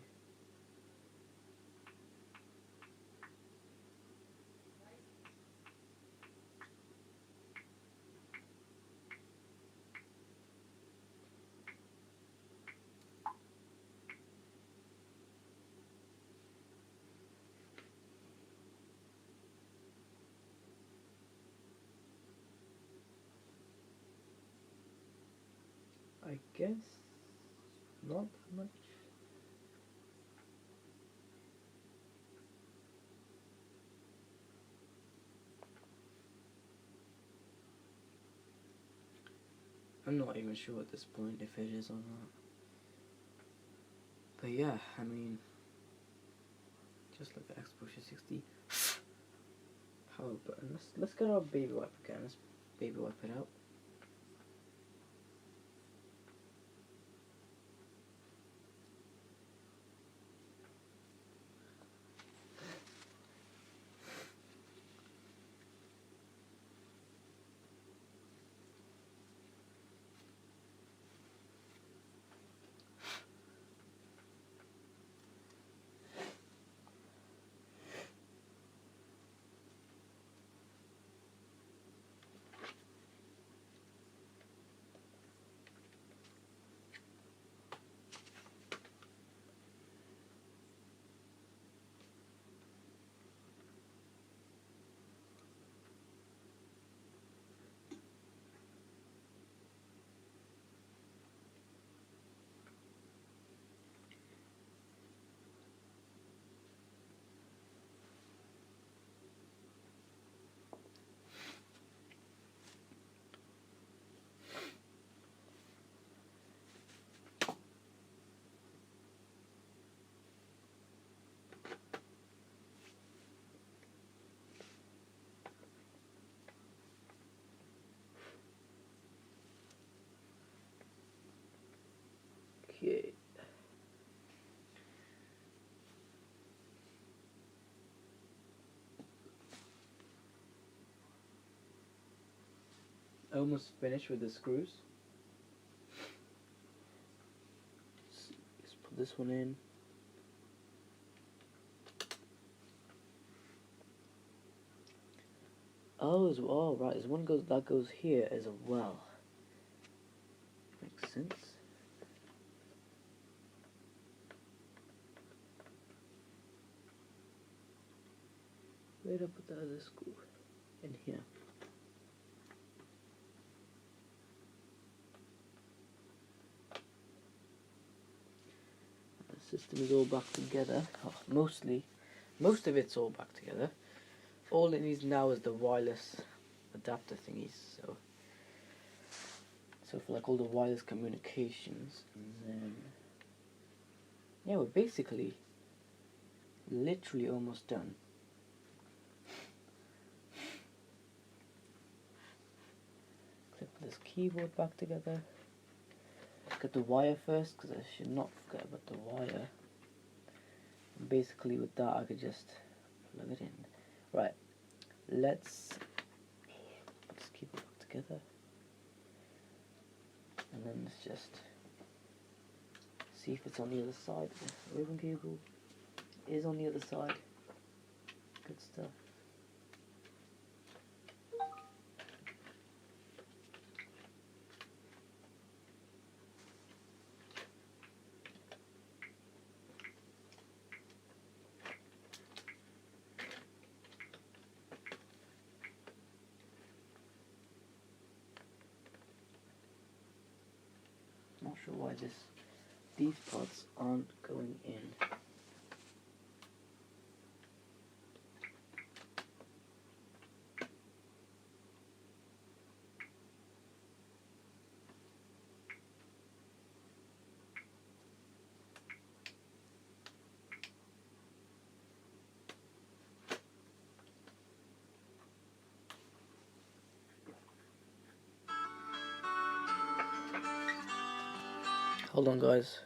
I guess not that much. I'm not even sure at this point if it is or not. But yeah, I mean, just like the Xbox 360 power button. Let's get our baby wipe again. Let's baby wipe it out. Okay. Almost finished with the screws. Let's put this one in. Oh, right. There's one that goes here as well. Makes sense. Where did I put the other screw? In here. The system is all back together. Oh, most of it's all back together. All it needs now is the wireless adapter thingies. So for like all the wireless communications, and then yeah, we're basically literally almost done. Clip this keyboard back together. Get the wire first, because I should not forget about the wire. And basically with that I could just plug it in. Right, let's put this keyboard back together. And then let's just see if it's on the other side. The ribbon cable is on the other side. Good stuff. Not sure why these parts aren't going in. Hold on, guys.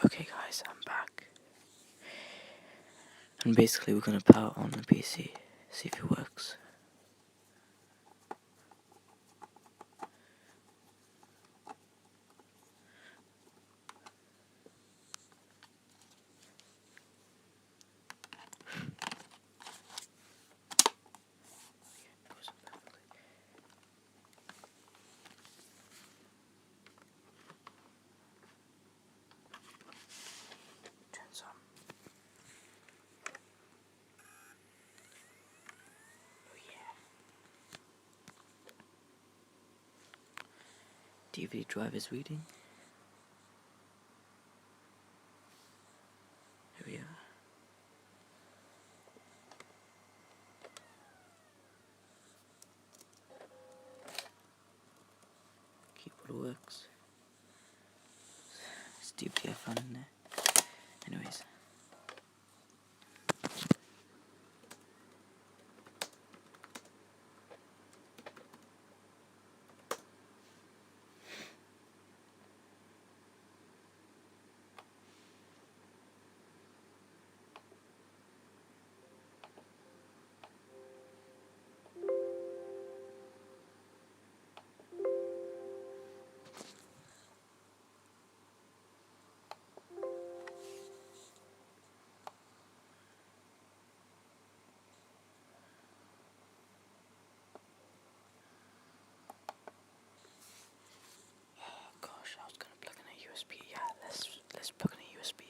Okay guys, I'm back. And basically we're gonna power on the PC, see if it works. Turns on. Oh yeah. DVD drive is reading. Here we are. Keyboard works. It's DVD fun in there. Anyways. Gosh, I was gonna plug in a USB. Yeah, let's plug in a USB.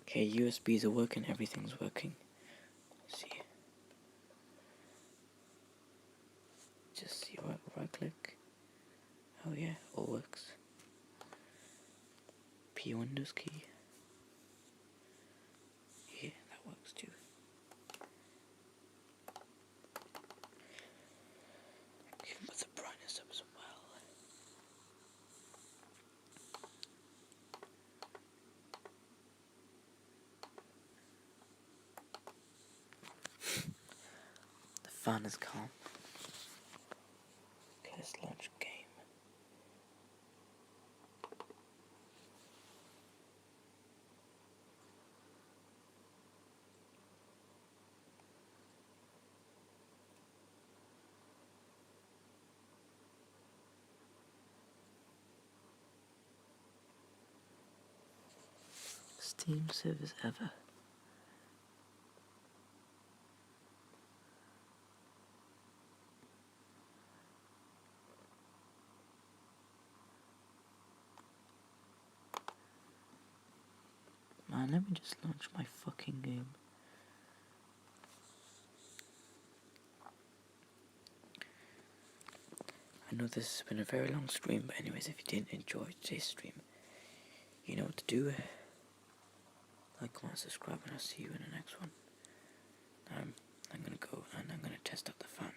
Okay, USBs are working, everything's working. Let's see. Just see, right click. Oh yeah, all works. P Windows key. Yeah, that works too. You can put the brightness up as well. The fan is calm. Okay, let's launch game. Steam servers ever. Man, let me just launch my fucking game. I know this has been a very long stream, but anyways, if you didn't enjoy today's stream, you know what to do. Like, comment, subscribe, and I'll see you in the next one. I'm gonna go and I'm gonna test out the fan.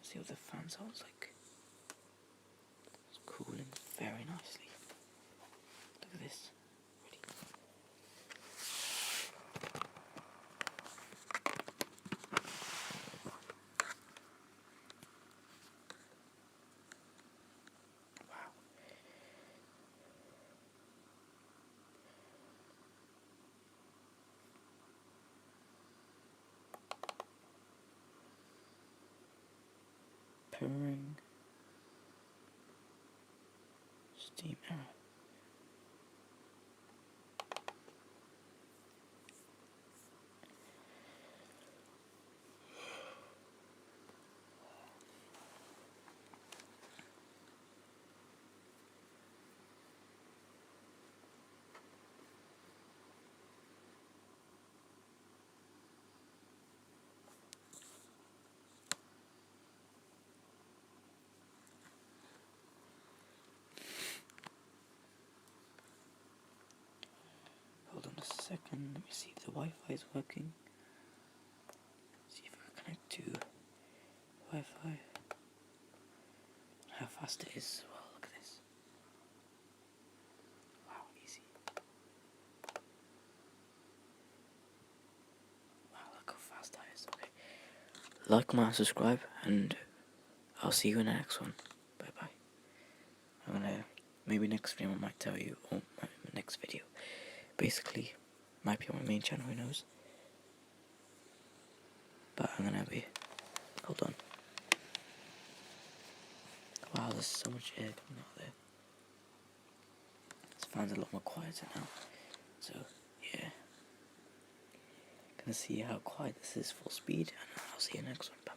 See what the fan sounds like. It's cooling very nicely. Look at this. Ready? Wow. Purring. Steam error. second. Let me see if the Wi-Fi is working. See if we can connect to Wi-Fi. How fast it is. Well, look at this. Wow, easy. Wow, look how fast that is. Okay. Like, comment, subscribe, and I'll see you in the next one. Bye bye. I'm gonna, maybe next stream I might tell you, or my next video. Basically, might be on my main channel, who knows. But I'm gonna be, hold on. Wow, there's so much air coming out there. This fan's a lot more quieter now. So, yeah. Gonna see how quiet this is full speed, and I'll see you next one. Bye.